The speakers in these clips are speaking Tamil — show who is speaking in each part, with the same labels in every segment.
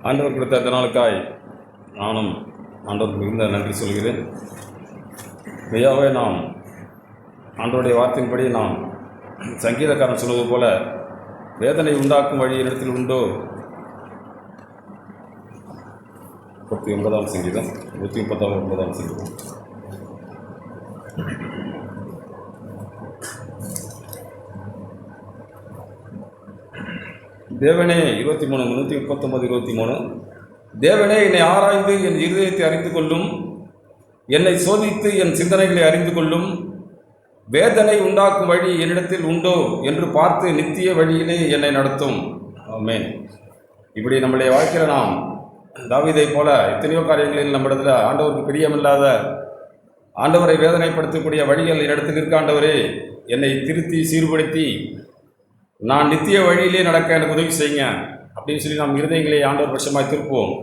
Speaker 1: ஆண்டவர் கொடுத்த அந்த நாளுக்காய் நானும் ஆண்டவருக்கு மிகுந்த நன்றி சொல்கிறேன். மெய்யாவே நாம் ஆண்டவருடைய வார்த்தையின்படி நாம் சங்கீதக்காரன் சொல்வது போல வேதனை உண்டாக்கும் வழி இடத்தில் உண்டோ. 39ஆம் சங்கீதம் 139ஆம் சங்கீதம். தேவனே 139 தேவனே, என்னை ஆராய்ந்து என் இருதயத்தை அறிந்து கொள்ளும், என்னை சோதித்து என் சிந்தனைகளை அறிந்து கொள்ளும். வேதனை உண்டாக்கும் வழி என்னிடத்தில் உண்டோ என்று பார்த்து நித்திய வழியிலே என்னை நடத்தும். ஆமென். இப்படி நம்முடைய வாழ்க்கையில் நாம் தாவீதை போல எத்தனையோ காரியங்களில் நம்மிடத்தில் ஆண்டவருக்கு பிரியமில்லாத, ஆண்டவரை வேதனைப்படுத்தக்கூடிய வழிகள் என்னிடத்தில் இருக்க, ஆண்டவரே என்னை திருத்தி சீர்படுத்தி நான் நித்திய வழியிலே நடக்க எனக்கு உதவி செய்யுங்க அப்படின்னு சொல்லி நாம் இருதயங்களை ஆண்டவர் பட்சமாய் திருப்புவோம்.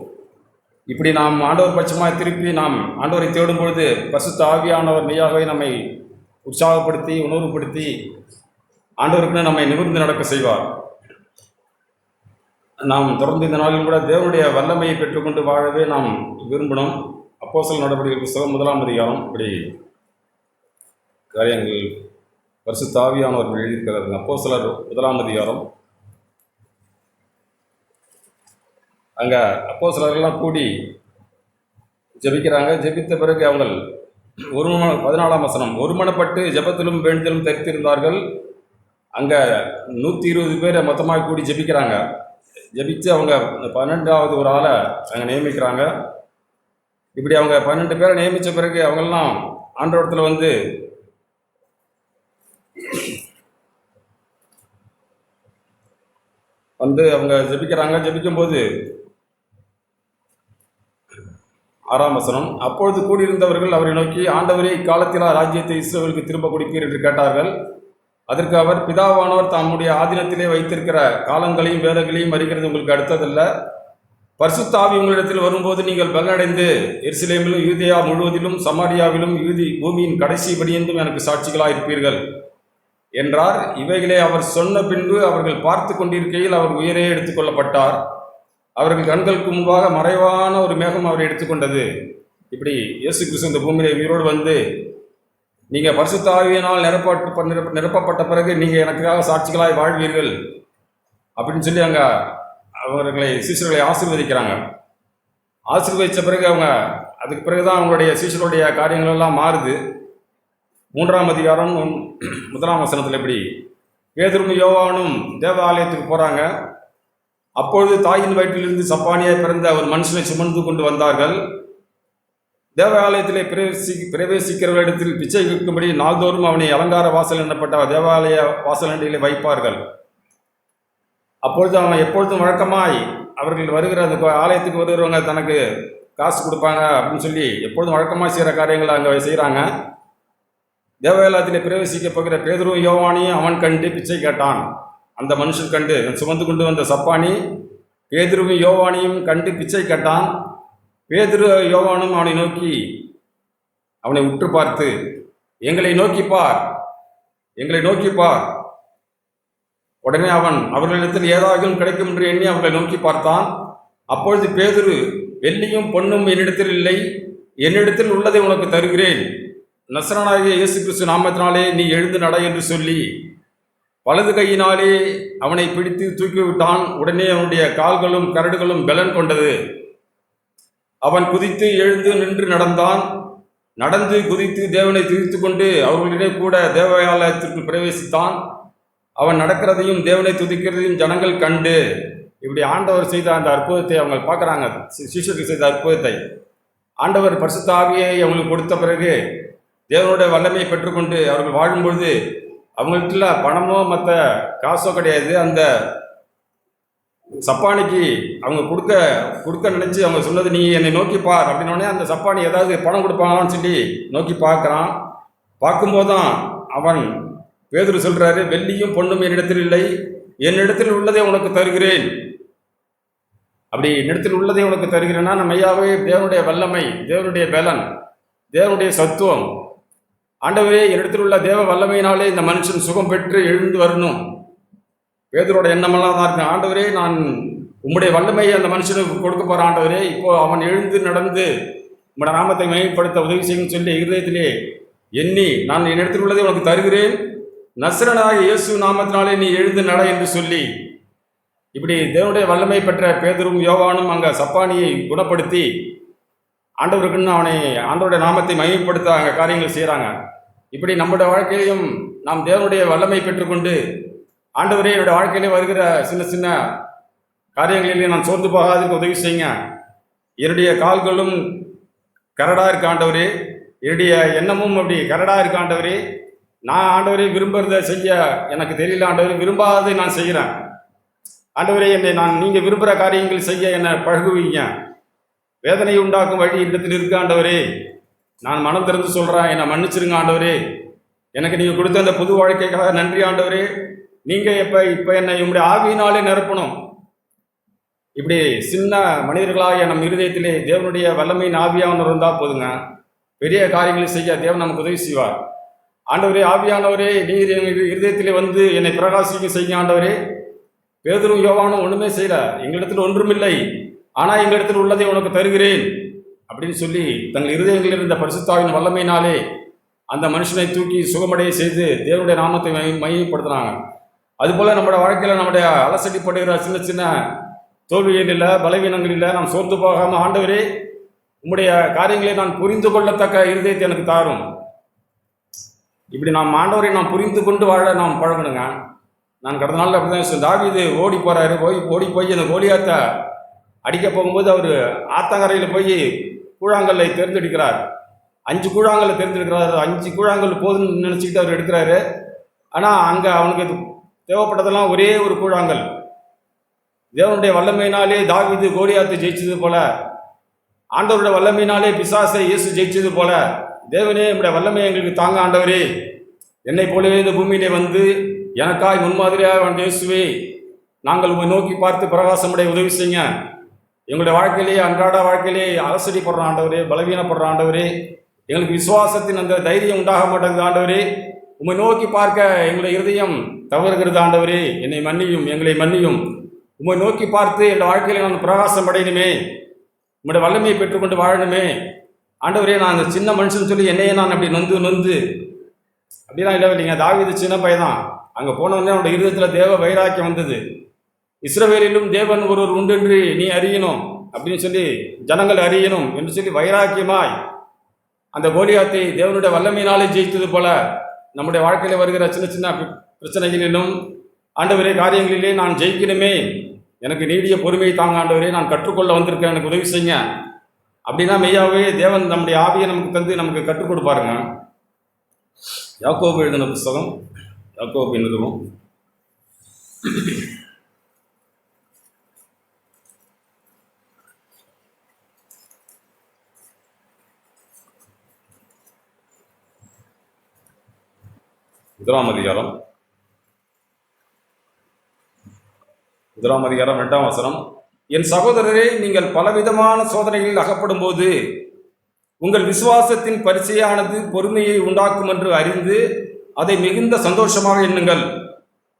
Speaker 1: இப்படி நாம் ஆண்டவர் பட்சமாய் திருப்பி நாம் ஆண்டவரை தேடும் பொழுது பரிசுத்த ஆவியானவர் மெய்யாகவே நம்மை உற்சாகப்படுத்தி உணர்வுபடுத்தி ஆண்டவருக்குன்னு நம்மை நிமிர்ந்து நடக்க செய்வார். நாம் தொடர்ந்து இந்த நாளில் கூட தேவனுடைய வல்லமையை பெற்றுக்கொண்டு வாழவே நாம் விரும்பணும். அப்போஸ்தலர் நடவடிக்கை புத்தகம் 1ஆம் அதிகாரம் இப்படி காரியங்கள் பரிசுத்த ஆவியானவர்கள் எழுதியிருக்கிறார்கள். அப்போஸ்தலர் 1ஆம் அதிகாரம். அங்கே அப்போஸ்தலர்கள்லாம் கூடி ஜெபிக்கிறாங்க. ஜெபித்த பிறகு அவங்க 14ஆம் வசனம், ஒருமனப்பட்டு ஜெபத்திலும் வேண்டுதலும் தரித்திருந்தார்கள். அங்கே 120 பேரை மொத்தமாக கூடி ஜெபிக்கிறாங்க. ஜெபித்து அவங்க 12வது ஒரு ஆளை அங்கே நியமிக்கிறாங்க. இப்படி அவங்க 12 பேரை நியமித்த பிறகு அவங்கெல்லாம் ஆண்டவரத்தில் வந்து அவங்க ஜெபிக்கிறாங்க. ஜெபிக்கும்போது 6ஆம் வசனம், அப்பொழுது கூடியிருந்தவர்கள் அவரை நோக்கி, ஆண்டவரே, இக்காலத்தில் ராஜ்யத்தை இஸ்ரவேலுக்கு திரும்ப கொடுப்பீர் என்று கேட்டார்கள். அதற்கு அவர், பிதாவானவர் தம்முடைய ஆதீனத்திலே வைத்திருக்கிற காலங்களையும் வேலைகளையும் அறிகிறது உங்களுக்கு அடுத்ததல்ல. பரிசுத்த ஆவி உங்களிடத்தில் வரும்போது நீங்கள் பலனடைந்து எருசலேமிலும் யூதேயா முழுவதிலும் சமாரியாவிலும் பூமியின் கடைசி படியென்றும் எனக்கு சாட்சிகளாக இருப்பீர்கள் என்றார். இவைகளை அவர் சொன்ன பின்பு அவர்கள் பார்த்து கொண்டிருக்கையில் அவர் உயிரே எடுத்துக்கொள்ளப்பட்டார். அவர்கள் கண்களுக்கு முன்பாக மறைவான ஒரு மேகம் அவரை எடுத்துக்கொண்டது. இப்படி இயேசு கிறிஸ்து இந்த பூமியிலே உயிரோடு வந்து, நீங்கள் பரிசுத்த ஆவியினால் நிரப்பப்பட்ட பிறகு நீங்கள் எனக்காக சாட்சிகளாய் வாழ்வீர்கள் அப்படின்னு சொல்லி அங்கே அவர்களை சீஷர்களை ஆசீர்வதிக்கிறாங்க. ஆசீர்வதித்த பிறகு அவங்க அதுக்கு பிறகுதான் அவங்களுடைய சீஷருடைய காரியங்கள் எல்லாம் மாறுது. 3ஆம் அதிகாரம் 1ஆம் வசனத்தில் இப்படி, பேதுரும் யோவானும் தேவாலயத்துக்கு போகிறாங்க. அப்பொழுது தாயின் வயிற்றிலிருந்து சப்பானியாய் பிறந்த ஒரு மனுஷனை சுமந்து கொண்டு வந்தார்கள். தேவாலயத்திலே பிரவேசிக்கிறவரிடத்தில் பிச்சை கேட்கும்படி நாள்தோறும் அவனை அலங்கார வாசல் என்னப்பட்ட தேவாலய வாசலண்டிலே வைப்பார்கள். அப்பொழுது அவன் எப்பொழுதும் வழக்கமாய் அவர்கள் வருகிற அந்த ஆலயத்துக்கு வருகிறவங்க தனக்கு காசு கொடுப்பாங்க அப்படின்னு சொல்லி எப்பொழுதும் வழக்கமாக செய்கிற காரியங்களை அங்கே செய்கிறாங்க. தேவாலயத்திலே பிரவேசிக்க போகிற பேதுரும் யோவானையும் அவன் கண்டு பிச்சை கேட்டான். அந்த மனுஷன் கண்டு, சுமந்து கொண்டு வந்த சப்பானி பேதுருவும் யோவானையும் கண்டு பிச்சை கேட்டான். பேதுரு யோவானும் அவனை நோக்கி அவனை உற்று பார்த்து, எங்களை நோக்கிப்பார், எங்களை நோக்கிப்பார். உடனே அவன் அவர்களிடத்தில் ஏதாவது கிடைக்கும் என்று எண்ணி அவர்களை நோக்கி பார்த்தான். அப்பொழுது பேதுரு, வெள்ளியும் பொன்னும் என்னிடத்தில் இல்லை, என்னிடத்தில் உள்ளதை உனக்கு தருகிறேன். நசரனாகிய இயேசு கிறிஸ்து நாமத்தினாலே நீ எழுந்து நட என்று சொல்லி வலது கையினாலே அவனை பிடித்து தூக்கிவிட்டான். உடனே அவனுடைய கால்களும் கரடுகளும் பலன் கொண்டது. அவன் குதித்து எழுந்து நின்று நடந்தான். நடந்து குதித்து தேவனை துதித்து கொண்டு அவர்களிடையே கூட தேவாலயத்திற்குள் பிரவேசித்தான். அவன் நடக்கிறதையும் தேவனை துதிக்கிறதையும் ஜனங்கள் கண்டு, இப்படி ஆண்டவர் செய்த அந்த அற்புதத்தை அவங்க பார்க்குறாங்க. சீஷருக்கு செய்த அற்புதத்தை ஆண்டவர் பரிசுத்த ஆவியை அவங்களுக்கு கொடுத்த பிறகு தேவனுடைய வல்லமையை பெற்றுக்கொண்டு அவர்கள் வாழும்பொழுது அவங்களுக்குள்ள பணமோ மற்ற காசோ கிடையாது. அந்த சப்பானிக்கு அவங்க கொடுக்க நினச்சி அவங்க சொன்னது, நீ என்னை நோக்கி பார் அப்படின்னோடனே அந்த சப்பானி ஏதாவது பணம் கொடுப்பாங்களான்னு சொல்லி நோக்கி பார்க்குறான். பார்க்கும்போது தான் அவன் பேதுரு சொல்கிறாரு, வெள்ளியும் பொண்ணும் என்னிடத்தில் இல்லை, என்னிடத்தில் உள்ளதை உனக்கு தருகிறேன். அப்படி என்னிடத்தில் உள்ளதை உனக்கு தருகிறேன்னா நம்ம ஐயாவே தேவனுடைய வல்லமை, தேவனுடைய பலன், தேவனுடைய சத்துவம். ஆண்டவரே, என்னிடத்தில் உள்ள தேவ வல்லமையினாலே இந்த மனுஷன் சுகம் பெற்று எழுந்து வரணும். பேதுரோட எண்ணமெல்லாம் தான் இருக்கு. ஆண்டவரே, நான் உம்முடைய வல்லமையை அந்த மனுஷனுக்கு கொடுக்க போற ஆண்டவரே. இப்போ அவன் எழுந்து நடந்து உம்முடைய நாமத்தை மையப்படுத்த உதவி செய்யும் சொல்லி இருதயத்திலே எண்ணி, நான் என்னிடத்தில் உள்ளதை உனக்கு தருகிறேன், நசரனாகிய இயேசு நாமத்தினாலே நீ எழுந்து நட என்று சொல்லி, இப்படி தேவனுடைய வல்லமை பெற்ற பேதுரும் யோவானும் அங்கே சப்பானியை குணப்படுத்தி ஆண்டவருக்குன்னு அவனை ஆண்டவருடைய நாமத்தை மையப்படுத்த அங்கே காரியங்கள் செய்கிறாங்க. இப்படி நம்முடைய வாழ்க்கையிலையும் நாம் தேவனுடைய வல்லமை பெற்றுக்கொண்டு, ஆண்டவரே என்னுடைய வாழ்க்கையிலே வருகிற சின்ன சின்ன காரியங்களிலே நான் சோர்ந்து போகாததுக்கு உதவி செய்யுங்க. என்னுடைய கால்களும் கரடாக இருக்க ஆண்டவரே, என்னுடைய எண்ணமும் அப்படி கரடாக இருக்க ஆண்டவரே. நான் ஆண்டவரே விரும்புகிறத செய்ய எனக்கு தெரியல ஆண்டவரே, விரும்பாததை நான் செய்கிறேன் ஆண்டவரே. என்னை நீங்கள் விரும்புகிற காரியங்கள் செய்ய என்னை பழகுவீங்க. வேதனை உண்டாக்கும் வழி இடத்தில் இருக்க ஆண்டவரே, நான் மனம் திறந்து சொல்கிறேன், என்னை மன்னிச்சிருங்க ஆண்டவரே. எனக்கு நீங்கள் கொடுத்த அந்த புது வாழ்க்கைக்காக நன்றி ஆண்டவரே. நீங்கள் இப்போ என்னை உங்களுடைய ஆவியினாலே நிரப்பணும். இப்படி சின்ன மனிதர்களாக நம் இருதயத்திலே தேவனுடைய வல்லமையின் ஆவியானவர் இருந்தால் போதுங்க, பெரிய காரியங்களை செய்ய தேவன் நமக்கு உதவி செய்வார். ஆண்டவரே, ஆவியானவரே, நீர் எங்கள் இருதயத்திலே வந்து என்னை பிரகாசிக்க செய்ய ஆண்டவரே. பேதுரும் யோவானும் ஒன்றுமே செய்யல, எங்களிடத்தில் ஒன்றுமில்லை, ஆனால் எங்களிடத்தில் உள்ளதை உனக்கு தருகிறேன் அப்படின்னு சொல்லி தங்கள் இருதயங்களில் இருந்த பரிசுத்தாவின் வல்லமையினாலே அந்த மனுஷனை தூக்கி சுகமடைய செய்து தேவனுடைய நாமத்தை மையப்படுத்துனாங்க. அதுபோல் நம்மளோட வாழ்க்கையில் நம்முடைய அலசடிப்படுகிற சின்ன சின்ன தோல்விகளில் பலவீனங்களில் நாம் சோர்ந்து போகாமல், ஆண்டவரே உம்முடைய காரியங்களை நான் புரிந்து கொள்ளத்தக்க இருதயத்தை எனக்கு தாரும். இப்படி நாம் ஆண்டவரை நாம் புரிந்து கொண்டு வாழ நாம் பழகணுங்க. நான் கடந்த நாளில் அப்படி தான் தாவீது ஓடி போகிறாரு. ஓடி போய் அந்த கோலியாத்தை அடிக்க போகும்போது அவர் ஆத்தங்கரையில் போய் கூழாங்கல்லை தேர்ந்தெடுக்கிறார். 5 கூழாங்கல்லை தேர்ந்தெடுக்கிறார். 5 கூழாங்கல் போதுன்னு நினச்சிக்கிட்டு அவர் எடுக்கிறாரு. ஆனால் அங்கே அவனுக்கு தேவைப்பட்டதெல்லாம் ஒரே ஒரு கூழாங்கல். தேவனுடைய வல்லமையினாலே தாவீது கோலியாத்தை ஜெயிச்சது போல, ஆண்டவருடைய வல்லமையினாலே பிசாசை இயேசு ஜெயிச்சது போல, தேவனே நம்முடைய வல்லமை எங்களுக்கு தாங்க ஆண்டவரே. என்னை போலவே இந்த பூமியிலே வந்து எனக்காய் முன்மாதிரியாக வந்த இயேசுவே, நாங்கள் உங்களை நோக்கி பார்த்து பிரகாசமுடைய உதவி செய்யுங்க. எங்களுடைய வாழ்க்கையிலே அன்றாட வாழ்க்கையிலே அலசடிப்படுற ஆண்டவரே, பலவீனப்படுற ஆண்டவரே, எங்களுக்கு விசுவாசத்தின் அந்த தைரியம் உண்டாக மாட்டேங்குது ஆண்டவரே. உம்மை நோக்கி பார்க்க எங்களுடைய இருதயம் தவறுகிறது ஆண்டவரே. என்னை மன்னியும், எங்களை மன்னியும். உம்மை நோக்கி பார்த்து என் வாழ்க்கையில் நான் பிரகாசம் அடையணுமே, உங்களுடைய வல்லமையை பெற்றுக்கொண்டு வாழணுமே ஆண்டவரே. நான் அந்த சின்ன மனுஷன் சொல்லி என்னையே நான் அப்படி நொந்து அப்படிலாம் இல்லைங்க. தாவீது சின்ன பையன். அங்கே போனவொடனே அவனுடைய இருதயத்தில் தேவ வைராக்கியம் வந்தது. இஸ்ரவேலிலும் தேவன் ஒருவர் உண்டென்று நீ அறியணும் அப்படின்னு சொல்லி ஜனங்கள் அறியணும் என்று சொல்லி வைராக்கியமாய் அந்த கோலியாத்தை தேவனுடைய வல்லமையினாலே ஜெயித்தது போல நம்முடைய வாழ்க்கையில் வருகிற சின்ன சின்ன பிரச்சனைகளிலும் ஆண்டவரே காரியங்களிலே நான் ஜெயிக்கணுமே, எனக்கு நீடிய பொறுமையை தாங்க ஆண்டவரே, நான் கற்றுக்கொள்ள வந்திருக்கேன், எனக்கு உதவி செய்யுங்க அப்படின்னா மெய்யாவே தேவன் நம்முடைய ஆவியை நமக்கு தந்து நமக்கு கற்றுக் கொடுப்பாருங்க. யாக்கோபு எழுதின புஸ்தகம், யாக்கோபு நிறுவனம் 1 அதிகாரம் 2 வசனம். என் சகோதரரே, நீங்கள் பலவிதமான சோதனைகளில் அகப்படும் போது உங்கள் விசுவாசத்தின் பரிச்சையானது பொறுமையை உண்டாக்கும் என்று அறிந்து அதை மிகுந்த சந்தோஷமாக எண்ணுங்கள்.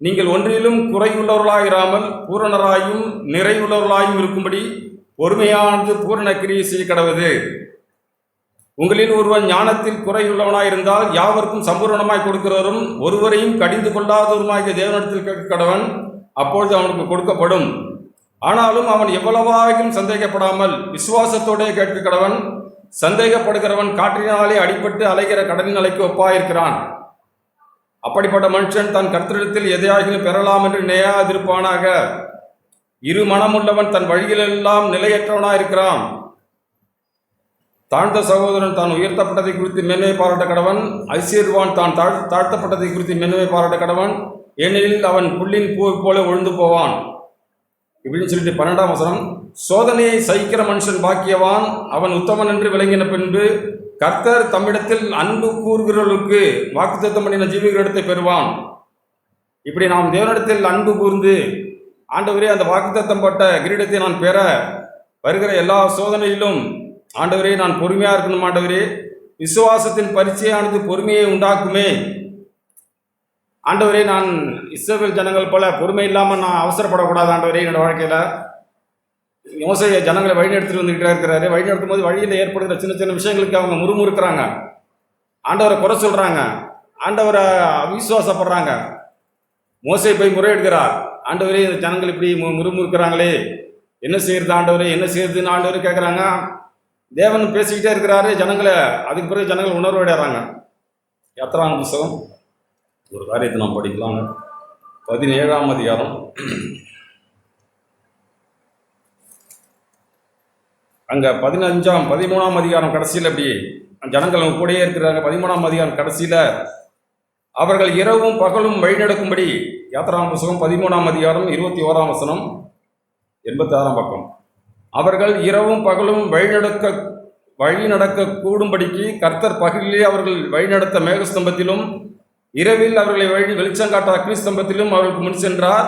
Speaker 1: நீங்கள் ஒன்றிலும் குறையுள்ளவர்களாயிராமல் பூரணராயும் நிறைவுள்ளவர்களாயும் இருக்கும்படி பொறுமையானது பூரண கிரியை செய்ய கடவுது. உங்களில் ஒருவன் ஞானத்தில் குறையுள்ளவனாயிருந்தால் யாவருக்கும் சம்பூர்ணமாய் கொடுக்கிறவரும் ஒருவரையும் கடிந்து கொள்ளாதவருமாகிய தேவனிடத்தில் கேட்க கடவன், அப்பொழுது அவனுக்கு கொடுக்கப்படும். ஆனாலும் அவன் எவ்வளவாகிலும் சந்தேகப்படாமல் விசுவாசத்தோடே கேட்க கடவன். சந்தேகப்படுகிறவன் காற்றினாலே அடிபட்டு அலைகிற கடலின் அலைக்கு ஒப்பாயிருக்கிறான். அப்படிப்பட்ட மனுஷன் தன் கர்த்தரிடத்தில் எதையாகிலும் பெறலாம் என்று நினையாதிருப்பானாக. இரு மனமுள்ளவன் தன் வழிகளெல்லாம் நிலையற்றவனாயிருக்கிறான். தாழ்ந்த சகோதரன் தான் உயர்த்தப்பட்டதை குறித்து மேன்மை பாராட்ட கடவன். ஐஸ்வர்வான் தான் தாழ்த்தப்பட்டதை குறித்து மேன்மை பாராட்ட கடவன். ஏனெனில் அவன் புல்லின் பூவை போல ஒழுந்து போவான் இப்படின்னு சொல்லிட்டு 12ஆம் வசனம். சோதனையை சகிக்கிற மனுஷன் பாக்கியவான், அவன் உத்தமன் என்று விளங்கின பின்பு கர்த்தர் தம்மிடத்தில் அன்பு கூறுகிறவர்களுக்கு வாக்குத்தத்தம் பண்ணின ஜீவிகளிடத்தை பெறுவான். இப்படி நாம் தேவனிடத்தில் அன்பு கூர்ந்து ஆண்டவரே அந்த வாக்குத்தத்தம் பட்ட கிரீடத்தை நான் பெற வருகிற எல்லா சோதனையிலும் ஆண்டவரே நான் பொறுமையாக இருக்கணும் ஆண்டவரே. விசுவாசத்தின் பரிச்சையானது பொறுமையை உண்டாக்குமே ஆண்டவரே. நான் இஸ்ரவேல் ஜனங்கள் போல பொறுமை இல்லாமல் நான் அவசரப்படக்கூடாது ஆண்டவரே. என்னோட வாழ்க்கையில் மோசே ஜனங்களை வழிநடத்திட்டு வந்துகிட்டே இருக்கிறாரு. வழிநடத்தும் போது வழியில் ஏற்படுகிற சின்ன சின்ன விஷயங்களுக்கு அவங்க முறுமுறுக்கிறாங்க, ஆண்டவரை குறை சொல்றாங்க, ஆண்டவரை அவிசுவாசப்படுறாங்க. மோசே போய் முறையிடுகிறார், ஆண்டவரே இந்த ஜனங்கள் இப்படி முறுமுறுக்கிறாங்களே, என்ன செய்யறது ஆண்டவரே, என்ன செய்யறதுன்னு ஆண்டவரே கேட்குறாங்க. தேவன் பேசிக்கிட்டே இருக்கிறாரு, ஜனங்களை அதுக்கு பிறகு ஜனங்கள் உணர்வு அடைகிறாங்க. யாத்திராகம புத்தகம் ஒரு காரியத்தை நாம் படிக்கலாங்க. 17ஆம் அதிகாரம் அங்கே 13ஆம் அதிகாரம் கடைசியில் அப்படி ஜனங்கள் கூடயே இருக்கிறாங்க. 13ஆம் அதிகாரம் கடைசியில் அவர்கள் இரவும் பகலும் வழிநடக்கும்படி, யாத்திராகம புத்தகம் 13ஆம் அதிகாரம் 21ஆம் வசனம், 86ஆம் பக்கம். அவர்கள் இரவும் பகலும் வழிநடக்க கூடும்படிக்கு கர்த்தர் பகலிலே அவர்கள் வழிநடத்த மேகஸ்தம்பத்திலும் இரவில் அவர்களை வெளிச்சம் காட்ட அக்னி ஸ்தம்பத்திலும் அவர்களுக்கு முன் சென்றார்.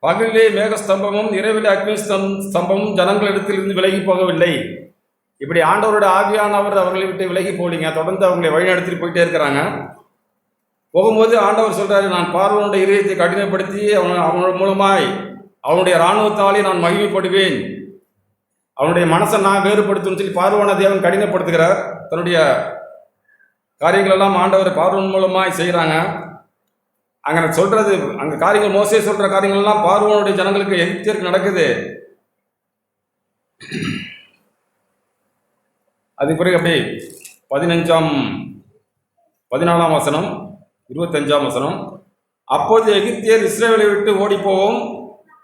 Speaker 1: பகலிலே மேகஸ்தம்பமும் இரவிலே அக்னி ஸ்தம்பமும் ஜனங்களிடத்திலிருந்து விலகி போகவில்லை. இப்படி ஆண்டவருடைய ஆவியானவர் அவர்களை விட்டு விலகி போலிங்க, தொடர்ந்து அவங்களை வழிநடத்திட்டு போயிட்டே இருக்கிறாங்க. போகும்போது ஆண்டவர் சொல்றாரு, நான் பார்வோனுடைய இதயத்தை கடினப்படுத்தி அவன் மூலமாய் அவனுடைய இராணுவத்தாலே நான் மகிமைப்படுவேன், அவனுடைய மனசை நான் வேறுபடுத்துன்னு சொல்லி பார்வோன தேவன் கடினப்படுத்துகிறார். தன்னுடைய காரியங்கள் எல்லாம் ஆண்டவர் பார்வோன் மூலமாய் செய்கிறாங்க. அங்கே சொல்றது, அங்கே காரியங்கள் மோசே சொல்ற காரியங்கள் எல்லாம் பார்வோனுடைய ஜனங்களுக்கு எகிப்தியருக்கு நடக்குது. அதுக்கு பிறகு அப்படி 14ஆம் வசனம் 25ஆம் வசனம், அப்போது எகிப்தியர் இஸ்ரவேலை விட்டு ஓடி போவோம்,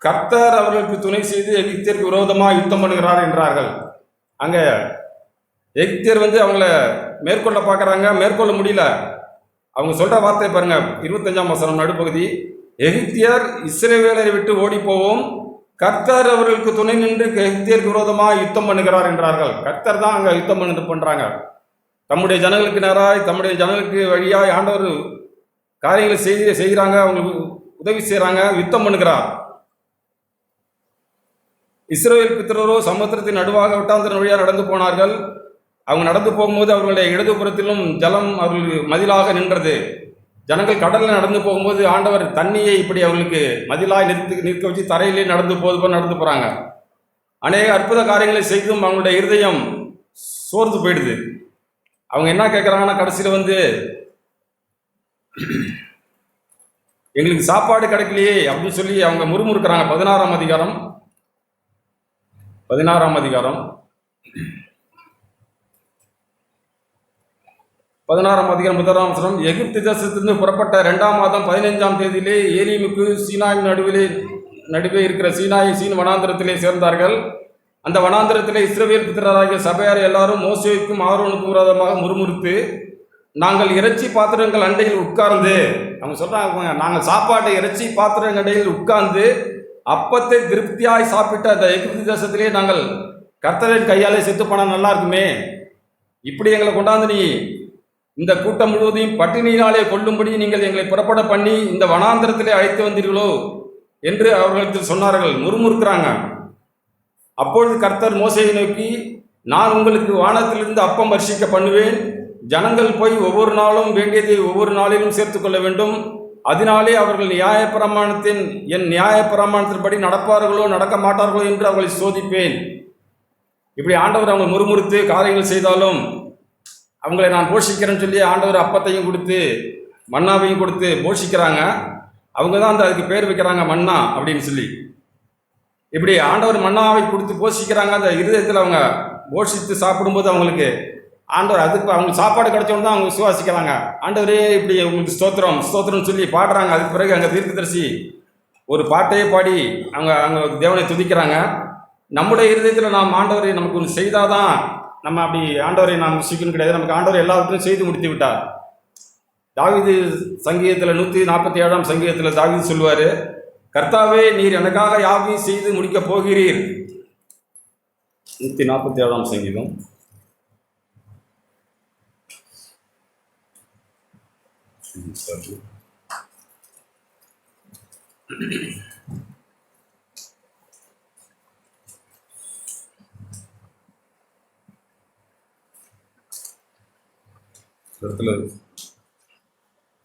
Speaker 1: கர்த்தர் அவர்களுக்கு துணை செய்து எகிப்தியருக்கு விரோதமாக யுத்தம் பண்ணுகிறார் என்றார்கள். அங்கே எகிப்தியர் அவங்கள மேற்கொள்ள பார்க்குறாங்க, மேற்கொள்ள முடியல. அவங்க சொல்கிற வார்த்தை பாருங்க, 25ஆம் வசனம் நடுப்பகுதி, எகிப்தியர் இஸ்ரவேலரை விட்டு ஓடி போவோம், கர்த்தர் அவர்களுக்கு துணை நின்று எகிப்தியருக்கு விரோதமாக யுத்தம் பண்ணுகிறார் என்றார்கள். கர்த்தர் தான் அங்கே யுத்தம் பண்ணுறாங்க. தம்முடைய ஜனங்களுக்கு நேராய், தம்முடைய ஜனங்களுக்கு வழியாய் ஆண்டவர் காரியங்களை செய்கிறாங்க, அவங்களுக்கு உதவி செய்கிறாங்க, யுத்தம் பண்ணுகிறார். இஸ்ரவேல் புத்திரரோ சமுத்திரத்தின் நடுவாக வட்டாந்திரன் வழியாக நடந்து போனார்கள். அவங்க நடந்து போகும்போது அவர்களுடைய இடதுபுறத்திலும் ஜலம் அவர்கள் மதிலாக நின்றது. ஜனங்கள் கடலில் நடந்து போகும்போது ஆண்டவர் தண்ணியை இப்படி அவர்களுக்கு மதிலாய் நிற்க வச்சு தரையிலே நடந்து போகிறாங்க. அநேக அற்புத காரியங்களை செய்தும் அவங்களுடைய இருதயம் சோர்ந்து போயிடுது. அவங்க என்ன கேட்குறாங்கன்னா, கடைசியில் எங்களுக்கு சாப்பாடு கிடைக்கலையே அப்படின்னு சொல்லி அவங்க முறுமுறுக்கிறாங்க. 16ஆம் அதிகாரம் 1ஆம் வசனம், எகிப்து தேசத்திலிருந்து புறப்பட்ட 2ஆம் மாதம் 15ஆம் தேதியிலே ஏலிமுக்கு சீனாய் நடுவே இருக்கிற சீன் வனாந்திரத்திலே சேர்ந்தார்கள். அந்த வனாந்திரத்திலே இஸ்ரவேல் புத்திரராகிய சபையார் எல்லாரும் மோசேக்கும் ஆரோனுக்கும் விரோதமாக முறுமுறுத்து, நாங்கள் இறைச்சி பாத்திரங்கள் அண்டையில் உட்கார்ந்து, அவங்க சொல்றாங்க, நாங்கள் சாப்பாட்டை இறைச்சி பாத்திரங்கள் அண்டையில் உட்கார்ந்து அப்பத்தை திருப்தியாய் சாப்பிட்ட அந்த எகிப்து தேசத்திலே நாங்கள் கர்த்தரின் கையாலே செத்து போனால் நல்லா இருக்குமே, இப்படி எங்களை கொண்டாந்து நீ இந்த கூட்டம் முழுவதையும் பட்டினியினாலே கொள்ளும்படி நீங்கள் எங்களை புறப்பட பண்ணி இந்த வனாந்திரத்திலே அழைத்து வந்தீர்களோ என்று அவர்களுக்கு சொன்னார்கள். முறுமுறுக்கிறாங்க. அப்பொழுது கர்த்தர் மோசேயை நோக்கி, நான் உங்களுக்கு வானத்திலிருந்து அப்பம் வர்ஷிக்க பண்ணுவேன், ஜனங்கள் போய் ஒவ்வொரு நாளும் வேண்டியதை ஒவ்வொரு நாளிலும் சேர்த்து கொள்ள வேண்டும், அதனாலே அவர்கள் என் நியாயப்பிரமாணத்தின்படி நடப்பார்களோ நடக்க மாட்டார்களோ என்று அவர்களை சோதிப்பேன். இப்படி ஆண்டவர் அவங்க முறுமுறுத்து காரியங்கள் செய்தாலும் அவங்களை நான் போஷிக்கிறேன்னு சொல்லி ஆண்டவர் அப்பத்தையும் கொடுத்து மன்னாவையும் கொடுத்து போஷிக்கிறாங்க. அவங்க தான் அதுக்கு பேர் வைக்கிறாங்க மன்னா அப்படின்னு சொல்லி. இப்படி ஆண்டவர் மன்னாவை கொடுத்து போஷிக்கிறாங்க. அந்த இருதயத்தில் அவங்க போஷித்து சாப்பிடும்போது அவங்களுக்கு ஆண்டவர் அதுக்கு அவங்களுக்கு சாப்பாடு கிடைச்சோன்னு தான் அவங்க விசுவாசிக்கிறாங்க. ஆண்டவரே இப்படி உங்களுக்கு ஸ்தோத்திரம் சொல்லி பாடுறாங்க. அதுக்கு பிறகு அங்கே தீர்க்கதரிசி ஒரு பாட்டையே பாடி அவங்க தேவனை துதிக்கிறாங்க. நம்முடைய இருதயத்தில் நாம் ஆண்டவரை நமக்கு ஒன்று செய்தாதான் நம்ம அப்படி ஆண்டவரை நாம் ருசிக்கணும் கிடையாது. நமக்கு ஆண்டவர் எல்லாவற்றையும் செய்து முடித்து விட்டார். தாவீது சங்கீதத்தில் 147ஆம் சங்கீதத்தில் தாவீது சொல்லுவார், கர்த்தாவே நீர் எனக்காக யாவையும் செய்து முடிக்க போகிறீர். 147ஆம் சங்கீதம்.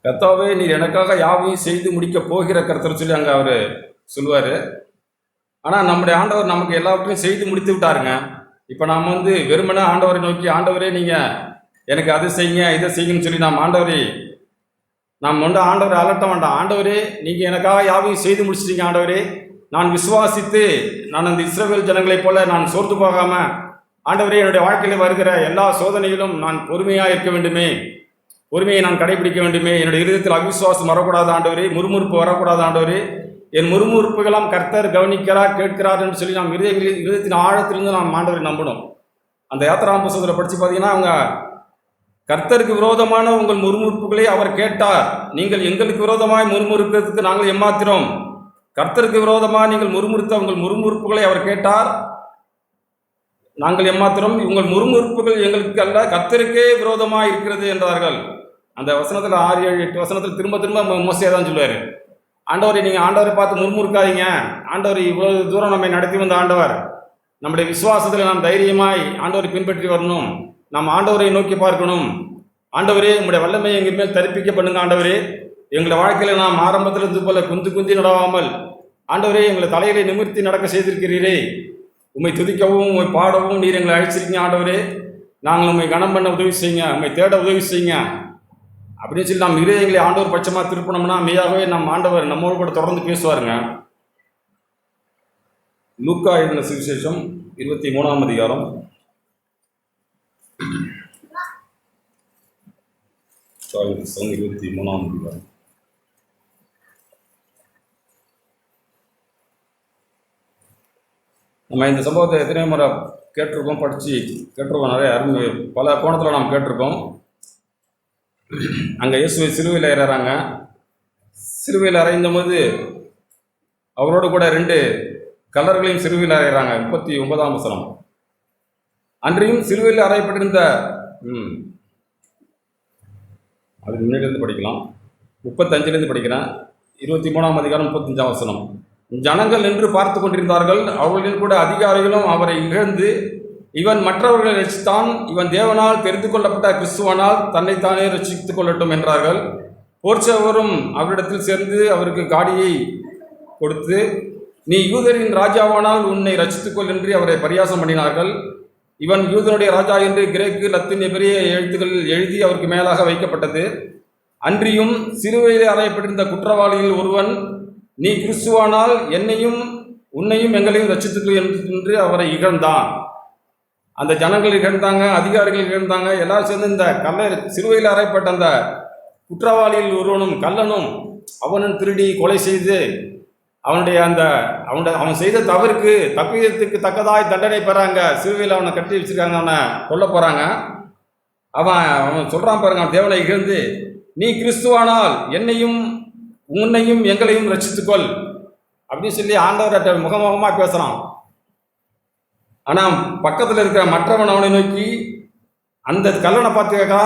Speaker 1: கர்த்தாவே நீர் எனக்காக யாவையும் செய்து முடிக்க போகிற கர்த்தர் சொல்லி அங்கே அவர் சொல்லுவார். ஆனால் நம்முடைய ஆண்டவர் நமக்கு எல்லாவற்றையும் செய்து முடித்து விட்டாருங்க. இப்போ நாம் வெறுமனே ஆண்டவரை நோக்கி, ஆண்டவரே நீங்கள் எனக்கு அதை செய்யுங்க இதை செய்யுங்கன்னு சொல்லி நாம் ஆண்டவரை அலட்ட வேண்டாம். ஆண்டவரே நீங்கள் எனக்காக யாவையும் செய்து முடிச்சிட்டீங்க. ஆண்டவரே நான் விசுவாசித்து நான் அந்த இஸ்ரவேல் ஜனங்களைப் போல நான் சோர்ந்து போகாமல், ஆண்டவரே என்னுடைய வாழ்க்கையில் வருகிற எல்லா சோதனையிலும் நான் பொறுமையாக இருக்க வேண்டுமே, பொறுமையை நான் கடைபிடிக்க வேண்டுமே, என்னுடைய இருதயத்தில் அவிசுவாசம் வரக்கூடாது ஆண்டவரே, முறுமுறுப்பு வரக்கூடாது ஆண்டவரே, என் முறுமுறுப்புகளாம் கர்த்தர் கவனிக்கிறார் கேட்கிறார் என்று சொல்லி நாம் இருதயத்தின் ஆழத்திலிருந்து நாம் ஆண்டவரை நம்பணும். அந்த யாத்திராம் புத்தகத்தில் படித்து பார்த்தீங்கன்னா, அவங்க கர்த்தருக்கு விரோதமான உங்கள் முறுமுறுப்புகளை அவர் கேட்டார், நீங்கள் எங்களுக்கு விரோதமாய் முறுமுறுக்கிறதுக்கு நாங்கள் எம்மாத்திரம், கர்த்தருக்கு விரோதமாக நீங்கள் முறுமுறுத்த உங்கள் முறுமுறுப்புகளை அவர் கேட்டார், நாங்கள் எம்மாத்திரம், உங்கள் முறுமுறுப்புகள் எங்களுக்கு அல்ல கர்த்தருக்கே விரோதமாக இருக்கிறது என்றார்கள். அந்த வசனத்தில் 6, 7, 8 வசனத்தில் திரும்ப திரும்ப மோசே தான் சொல்லுவார், ஆண்டவரை நீங்கள் ஆண்டவரை பார்த்து முறுமுறுக்காதீங்க, ஆண்டவர் இவ்வளவு தூரம் நம்மை நடத்தி வந்த ஆண்டவர், நம்முடைய விசுவாசத்தில் நாம் தைரியமாய் ஆண்டவரை பின்பற்றி வரணும், நாம் ஆண்டவரை நோக்கி பார்க்கணும், ஆண்டவரே உங்களுடைய வல்லமையை எங்கள் மேல் தரிப்பிக்க பண்ணுங்க, ஆண்டவரே எங்களை வாழ்க்கையில் நாம் ஆரம்பத்தில் இருந்து போல குந்தி நடவாமல், ஆண்டவரே எங்களை தலையிலே நிமிர்த்தி நடக்க செய்திருக்கிறீரே, உண்மை துதிக்கவும் உண்மை பாடவும் நீர் எங்களை அழைச்சிருக்கீங்க, ஆண்டவரே நாங்கள் உண்மை கனம் பண்ண உதவி செய்யுங்க, உண்மை தேட உதவி செய்யுங்க அப்படின்னு சொல்லி நாம் இதயங்களை ஆண்டவர் பட்சமாக திருப்பணம்னா மெய்யாகவே நம் ஆண்டவர் நம்மோடு கூட தொடர்ந்து பேசுவாருங்க. லூக்கா எழுதின சுவிசேஷம் 23ஆம் அதிகாரம் 23ஆம் அதிகாரம் நம்ம இந்த சம்பவத்தை எத்தனை முறை கேட்டிருக்கோம், படித்து கேட்டிருக்கோம், நிறைய அருமை பல கோணத்தில் நாம் கேட்டிருக்கோம். அங்கே இயேசுவை சிலுவையில் இறறாங்க. சிலுவையில் அறைந்தபோது அவரோடு கூட 2 கல்லர்களையும் சிலுவையில் அறைகிறாங்க. 39ஆம் வசனம். அன்றையும் சிலுவையில் அறையப்பட்டிருந்த அது முன்னாடியிருந்து படிக்கலாம், 35லேருந்து படிக்கிறேன். 23ஆம் அதிகாரம் 35ஆம் வசனம். ஜனங்கள் நின்று பார்த்து கொண்டிருந்தார்கள். அவர்களில் கூட அதிகாரிகளும் அவரை இழந்து, இவன் மற்றவர்களை ரட்சித்தான், இவன் தேவனால் தெரிந்து கொள்ளப்பட்ட கிறிஸ்துவனால் தன்னைத்தானே ரட்சித்துக் கொள்ளட்டும் என்றார்கள். போர்ச்சவரும் அவரிடத்தில் சேர்ந்து அவருக்கு காடியை கொடுத்து, நீ யூதரின் ராஜாவானால் உன்னை ரட்சித்துக்கொள் என்று அவரை பரியாசம் பண்ணினார்கள். இவன் யூதனுடைய ராஜா என்று கிரேக்கு லத்தீன் எபிரேய எழுத்துக்களில் எழுதி அவருக்கு மேலாக வைக்கப்பட்டது. அன்றியும் சிலுவையில் அறையப்பட்டிருந்த குற்றவாளியில் ஒருவன், நீ கிறிஸ்துவானால் என்னையும் உன்னையும் எங்களையும் ரட்சித்துக்கொள் என்று அவரை இகழ்ந்தான். அந்த ஜனங்கள் இகழ்ந்தாங்க, அதிகாரிகள் இகழ்ந்தாங்க. எல்லாரும் சேர்ந்து இந்த சிலுவையில் அறையப்பட்ட அந்த குற்றவாளியில் ஒருவனும் கள்ளனும், அவனும் திருடி கொலை செய்து அவன் செய்த தவறுக்கு தப்பியத்துக்கு தக்கதாய் தண்டனை பெறாங்க. சிலுவையில் அவனை கட்டி வச்சிருக்காங்க, அவனை கொல்ல போகிறாங்க. அவன் சொல்கிறான் பாருங்க, தேவனை இகழ்ந்து, நீ கிறிஸ்துவானால் என்னையும் உன்னையும் எங்களையும் ரட்சித்துக்கொள் அப்படின்னு சொல்லி ஆண்டவர்கிட்ட முகமுகமாக பேசுகிறான். ஆனால் பக்கத்தில் இருக்கிற மற்றவன் அவனை நோக்கி, அந்த கல்லனை பார்த்து கேட்கா,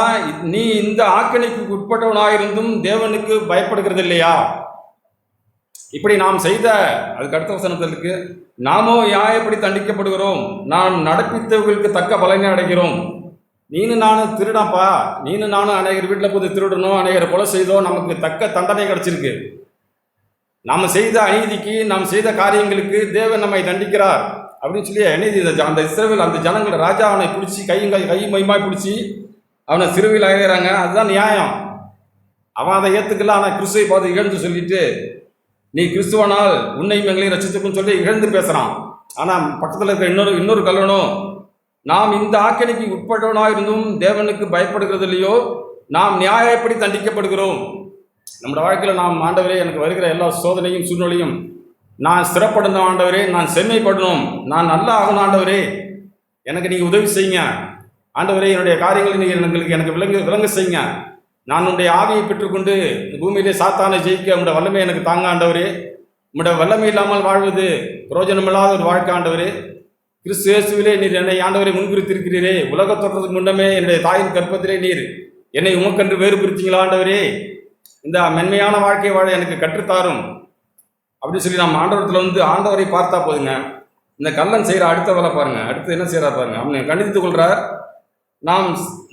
Speaker 1: நீ இந்த ஆக்கணிக்கு உட்பட்டவனாயிருந்தும் தேவனுக்கு பயப்படுகிறது இல்லையா? இப்படி நாம் செய்த, அதுக்கு அடுத்த வசனத்தில் இருக்கு, நாமோ நியாயப்படி தண்டிக்கப்படுகிறோம், நாம் நடப்பித்தவர்களுக்கு தக்க பலனை அடைகிறோம். நீனும் நானும் திருடப்பா, நீனும் நானும் அநேகர் வீட்டில் போது திருடணும், அநேகர் கொலை செய்தோம், நமக்கு தக்க தண்டனை கிடச்சிருக்கு. நாம் செய்த அநீதிக்கு, நாம் செய்த காரியங்களுக்கு தேவன் நம்மை தண்டிக்கிறார் அப்படின்னு சொல்லி அநீதி அந்த இஸ்ரவேல் அந்த ஜனங்கள் ராஜா அவனை பிடிச்சி கை மையமாய் பிடிச்சி அவனை சிறுவையில் அழைகிறாங்க. அதுதான் நியாயம். அவன் அதை ஏற்றுக்கல. ஆனால் கிறிஸ்துவை பார்த்து இழந்து சொல்லிட்டு, நீ கிறிஸ்துவனால் உன்னையும் எங்களையும் ரட்சித்துக்குன்னு சொல்லி இழந்து பேசுகிறான். ஆனால் பக்கத்தில் இருக்கிற இன்னொரு கல்லனும், நாம் இந்த ஆக்கணிக்கு உட்பட்டவனாக இருந்தும் தேவனுக்கு பயப்படுகிறது இல்லையோ, நாம் நியாயப்படி தண்டிக்கப்படுகிறோம். நம்மளோட வாழ்க்கையில் நாம், ஆண்டவரே எனக்கு வருகிற எல்லா சோதனையும் சூழ்நிலையும் நான் சிறப்படணும் ஆண்டவரே, நான் செம்மைப்படணும், நான் நல்லா ஆகணும் ஆண்டவரே, எனக்கு நீங்கள் உதவி செய்யுங்க ஆண்டவரே, என்னுடைய காரியங்களை நீங்கள் எனக்கு விளங்க செய்யுங்க, நான் உன்னுடைய ஆவியை பெற்றுக்கொண்டு பூமியிலே சாத்தானை ஜெயிக்க உங்களுடைய வல்லமை எனக்கு தாங்க ஆண்டவரே, உங்களுடைய வல்லமை இல்லாமல் வாழ்வது பிரயோஜனமில்லாத ஒரு வாழ்க்கை ஆண்டவரே, கிறிஸ்து இயேசுவிலே நீர் என்னை ஆண்டவரை முன்குறித்திருக்கிறீரே, உலக தோற்றத்துக்கு முன்னமே என்னுடைய தாயின் கற்பத்திலே நீர் என்னை உமக்கென்று வேறு பிரித்தீங்களா ஆண்டவரே, இந்த மென்மையான வாழ்க்கை வாழ எனக்கு கற்றுத்தாரும் அப்படின்னு சொல்லி நம்ம ஆண்டவரத்தில் ஆண்டவரை பார்த்தா போதுங்க. இந்த கள்ளன் செய்கிற அடுத்த வேலை பாருங்க, அடுத்து என்ன செய்கிறார் பாருங்க. அவனை கண்டித்துக் கொள்கிறார். நாம்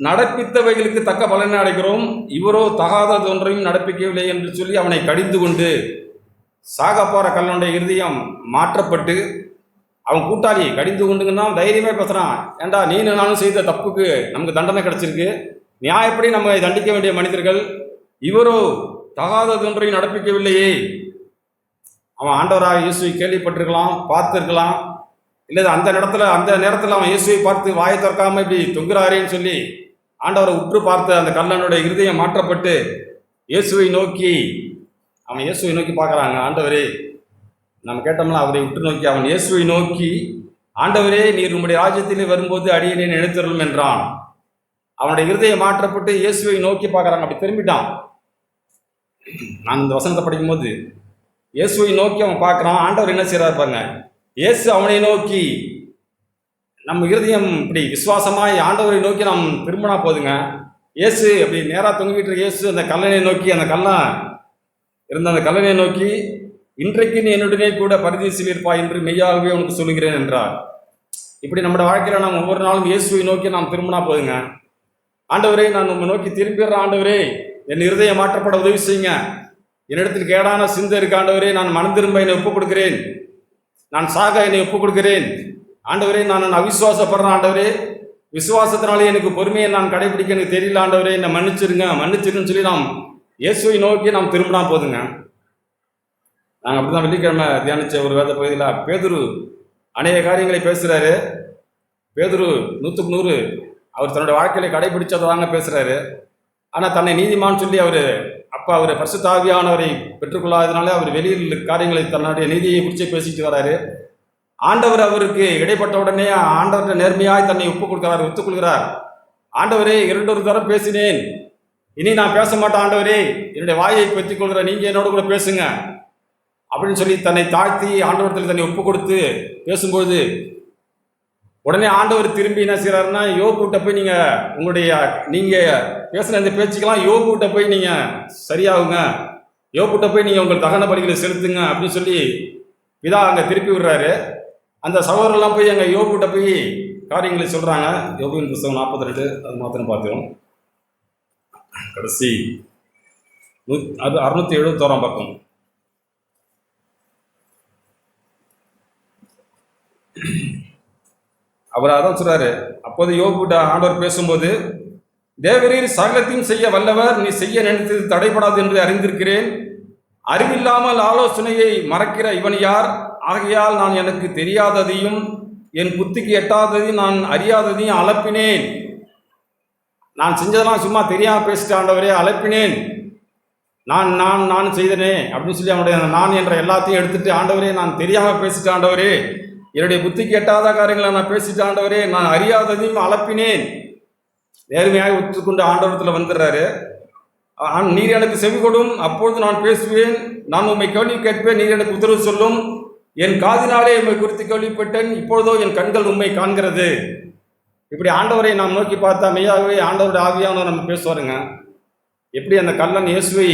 Speaker 1: நடப்பித்தவைகளுக்கு தக்க பலனை அடைகிறோம், இவரோ தகாதது ஒன்றையும் நடப்பிக்கவில்லை என்று சொல்லி அவனை கடிந்து கொண்டு சாக போகிற கல்லனுடைய இருதயம் மாற்றப்பட்டு அவன் கூட்டாளி கடிந்து கொண்டுங்கன்னா தைரியமே பேசுகிறான். ஏண்டா நீனு நானும் செய்த தப்புக்கு நமக்கு தண்டனை கிடச்சிருக்கு, நியாயப்படி நம்ம தண்டிக்க வேண்டிய மனிதர்கள், இவரோ தகாததொன்றையும் நடப்பிக்கவில்லையே. அவன் ஆண்டவராக இயேசுவை கேள்விப்பட்டிருக்கலாம், பார்த்துருக்கலாம், இல்லை அந்த நேரத்தில் அவன் இயேசுவை பார்த்து வாயை திறக்காம இப்படி தொங்குறாரேன்னு சொல்லி ஆண்டவரை உற்று பார்த்த அந்த கல்லனுடைய இருதயம் மாற்றப்பட்டு இயேசுவை நோக்கி பார்க்குறாங்க. ஆண்டவரே, நம்ம கேட்டோம்னா அவரை உற்று நோக்கி அவன் இயேசுவை நோக்கி, ஆண்டவரே நீர் உம்முடைய ராஜ்யத்திலே வரும்போது அடியேனை நினைத்தருளும் என்றான். அவனுடைய இருதயம் மாற்றப்பட்டு இயேசுவை நோக்கி பார்க்குறாங்க. அப்படி திரும்பிட்டான். நான் இந்த வசனத்தை படிக்கும்போது இயேசுவை நோக்கி அவன் பார்க்குறான். ஆண்டவர் என்ன செய்கிறார் பாருங்க, இயேசு அவனை நோக்கி, நம்ம இருதயம் இப்படி விசுவாசமாய் ஆண்டவரை நோக்கி நாம் திரும்பினா போதுங்க. இயேசு அப்படி நேராக தொங்கிட்டு இருக்க இயேசு அந்த கல்லனை நோக்கி, அந்த கல்லனை நோக்கி, இன்றைக்கு நீ என்னுடனே கூட பரதீசில் இருப்பாய் என்று மெய்யாகவே உனக்கு சொல்லுகிறேன் என்றார். இப்படி நம்மளோட வாழ்க்கையில் நாம் ஒவ்வொரு நாளும் இயேசுவை நோக்கி நாம் திரும்பினா போதுங்க. ஆண்டவரே, நான் உங்களை நோக்கி திரும்பிடுறேன். ஆண்டவரே, என் இருதயம் மாற்றப்பட உதவி செய்யுங்க. என்னிடத்தில் கேடான சிந்தை இருக்கு ஆண்டவரே, நான் மனம் திரும்ப என்னை ஒப்புக் கொடுக்கிறேன். நான் சாக என்னை ஒப்புக் கொடுக்கிறேன். ஆண்டவரே, நான் அவிசுவாசப்படுறேன். ஆண்டவரே, விசுவாசத்தினாலே எனக்கு பொறுமையை நான் கடைபிடிக்க எனக்கு தெரியல. ஆண்டவரே, என்னை மன்னிச்சிருன்னு சொல்லி நாம் இயேசுவை நோக்கி நாம் திரும்பினா போதுங்க. நாங்கள் அப்படி தான் வெள்ளிக்கிழமை தியானித்த ஒரு வேத பகுதியில் பேதுரு அநேக காரியங்களை பேசுகிறாரு. பேதுரு 100க்கு 100 அவர் தன்னுடைய வாழ்க்கையில கடைபிடிச்சதை தாங்க பேசுகிறாரு. ஆனால் தன்னை நீதிமான் சொல்லி அவர் பரிசுத்த ஆவியானவரை பெற்றுக்கொள்ளாததுனால அவர் வெளியில் காரியங்களை தன்னுடைய நீதியை குறித்து பேசிட்டு வராரு. ஆண்டவர் அவருக்கு இடைப்பட்ட உடனே ஆண்டவர்கிட்ட நேர்மையாய் தன்னை ஒத்துக்கொள்கிறார். ஆண்டவரே, 2 தரம் பேசினேன், இனி நான் பேச மாட்டேன். ஆண்டவரே, என்னுடைய வாயை பற்றிக் கொள்கிற நீங்கள் என்னோட கூட பேசுங்க அப்படின்னு சொல்லி தன்னை தாழ்த்தி ஆண்டவரத்தில் தன்னை ஒப்பு கொடுத்து பேசும்போது உடனே ஆண்டவர் திரும்பி என்ன செய்கிறாருன்னா, யோபுகிட்ட போய் நீங்கள் பேசுகிற இந்த பேச்சுக்கெல்லாம் யோபுகிட்ட போய் நீங்கள் சரியாகுங்க, யோபுகிட்ட போய் நீங்கள் உங்கள் தகன பலிகளை செலுத்துங்க அப்படின்னு சொல்லி பிதா அங்கே திருப்பி விடுறாரு. அந்த சகோதரெல்லாம் போய் அங்கே யோபுகிட்ட போய் காரியங்களை சொல்கிறாங்க. யோபுவின் புத்தகம் 42 அது மாத்திரம் பார்த்துக்கணும். கடைசி அது 671 பக்கம். அவர் அதான் சொல்றாரு. அப்போது யோபுகிட்ட ஆண்டவர் பேசும்போது, தேவரீர் சகலத்தையும் செய்ய வல்லவர், நீ செய்ய நினைத்தது தடைபடாது என்று அறிந்திருக்கிறேன். அறிவில்லாமல் ஆலோசனையை மறக்கிற இவன் யார்? ஆகையால் நான் எனக்கு தெரியாததையும் என் புத்திக்கு எட்டாததையும் நான் அறியாததையும் அலப்பினேன். நான் செஞ்சதெல்லாம் சும்மா தெரியாமல் பேசிட்டு ஆண்டவரே அலப்பினேன், நான் செய்தனே அப்படின்னு சொல்லி அவனுடைய நான் என்ற எல்லாத்தையும் எடுத்துட்டு, ஆண்டவரே நான் தெரியாமல் பேசிட்டு, ஆண்டவரே என்னுடைய புத்திக்கு எட்டாத காரியங்களை நான் பேசிட்டு, ஆண்டவரே நான் அறியாததையும் அலப்பினேன். நேர்மையாக ஒத்துக்கொண்டு ஆண்டவரத்தில் வந்துடுறாரு. நீர் எனக்கு செவி கொடும், அப்பொழுது நான் பேசுவேன். நான் உம்மை கேள்வி கேட்பேன், நீர் எனக்கு உத்தரவு சொல்லும். என் காதினாலே உம்மை குறித்து கேள்விப்பட்டேன், இப்பொழுதோ என் கண்கள் உம்மை காண்கிறது. இப்படி ஆண்டவரை நாம் நோக்கி பார்த்தா மெய்யாகவே ஆண்டவருடைய ஆவியானவர் நம்ம பேசுவாருங்க. எப்படி அந்த கல்லன் இயேசுவை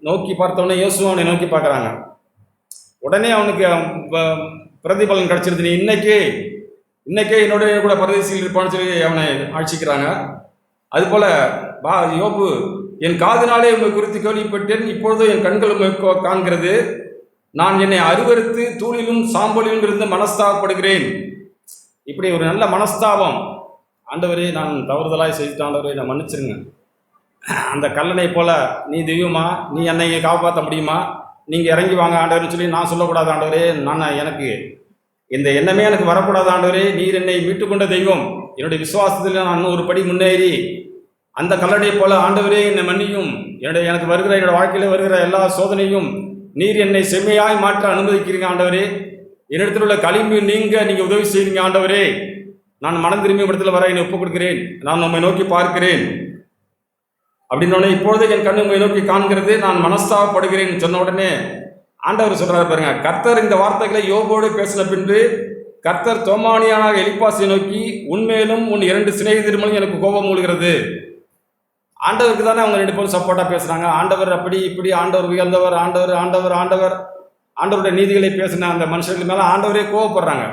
Speaker 1: நோக்கி பார்த்தவொடனே இயேசு அவனை நோக்கி பார்க்குறாங்க. உடனே அவனுக்கு பிரதிபலன் கிடைச்சிருது. நீ இன்னைக்கே என்னுடைய கூட பரதேசியில் இருப்பான்னு சொல்லி அவனை ஆட்சிக்கிறாங்க. அதுபோல் யோபு, என் காதினாலே உண்மை குறித்து கேள்விப்பட்டேன், இப்பொழுது என் கண்கள் உண்மை காண்கிறது. நான் என்னை அருவருத்து தூளிலும் சாம்பலிலும் இருந்து மனஸ்தாபப்படுகிறேன். இப்படி ஒரு நல்ல மனஸ்தாபம். ஆண்டவரே நான் தவறுதலாய் செய்துட்டு, ஆண்டவரே நான் மன்னிச்சிருங்க. அந்த கல்லனை போல நீ தெய்வமா, நீ என்னை காப்பாற்ற முடியுமா, நீங்கள் இறங்கி வாங்க ஆண்டவர்னு சொல்லி நான் சொல்லக்கூடாது. ஆண்டவரே, எனக்கு இந்த எண்ணமே எனக்கு வரக்கூடாது. ஆண்டவரே, நீர் என்னை மீட்டுக்கொண்ட தெய்வம். என்னுடைய விசுவாசத்தில் நான் இன்னும் ஒரு படி முன்னேறி அந்த கல்லனை போல, ஆண்டவரே என்னை மன்னியும், எனக்கு என்னோட வாழ்க்கையில் வருகிற எல்லா சோதனையும் நீர் என்னை செம்மையாய் மாற்ற அனுமதிக்கிறீங்க. ஆண்டவரே, என்னிடத்தில் உள்ள களிம்பு நீங்கள் உதவி செய்வீங்க. ஆண்டவரே, நான் மனம் திரும்பி இடத்துல வர என்னை ஒப்புக் கொடுக்கிறேன், நான் உம்மை நோக்கி பார்க்கிறேன் அப்படின்னோடனே, இப்பொழுது என் கண்ணு உம்மை நோக்கி காண்கிறது, நான் மனஸ்தாபப்படுகிறேன் சொன்ன உடனே ஆண்டவர் சொல்றாரு பாருங்க. கர்த்தர் இந்த வார்த்தைகளை யோபோடு பேசின பின்பு கர்த்தர் தோமானியான எலிப்பாசை நோக்கி, உன்மேலும் உன் 2 சிநேகிதர்களும் எனக்கு கோபம் மூழ்கிறது. ஆண்டவருக்கு தானே அவங்க 2 பேரும் சப்போர்ட்டா பேசுறாங்க. ஆண்டவர் அப்படி இப்படி, ஆண்டவர் உயர்ந்தவர், ஆண்டவருடைய நீதிகளை பேசின அந்த மனுஷர்கள் மேல ஆண்டவரே கோவப்படுறாங்க.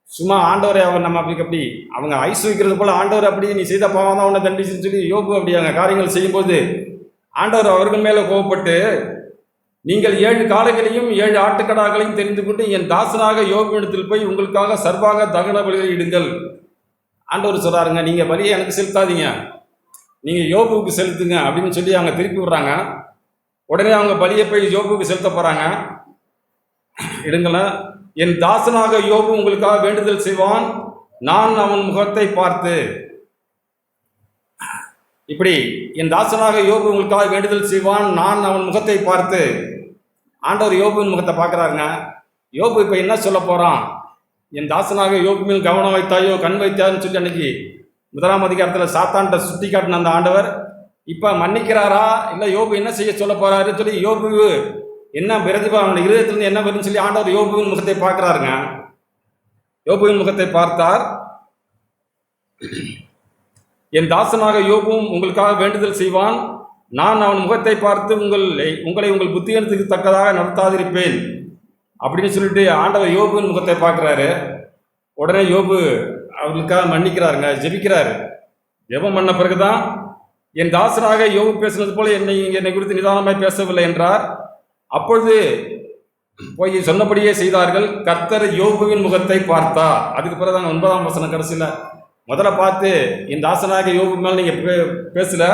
Speaker 1: சும்மா ஆண்டவரை நம்ம அப்படி அவங்க ஐஸ் வைக்கிறது போல, ஆண்டவர் அப்படி நீ செய்த பாவம் தான் உன்னை தண்டிச்சுன்னு சொல்லி யோபு அப்படி அவங்க காரியங்கள் செய்யும்போது ஆண்டவர் அவர்கள் மேலே கோவப்பட்டு, நீங்கள் 7 காளைகளையும் 7 ஆட்டுக்கடாக்களையும் தெரிந்து கொண்டு என் தாசனாக யோபுவிடத்தில் போய் உங்களுக்காக சர்வாக தகன பலிகளை இடுங்கள். ஆண்டவர் சொல்கிறாருங்க, நீங்கள் பலியை எனக்கு செலுத்தாதீங்க, நீங்கள் யோபுவுக்கு செலுத்துங்க அப்படின்னு சொல்லி அவங்க திருப்பி விடுறாங்க. உடனே அவங்க பலியை போய் யோபுவுக்கு செலுத்த போகிறாங்க. இடுங்களேன். என் தாசனாக யோபு உங்களுக்காக வேண்டுதல் செய்வான், நான் அவன் முகத்தை பார்த்து. இப்படி என் தாசனாக யோபு உங்களுக்காக வேண்டுதல் செய்வான், நான் அவன் முகத்தை பார்த்து. ஆண்டவர் யோபுவின் முகத்தை பார்க்குறாருங்க. யோபு இப்போ என்ன சொல்ல போகிறான்? என் தாசனாக யோபு மேல் கவனம் வைத்தாயோ கண் வைத்தாயோன்னு சொல்லி அன்னைக்கு 1ஆம் அதிகாரத்தில் சாத்தான்கிட்ட சுட்டி காட்டின அந்த ஆண்டவர் இப்போ மன்னிக்கிறாரா, இல்லை யோபு என்ன செய்ய சொல்ல போகிறாருன்னு சொல்லி யோபு என்ன பிரதிபா அவனுடைய இருதயத்திலிருந்து என்ன வரும்னு சொல்லி ஆண்டவர் யோபுவின் முகத்தை பார்க்குறாருங்க. யோபுவின் முகத்தை பார்த்தார். என் தாசனாக யோபுவும் உங்களுக்காக வேண்டுதல் செய்வான், நான் அவன் முகத்தை பார்த்து உங்களை உங்கள் புத்தியனத்துக்கு தக்கதாக நடத்தாதிருப்பேன் அப்படின்னு சொல்லிட்டு ஆண்டவர் யோபுவின் முகத்தை பார்க்குறாரு. உடனே யோபு அவர்களுக்காக மன்னிக்கிறாருங்க, ஜெபிக்கிறாரு. ஜெபம் பண்ண பிறகுதான் என் தாசனாக யோபு பேசுனது போல என்னை குறித்து நிதானமாய் பேசவில்லை என்றார். அப்பொழுது போய் சொன்னபடியே செய்தார்கள். கர்த்தர் யோபுவின் முகத்தை பார்த்தார். அதுக்கு பிறகுதாங்க 9ஆம் வசனம் கடைசியில் முதல்ல பார்த்து என் தாசனாக யோபு மேலே நீங்கள் பேசல,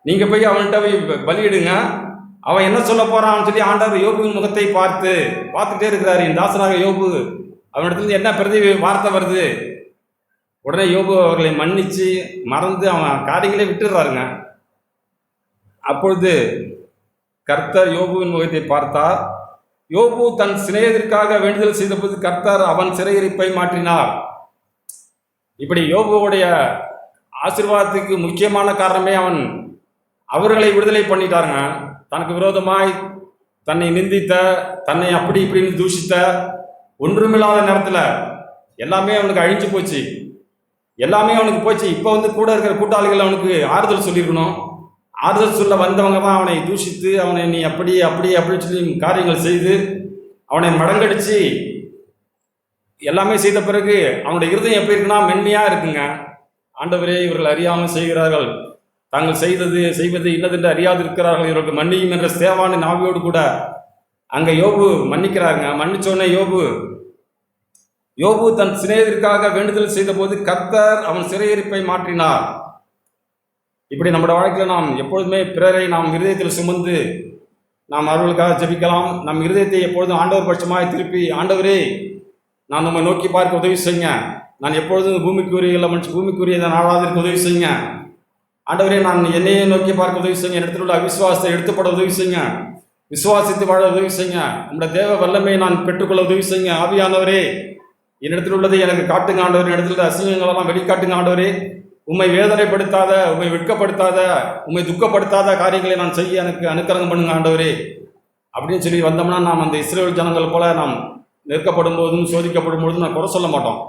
Speaker 1: நீங்கள் போய் அவன்கிட்ட போய் பலியிடுங்க, அவன் என்ன சொல்ல போறான்னு சொல்லி ஆண்டவர் யோபுவின் முகத்தை பார்த்துட்டே இருக்கிறாரு. என் தாசனாக யோபு அவனிடத்துல என்ன வார்த்தை வருது? உடனே யோபு அவர்களை மன்னிச்சு மறந்து அவன் காரியங்களே விட்டுடுறாருங்க. அப்பொழுது கர்த்தர் யோபுவின் முகத்தை பார்த்தார். யோபு தன் சிநேகத்திற்காக வேண்டுதல் செய்தபோது கர்த்தர் அவன் சிறையிருப்பை மாற்றினார். இப்படி யோபுவுடைய ஆசீர்வாதத்துக்கு முக்கியமான காரணமே அவர்களை விடுதலை பண்ணிட்டாருங்க. தனக்கு விரோதமாய் தன்னை நிந்தித்த, தன்னை அப்படி இப்படின்னு தூஷித்த, ஒன்றுமில்லாத நேரத்தில் எல்லாமே அவனுக்கு அழிஞ்சு போச்சு, எல்லாமே அவனுக்கு போச்சு. இப்போ கூட இருக்கிற கூட்டாளிகள் அவனுக்கு ஆறுதல் சொல்லியிருக்கணும். ஆறுதல் சொல்ல வந்தவங்க தான் அவனை தூஷித்து, அவனை நீ அப்படி அப்படி அப்படின்னு சொல்லி காரியங்கள் செய்து அவனை மடங்கடிச்சு எல்லாமே செய்த பிறகு அவனுடைய இருதயம் எப்படி இருக்குன்னா மென்மையாக இருக்குங்க. ஆண்டவரே, இவர்கள் அறியாமல் செய்கிறார்கள், தாங்கள் செய்வது இன்னதென்று அறியாது இருக்கிறார்கள், இவர்களுக்கு மன்னியும் என்ற சேவானின் ஆவியோடு கூட அங்கே யோபு மன்னிக்கிறாருங்க. மன்னிச்சோடனே யோபு தன் சிநேகத்திற்காக வேண்டுதல் செய்த போது கர்த்தர் அவன் சிறையிருப்பை மாற்றினார். இப்படி நம்முடைய வாழ்க்கையில் நாம் எப்பொழுதுமே பிறரை நாம் இருதயத்தில் சுமந்து நாம் அவர்களுக்காக ஜெபிக்கலாம். நம் இருதயத்தை எப்பொழுதும் ஆண்டவர் பட்சமாக திருப்பி, ஆண்டவரே நான் நம்ம நோக்கி பார்க்க உதவி செய்யுங்க, நான் எப்பொழுதும் பூமிக்குரியதை நாளாவதற்கு உதவி செய்யுங்க, ஆண்டவரே நான் என்னையே நோக்கி பார்க்க உதவி செய்யுங்க, இடத்துல உள்ள அவிசுவாசத்தை எடுத்துப்பட உதவி செய்யுங்க, விசுவாசித்து வாழ உதவி செய்யுங்க, நம்முடைய தேவ வல்லமை நான் பெற்றுக்கொள்ள உதவி செய்யுங்க. ஆவியானவரே, என்னிடத்தில் உள்ளதை எனக்கு காட்டுங்க ஆண்டவர், இடத்துல அசிங்கங்களெல்லாம் வெளிக்காட்டுங்க ஆண்டவரே, உம்மை வேதனைப்படுத்தாத, உம்மை வெட்கப்படுத்தாத, உம்மை துக்கப்படுத்தாத காரியங்களை நான் செய்ய எனக்கு அனுக்கிரகம் பண்ணுங்க ஆண்டவரே அப்படின்னு சொல்லி வந்தோம்னா நாம் அந்த இஸ்ரேல் ஜனங்கள் போல நாம் நெருக்கப்படும் போதும் சோதிக்கப்படும் பொழுதும் நான் குறை சொல்ல மாட்டோம்.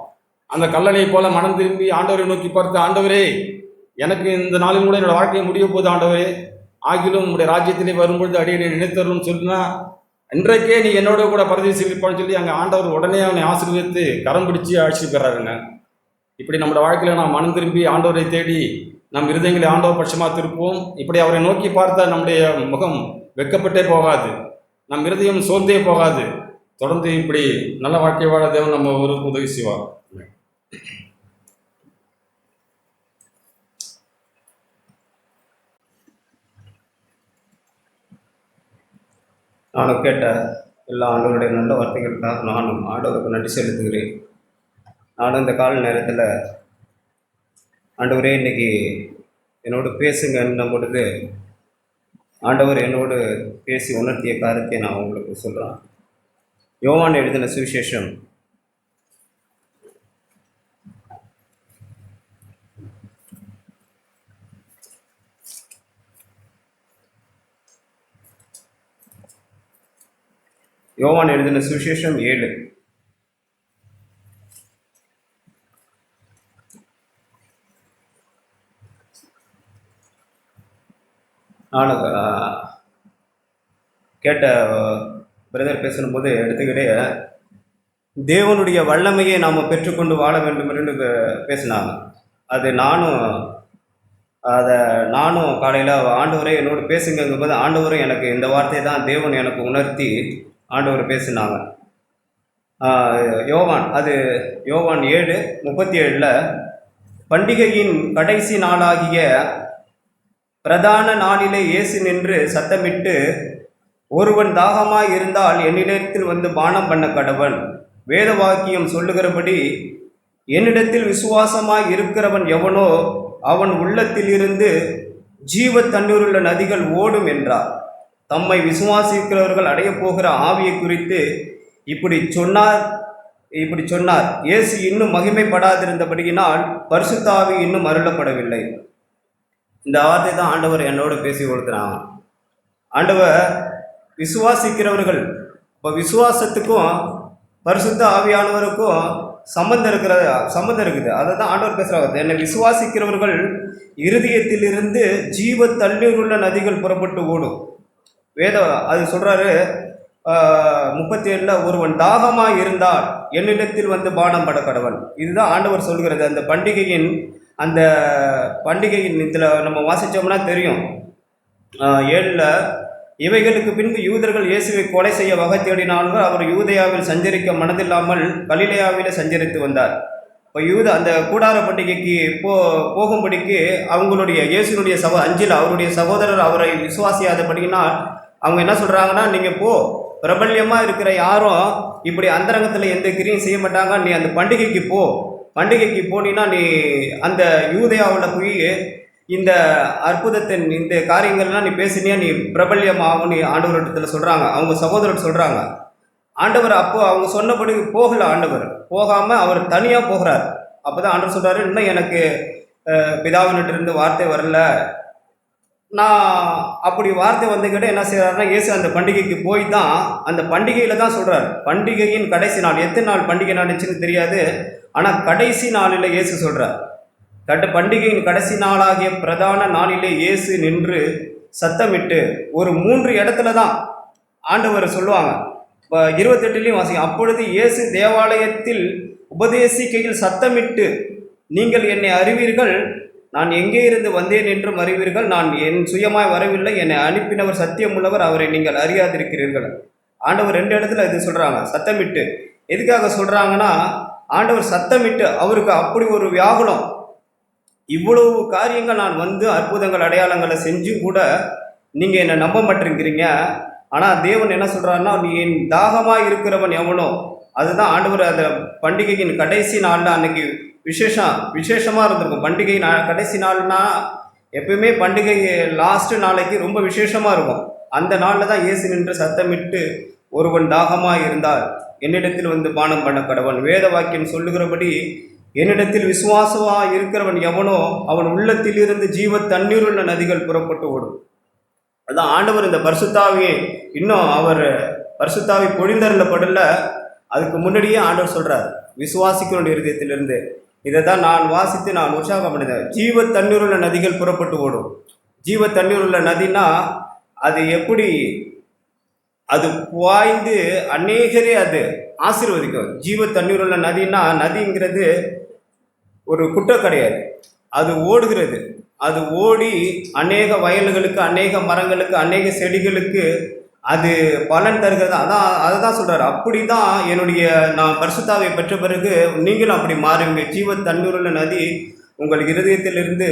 Speaker 1: அந்த கல்லணை போல மனம் திரும்பி ஆண்டவரை நோக்கி பார்த்து, ஆண்டவரே எனக்கு இந்த நாளில் கூட என்னோட வாழ்க்கையை முடிய போகுது ஆண்டவரே, ஆகிலும் உங்களுடைய ராஜ்யத்திலே வரும்பொழுது அடியை நினைத்தருன்னு சொன்னா இன்றைக்கே நீ என்னோட கூட பரதேசி இருப்பான்னு சொல்லி அங்கே ஆண்டவர் உடனே அவனை ஆசீர்வதித்து கரம் பிடிச்சி அழைச்சிட்டு போயிறாருங்க. இப்படி நம்மளோட வாழ்க்கையில் நாம் மனம் திரும்பி ஆண்டவரை தேடி நம் இருதயங்களை ஆண்டவர் பட்சமாக திருப்போம். இப்படி அவரை நோக்கி பார்த்தா நம்முடைய முகம் வெட்கப்பட்டே போகாது, நம் இருதயம் சோர்ந்தே போகாது. தொடர்ந்து இப்படி நல்ல வாழ்க்கை வாழ தேவன் நம்ம ஒரு உதவி செய்வார்.
Speaker 2: நானும் கேட்ட எல்லா ஆண்டவருடைய நல்ல வார்த்தைகளுக்காக நானும் ஆண்டவருக்கு நன்றி செலுத்துகிறேன். நானும் இந்த கால நேரத்தில் ஆண்டவரே இன்னைக்கு என்னோடு பேசுங்கன்னும் பொழுது ஆண்டவர் என்னோடு பேசி உணர்த்திய காரியத்தை நான் உங்களுக்கு சொல்கிறேன். யோவான் எழுதின சுவிசேஷம் 7. நான் கேட்ட பிரதர் பேசும்போது எடுத்துக்கிட்டே தேவனுடைய வல்லமையை நாம் பெற்றுக்கொண்டு வாழ வேண்டும் என்று பேசினாங்க. அது நானும் அதை நானும் காலையில் ஆண்டவரே என்னோடு பேசுங்கங்கும்போது ஆண்டவரும் எனக்கு இந்த வார்த்தையை தான் தேவன் எனக்கு உணர்த்தி ஆண்டவர் பேசினாங்க. யோவான் 7:37 பண்டிகையின் கடைசி நாளாகிய பிரதான நாளிலே இயேசு நின்று சத்தமிட்டு, ஒருவன் தாகமாய் இருந்தால் என்னிடத்தில் வந்து பானம் பண்ண கடவன். வேத வாக்கியம் சொல்லுகிறபடி என்னிடத்தில் விசுவாசமாய் இருக்கிறவன் எவனோ அவன் உள்ளத்திலிருந்து ஜீவ தண்ணீருள்ள நதிகள் ஓடும் என்றார். தம்மை விசுவாசிக்கிறவர்கள் அடையப் போகிற ஆவியை குறித்து இப்படி சொன்னார். இயேசு இன்னும் மகிமைப்படாதிருந்தபடியினால் பரிசுத்த ஆவி இன்னும் அருளப்படவில்லை. இந்த வார்த்தை தான் ஆண்டவர் என்னோடு பேசி கொடுக்குறாங்க. ஆண்டவர் விசுவாசிக்கிறவர்கள், இப்போ விசுவாசத்துக்கும் பரிசுத்த ஆவியானவருக்கும் சம்பந்தம் இருக்குது. அதை தான் ஆண்டவர் பேசுகிறாங்க. என்னை விசுவாசிக்கிறவர்கள் இருதயத்திலிருந்து ஜீவ தண்ணீர் உள்ள நதிகள் புறப்பட்டு ஓடும். அது சொல்கிறாரு 37 ஒருவன் தாகமாக இருந்தால் என்னிடத்தில் வந்து பானம் பட கடவன். இதுதான் ஆண்டவர் சொல்கிறது. அந்த பண்டிகையின் இதில் நம்ம வாசித்தோம்னா தெரியும். 7 இவைகளுக்கு பின்பு யூதர்கள் இயேசுவை கொலை செய்ய வகை தேடினார்கள். அவர் யூதேயாவில் சஞ்சரிக்க மனதில்லாமல் கலிலேயாவில் சஞ்சரித்து வந்தார். இப்போ அந்த கூடார பண்டிகைக்கு போகும்படிக்கு அவங்களுடைய இயேசுனுடைய 5 அவருடைய சகோதரர் அவரை விசுவாசியாதபடினால் அவங்க என்ன சொல்கிறாங்கன்னா, நீங்கள் பிரபல்யமாக இருக்கிற யாரும் இப்படி அந்தரங்கத்தில் எந்த கிரியும் செய்ய மாட்டாங்க, நீ அந்த பண்டிகைக்கு போனீன்னா நீ அந்த யூதேயாவில் போய் இந்த அற்புதத்தின் இந்த காரியங்கள்லாம் நீ பேசினியா, நீ பிரபல்யமாகும், நீ ஆண்டவரிடத்தில் சொல்கிறாங்க. அவங்க சகோதரர் சொல்கிறாங்க. ஆண்டவர் அவங்க சொன்னபடி ஆண்டவர் போகாமல் அவர் தனியாக போகிறார். அப்போ தான் ஆண்டவர் சொல்கிறாரு, இன்னும் எனக்கு பிதாவினிட்டிருந்து வார்த்தை வரல. நான் அப்படி வார்த்தை வந்துக்கிட்ட என்ன செய்கிறாருன்னா, இயேசு அந்த பண்டிகைக்கு போய் தான் அந்த பண்டிகையில் தான் சொல்கிறார். பண்டிகையின் கடைசி நாள், எத்தனை நாள் பண்டிகை நடந்துச்சுன்னு தெரியாது, ஆனால் கடைசி நாளில் இயேசு சொல்கிறார். பண்டிகையின் கடைசி நாளாகிய பிரதான நாளிலே இயேசு நின்று சத்தமிட்டு, ஒரு 3 இடத்துல தான் ஆண்டவர் சொல்லுவாங்க. இப்போ 28 வாசிங்க. அப்பொழுது இயேசு தேவாலயத்தில் உபதேசிக்கையில் சத்தமிட்டு, நீங்கள் என்னை அறிவீர்கள், நான் எங்கே இருந்து வந்தேன் என்றும் அறிவீர்கள், நான் என் சுயமாய் வரவில்லை, என்னை அனுப்பினவர் சத்தியம் உள்ளவர், அவரை நீங்கள் அறியாதிருக்கிறீர்கள். ஆண்டவர் 2 இடத்துல இது சொல்கிறாங்க, சத்தமிட்டு. எதுக்காக சொல்கிறாங்கன்னா, ஆண்டவர் சத்தமிட்டு, அவருக்கு அப்படி ஒரு வியாகுலம், இவ்வளவு காரியங்கள் நான் வந்து அற்புதங்கள் அடையாளங்களை செஞ்சு கூட நீங்கள் என்னை நம்ப மாட்டேங்கிறீங்க. ஆனால் தேவன் என்ன சொல்கிறாருன்னா, நீ என் தாகமாக இருக்கிறவன் எவனோ, அதுதான் ஆண்டவர் அந்த பண்டிகையின் கடைசி நாளில் அன்னைக்கு விசேஷமாக இருந்திருக்கும். பண்டிகை கடைசி நாள்னா எப்பயுமே பண்டிகை லாஸ்ட்டு நாளைக்கு ரொம்ப விசேஷமாக இருக்கும். அந்த நாளில் தான் இயேசு நின்று சத்தமிட்டு, ஒருவன் தாகமாக இருந்தால் என்னிடத்தில் வந்து பானம் பண்ண கடவன். வேத வாக்கியம் சொல்லுகிறபடி என்னிடத்தில் விசுவாசமாக இருக்கிறவன் எவனோ அவன் உள்ளத்திலிருந்து ஜீவ தண்ணீருள்ள நதிகள் புறப்பட்டு ஓடும். அதான் ஆண்டவர் இந்த பரிசுத்தாவியை இன்னும் அவர் பரிசுத்தாவி பொழிந்தருளப்படல, அதுக்கு முன்னாடியே ஆண்டவர் சொல்கிறார், விசுவாசிக்கிறோட இருதயத்திலிருந்து. இதை தான் நான் வாசித்து நான் உற்சாகப்படுத்தேன். ஜீவ தண்ணீருள்ள நதிகள் புறப்பட்டு ஓடும். ஜீவ தண்ணீருள்ள நதினா அது எப்படி, அது பாய்ந்து அநேகரே அது ஆசீர்வதிக்கும். ஜீவ தண்ணீருள்ள நதிங்கிறது ஒரு குற்றம் கிடையாது, அது ஓடுகிறது. அது ஓடி அநேக வயல்களுக்கு, அநேக மரங்களுக்கு, அநேக செடிகளுக்கு அது பலன் தருகிறது. அதை தான் சொல்கிறார். அப்படி தான் நான் பரிசுத்தாவை பெற்ற பிறகு நீங்களும் அப்படி மாறுவீங்க. ஜீவ தண்ணீருள்ள நதி உங்கள் இருதயத்திலிருந்து,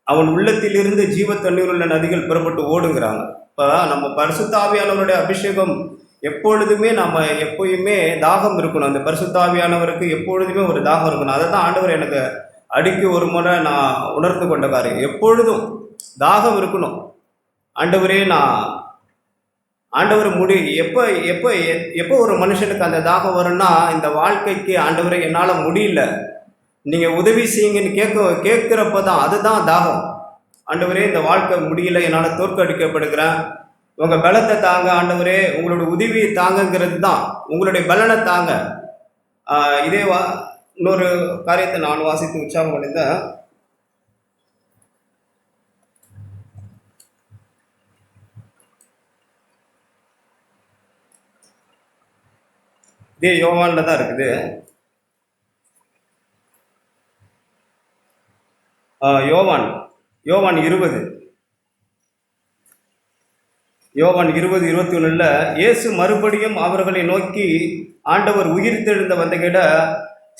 Speaker 2: அவன் உள்ளத்திலிருந்து ஜீவ தண்ணீருள்ள நதிகள் புறப்பட்டு ஓடுங்கிறாங்க. இப்போ நம்ம பரிசுத்தாவியானவருடைய அபிஷேகம் எப்பொழுதுமே எப்போயுமே தாகம் இருக்கணும். அந்த பரிசுத்தாவியானவருக்கு எப்பொழுதுமே ஒரு தாகம் இருக்கணும். அதை தான் ஆண்டவர் எனக்கு அடிக்கு ஒரு முறை நான் உணர்ந்து கொண்ட காரியம். எப்பொழுதும் தாகம் இருக்கணும். ஆண்டவர் எப்போ ஒரு மனுஷனுக்கு அந்த தாகம் வரும்னா, இந்த வாழ்க்கைக்கு ஆண்டவரே என்னால் முடியல, நீங்கள் உதவி செய்யுங்கன்னு கேட்குறப்ப தான், அதுதான் தாகம். ஆண்டவரே இந்த வாழ்க்கை முடியல, என்னால் தோற்கடிக்கப்படுகிறேன், உங்கள் பலத்தை தாங்க ஆண்டவரே, உங்களோட உதவியை தாங்கங்கிறது தான், உங்களுடைய பலனை தாங்க. இன்னொரு காரியத்தை நான் வாசித்து உற்சாகம் அடைந்தேன். இதே யோவானில் தான் இருக்குது. யோவான் யோவான் 20 21 இயேசு மறுபடியும் அவர்களை நோக்கி, ஆண்டவர் உயிர்த்தெழுந்த வந்தகிட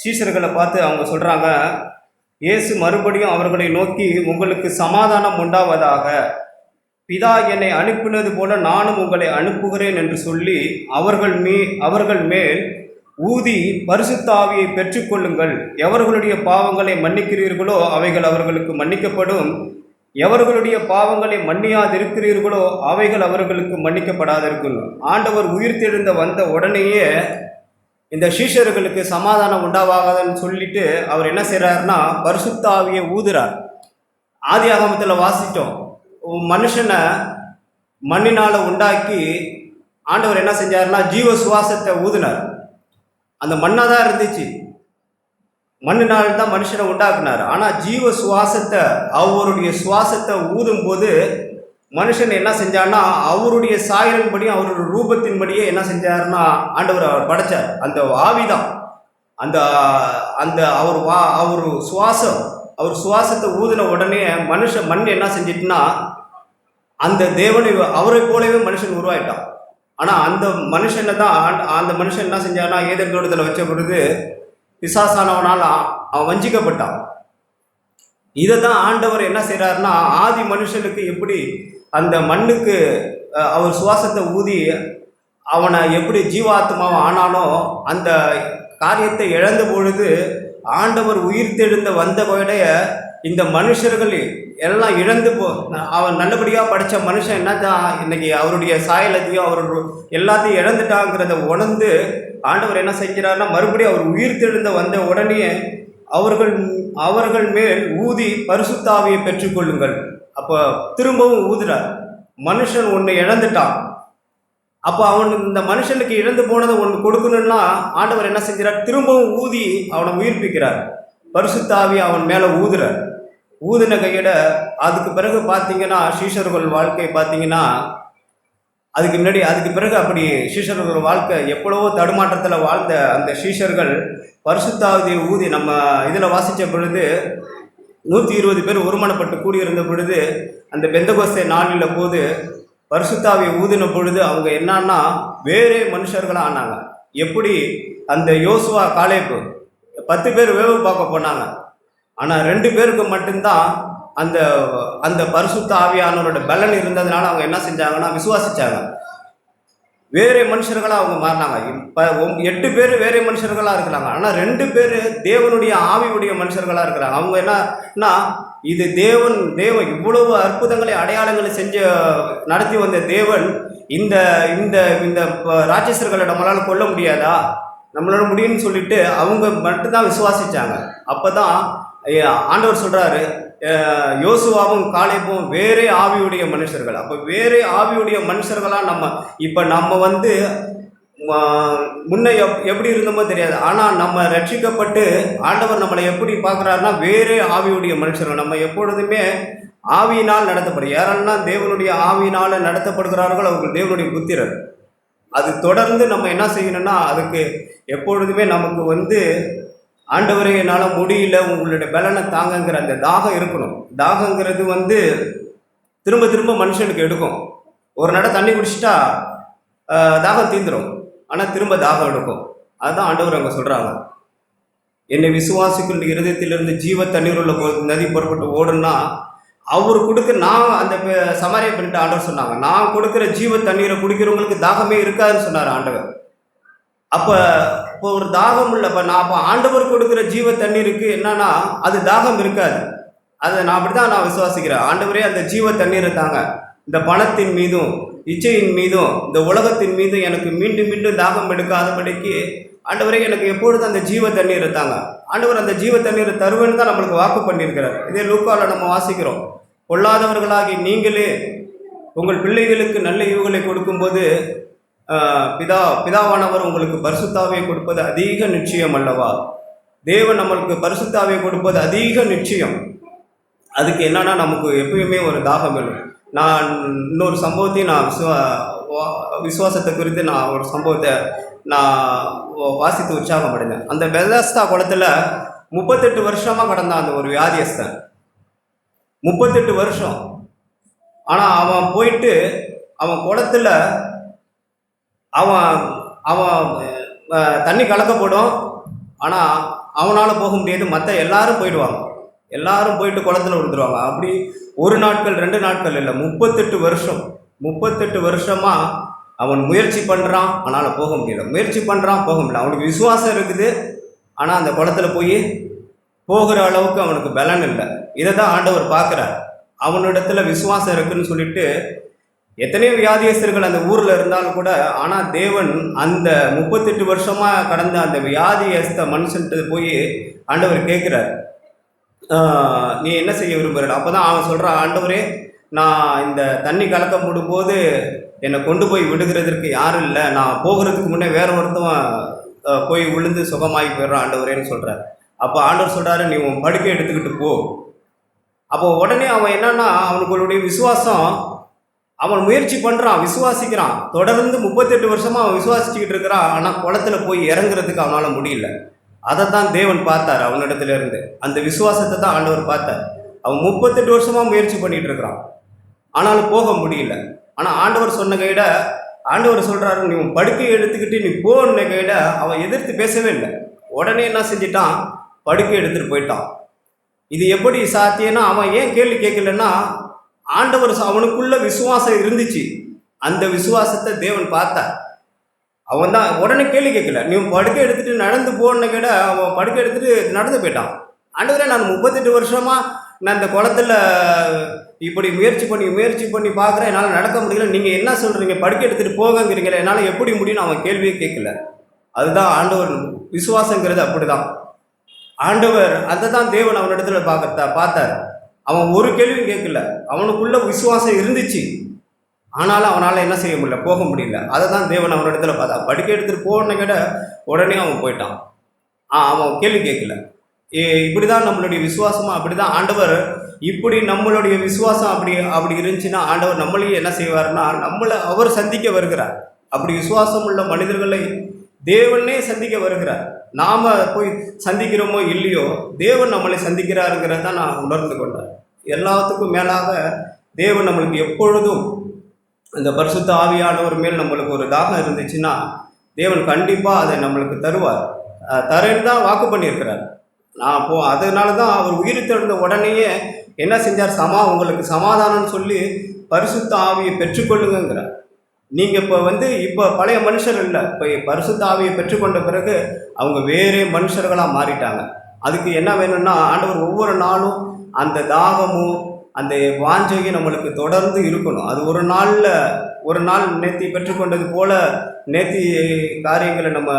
Speaker 2: சீஷர்களை பார்த்து அவங்க சொல்கிறாங்க, இயேசு மறுபடியும் அவர்களை நோக்கி, உங்களுக்கு சமாதானம் உண்டாவதாக, பிதா என்னை அனுப்பினது போல நானும் உங்களை அனுப்புகிறேன் என்று சொல்லி அவர்கள் மேல் ஊதி பரிசுத்த ஆவியை பெற்றுக்கொள்ளுங்கள். எவர்களுடைய பாவங்களை மன்னிக்கிறீர்களோ அவைகள் அவர்களுக்கு மன்னிக்கப்படும், எவர்களுடைய பாவங்களை மன்னியாதிருக்கிறீர்களோ அவைகள் அவர்களுக்கு மன்னிக்கப்படாதிருக்கும். ஆண்டவர் உயிர்த்தெழுந்த வந்த உடனேயே இந்த சீஷர்களுக்கு சமாதானம் உண்டாவாகன்னு சொல்லிட்டு அவர் என்ன செய்கிறாருன்னா பரிசுத்த ஆவியை ஊதுறார். ஆதி ஆகமத்தில் வாசித்தோம், மனுஷனை மண்ணினால் உண்டாக்கி ஆண்டவர் என்ன செஞ்சாருன்னா ஜீவ சுவாசத்தை ஊதினார். அந்த மண்ணாக தான் இருந்துச்சு, மண்ணினால் தான் மனுஷனை உண்டாக்குனார். ஆனால் ஜீவ சுவாசத்தை அவருடைய சுவாசத்தை ஊதும்போது மனுஷன் என்ன செஞ்சார்னா அவருடைய சாயலின்படியும் அவருடைய ரூபத்தின்படியே என்ன செஞ்சாருன்னா ஆண்டவர் அவர் படைச்சார். அந்த ஆவிதான் அந்த அந்த அவர் சுவாசத்தை ஊதின உடனே மண் என்ன செஞ்சிட்டுன்னா அந்த தேவனை அவரை போலவே மனுஷன் உருவாயிட்டான். ஆனால் அந்த மனுஷனை தான் அந்த மனுஷன் என்ன செஞ்சான்னா ஏதேன் தோட்டத்தில் வச்ச பொழுது பிசாசானவனால் அவன் வஞ்சிக்கப்பட்டான். இதை தான் ஆண்டவர் என்ன செய்கிறாருன்னா ஆதி மனுஷனுக்கு எப்படி அந்த மண்ணுக்கு அவர் சுவாசத்தை ஊதி அவனை எப்படி ஜீவாத்மாவை ஆனானோ அந்த காரியத்தை இழந்த பொழுது ஆண்டவர் உயிர்த்தெழுந்த வந்த விடைய இந்த மனுஷர்கள் எல்லாம் இழந்து அவன் நல்லபடியாக படித்த மனுஷன் என்னதான் இன்னைக்கு அவருடைய சாயலத்தையும் அவருடைய எல்லாத்தையும் இழந்துட்டாங்கிறத உணர்ந்து ஆண்டவர் என்ன செஞ்கிறாருன்னா மறுபடியும் அவர் உயிர்த்தெழுந்த வந்த உடனே அவர்கள் மேல் ஊதி பரிசுத்த ஆவியை பெற்றுக்கொள்ளுங்கள். அப்போ திரும்பவும் ஊதுறார். மனுஷன் ஒன்று இழந்துட்டான், அப்போ இந்த மனுஷனுக்கு இழந்து போனதை ஒன்று கொடுக்கணும்னா ஆண்டவர் என்ன செஞ்கிறார், திரும்பவும் ஊதி அவனை உயிர்ப்பிக்கிறார். பரிசுத்த ஆவி அவன் மேலே ஊதுறார். ஊதின கையிட அதுக்கு பிறகு பார்த்தீங்கன்னா சீஷர்கள் வாழ்க்கை பார்த்தீங்கன்னா அதுக்கு பிறகு அப்படி சீஷர்கள் வாழ்க்கை எவ்வளவோ தடுமாற்றத்தில் வாழ்ந்த அந்த சீஷர்கள் பரிசுத்த ஆவியை ஊதி நம்ம இதில் வாசித்த பொழுது 120 பேர் ஒருமனப்பட்டு கூடியிருந்த பொழுது அந்த பெந்தகோஸ்தே நாளில் போது பரிசுத்த ஆவியை ஊதின பொழுது அவங்க என்னன்னா வேறே மனுஷர்களாக ஆனாங்க. எப்படி அந்த யோசுவா காலேபு 10 பேர் வேவு பார்க்க போனாங்க, ஆனால் 2 பேருக்கு மட்டும்தான் அந்த அந்த பரிசுத்த ஆவியானவரோட பலன் இருந்ததுனால அவங்க என்ன செஞ்சாங்கன்னா விசுவாசிச்சாங்க. வேறே மனுஷர்களாக அவங்க மாறினாங்க. இப்போ 8 பேர் வேறே மனுஷர்களாக இருக்கிறாங்க, ஆனால் 2 பேர் தேவனுடைய ஆவியுடைய மனுஷர்களாக இருக்கிறாங்க. அவங்க என்னன்னா இது தேவன் இவ்வளவு அற்புதங்களை அடையாளங்களை நடத்தி வந்த தேவன் இந்த இந்த இந்த ராட்சசர்களை நம்மளால் கொல்ல முடியாதா, நம்மளால முடியும்னு சொல்லிட்டு அவங்க மட்டும்தான் விசுவாசிச்சாங்க. அப்போ தான் ஆண்டவர் சொல்கிறாரு யோசுவாவும் காலேபும் வேறே ஆவியுடைய மனுஷர்கள். அப்போ வேறே ஆவியுடைய மனுஷர்களாக நம்ம வந்து முன்ன எப்படி இருந்தோமோ தெரியாது, ஆனால் நம்ம ரட்சிக்கப்பட்டு ஆண்டவர் நம்மளை எப்படி பார்க்குறாருன்னா வேறே ஆவியுடைய மனுஷர்கள். நம்ம எப்பொழுதுமே ஆவியினால் நடத்தப்படும். யாரெல்லாம் தேவனுடைய ஆவியினால் நடத்தப்படுகிறார்களோ அவர்கள் தேவனுடைய புத்திரர். அது தொடர்ந்து நம்ம என்ன செய்யணும்னா அதுக்கு எப்பொழுதுமே நமக்கு வந்து ஆண்டவரே என்னால் முடியல உங்களுடைய பலனை தாங்கங்கிற அந்த தாகம் இருக்கணும். தாகங்கிறது வந்து திரும்ப திரும்ப மனுஷனுக்கு எடுக்கும். ஒரு நட தண்ணி குடிச்சிட்டா தாகம் தீந்துடும், ஆனால் திரும்ப தாகம் எடுக்கும். அதுதான் ஆண்டவர் அங்கே சொல்கிறாங்க, என்னை விசுவாசிக்கின்ற இருதயத்திலிருந்து ஜீவ தண்ணீர் உள்ள நதி புறப்பட்டு ஓடுன்னா அவர் நான் அந்த சமாரியா பண்ணிட்டு ஆண்டவர் சொன்னாங்க, நான் கொடுக்குற ஜீவ தண்ணீரை குடிக்கிறவங்களுக்கு தாகமே இருக்காதுன்னு சொன்னார் ஆண்டவர். அப்போ ஒரு தாகம் இல்லை. அப்போ ஆண்டவர் கொடுக்குற ஜீவ தண்ணீருக்கு என்னன்னா அது தாகம் இருக்காது. அதை நான் அப்படி தான் நான் விசுவாசிக்கிறேன். ஆண்டவரே அந்த ஜீவ தண்ணீரை தாங்க, இந்த பணத்தின் மீதும் இச்சையின் மீதும் இந்த உலகத்தின் மீதும் எனக்கு மீண்டும் மீண்டும் தாகம் எடுக்காதபடிக்கு ஆண்டவரே எனக்கு எப்பொழுதும் அந்த ஜீவ தண்ணீரை தாங்க. ஆண்டவர் அந்த ஜீவ தண்ணீரை தருவேன்னு தான் நம்மளுக்கு வாக்கு பண்ணியிருக்கிறார். இதே லூக்காவில் நம்ம வாசிக்கிறோம், பொல்லாதவர்களாகி நீங்களே உங்கள் பிள்ளைகளுக்கு நல்ல ஈவுகளை கொடுக்கும்போது பிதாவானவர் உங்களுக்கு பரிசுத்தாவியை கொடுப்பது அதிக நிச்சயம் அல்லவா. தேவன் நம்மளுக்கு பரிசுத்தாவியை கொடுப்பது அதிக நிச்சயம். அதுக்கு என்னன்னா நமக்கு எப்பயுமே ஒரு தாகம் வேணும். நான் இன்னொரு சம்பவத்தையும் நான் விசுவாசத்தை குறித்து நான் ஒரு சம்பவத்தை நான் வாசித்து உற்சாகம் அடைந்தேன். அந்த பெதஸ்தா குளத்தில் 38 வருஷமாக கடந்தான் அந்த ஒரு வியாதியஸ்தன். 38 வருஷம். ஆனால் அவன் போயிட்டு அவன் குளத்துல அவன் அவன் தண்ணி கலக்கப்படும். ஆனால் அவனால் போக முடியாது. மற்ற எல்லாரும் போயிடுவாங்க. எல்லாரும் போயிட்டு குளத்துல விழுந்துருவாங்க. அப்படி ஒரு நாட்கள் 2 நாட்கள் இல்லை, 38 வருஷம். 38 வருஷமாக அவன் முயற்சி பண்ணுறான், ஆனால் போக முடியல. முயற்சி பண்ணுறான், போக முடியல. அவனுக்கு விசுவாசம் இருக்குது, ஆனால் அந்த குளத்துல போய் போகிற அளவுக்கு அவனுக்கு பலன் இல்லை. இதை தான் ஆண்டவர் பார்க்குறார். அவனிடத்துல விசுவாசம் இருக்குன்னு சொல்லிட்டு எத்தனையோ வியாதியஸ்தர்கள் அந்த ஊரில் இருந்தாலும் கூட, ஆனால் தேவன் அந்த 38 வருஷமாக கடந்த அந்த வியாதியஸ்த மனுஷன்ட்டு போய் ஆண்டவர் கேட்குறார், நீ என்ன செய்ய விரும்புகிற? அப்போ தான் அவன் சொல்கிறான், ஆண்டவரே, நான் இந்த தண்ணி கலக்க போடும்போது என்னை கொண்டு போய் விடுகிறதற்கு யாரும் இல்லை. நான் போகிறதுக்கு முன்னே வேற ஒருத்தவன் போய் விழுந்து சுகமாகி போயிடுறான் ஆண்டவரேன்னு சொல்கிறார். அப்போ ஆண்டவர் சொல்கிறாரு, நீ உன் படுக்கை எடுத்துக்கிட்டு போ. அப்போ உடனே அவன் என்னன்னா, அவனுடைய விசுவாசம், அவன் முயற்சி பண்ணுறான், விசுவாசிக்கிறான். தொடர்ந்து 38 வருஷமாக அவன் விசுவாசிச்சுக்கிட்டு இருக்கிறான். ஆனால் குளத்துல போய் இறங்குறதுக்கு அவனால் முடியல. அதை தான் தேவன் பார்த்தார் அவனிடத்துல இருந்து. அந்த விசுவாசத்தை தான் ஆண்டவர் பார்த்தார். அவன் 38 வருஷமாக முயற்சி பண்ணிட்டு இருக்கிறான், ஆனாலும் போக முடியல. ஆனால் ஆண்டவர் சொன்ன கையிட ஆண்டவர் சொல்கிறாரு, நீ உன் படுக்கையை எடுத்துக்கிட்டு நீ போன கையிட அவன் எதிர்த்து பேசவே இல்லை. உடனே என்ன செஞ்சிட்டான், படுக்கை எடுத்துகிட்டு போயிட்டான். இது எப்படி சாத்தியம்னா, அவன் ஏன் கேள்வி கேட்கலன்னா, ஆண்டவர் அவனுக்குள்ள விசுவாசம் இருந்துச்சு. அந்த விசுவாசத்தை தேவன் பார்த்தார். அவன் தான் உடனே கேள்வி கேட்கல. நீ படுக்கை எடுத்துகிட்டு நடந்து போன கேட அவன் படுக்கை எடுத்துகிட்டு நடந்து போயிட்டான். ஆண்டவரே, நான் 38 வருஷமாக நான் இந்த குளத்துல இப்படி முயற்சி பண்ணி பார்க்குறேன், என்னால் நடக்க முடியல. நீங்கள் என்ன சொல்கிறீங்க, படுக்கை எடுத்துகிட்டு போகங்கிறீங்களே, என்னால் எப்படி முடியும்னு அவன் கேள்வியே கேட்கல. அதுதான் ஆண்டவர் விசுவாசங்கிறது. அப்படி தான் ஆண்டவர், அதை தான் தேவன் அவனிடத்துல பார்த்தார். அவன் ஒரு கேள்வியும் கேட்கல. அவனுக்குள்ள விசுவாசம் இருந்துச்சு, ஆனாலும் அவனால் என்ன செய்ய முடியல, போக முடியல. அதை தான் தேவன் அவனிடத்துல பார்த்தா. படுக்கை எடுத்துகிட்டு போன கேட்ட உடனே அவன் போயிட்டான். அவன் கேள்வி கேட்கல. இப்படி தான் நம்மளுடைய விசுவாசமாக, அப்படி தான் ஆண்டவர், இப்படி நம்மளுடைய விசுவாசம் அப்படி இருந்துச்சுன்னா ஆண்டவர் நம்மளையும் என்ன செய்வார்னா, நம்மளை அவர் சந்திக்க வருகிறார். அப்படி விசுவாசம் உள்ள மனிதர்களை தேவனே சந்திக்க வருகிறார். நாம் போய் சந்திக்கிறோமோ இல்லையோ, தேவன் நம்மளை சந்திக்கிறாருங்கிறத நான் உணர்ந்து கொண்டேன். எல்லாத்துக்கும் மேலாக தேவன் நம்மளுக்கு எப்பொழுதும் இந்த பரிசுத்த ஆவியானவர் மேல் நம்மளுக்கு ஒரு தாகம் இருந்துச்சுன்னா தேவன் கண்டிப்பாக அதை நம்மளுக்கு தருவார். தரேன்னு தான் வாக்கு பண்ணியிருக்கிறார். நான் அதனால தான் அவர் உயிர் தெழுந்த உடனேயே என்ன செஞ்சார், உங்களுக்கு சமாதானம்னு சொல்லி பரிசுத்த ஆவியை பெற்றுக்கொள்ளுங்கிறார். நீங்கள் இப்போ பழைய மனுஷர் இல்லை, இப்போ பரிசுத்த ஆவியை பெற்றுக்கொண்ட பிறகு அவங்க வேறே மனுஷர்களாக மாறிட்டாங்க. அதுக்கு என்ன வேணும்னா, ஆண்டவர் ஒவ்வொரு நாளும் அந்த தாகமும் அந்த வாஞ்சையும் நம்மளுக்கு தொடர்ந்து இருக்கணும். அது ஒரு நாள் நேத்தி பெற்றுக்கொண்டது போல நேத்தி காரியங்களை நம்ம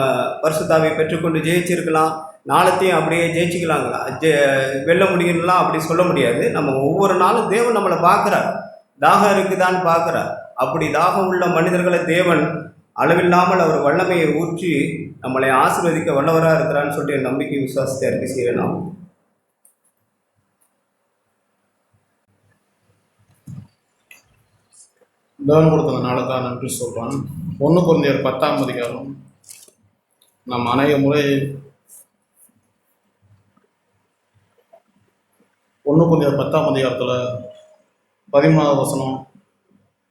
Speaker 2: பரிசுத்த ஆவியை பெற்றுக்கொண்டு ஜெயிச்சிருக்கலாம், நாளத்தையும் அப்படியே ஜெயிச்சிக்கலாங்களா, வெல்ல முடியும்லாம் அப்படி சொல்ல முடியாது. நம்ம ஒவ்வொரு நாளும் தேவன் நம்மளை பார்க்குறார், தாகம் இருக்குதான்னு பார்க்குறார். அப்படி தாகம் உள்ள மனிதர்களை தேவன் அளவில்லாமல் அவர் வல்லமையை ஊற்றி நம்மளை ஆசீர்வதிக்க வல்லவராக இருக்கிறான்னு சொல்லி என் நம்பிக்கை விசுவாசத்தை அறிக்கை செய்யலாம்.
Speaker 3: தேவன் கொடுத்ததுனால தான் நன்றி சொல்கிறான். 1 கொரிந்தியர் 10ஆம் அதிகாரம் நம் அநேக முறை 1 கொரிந்தியர் 10ஆம் அதிகாரத்தில் 13வது வசனம்,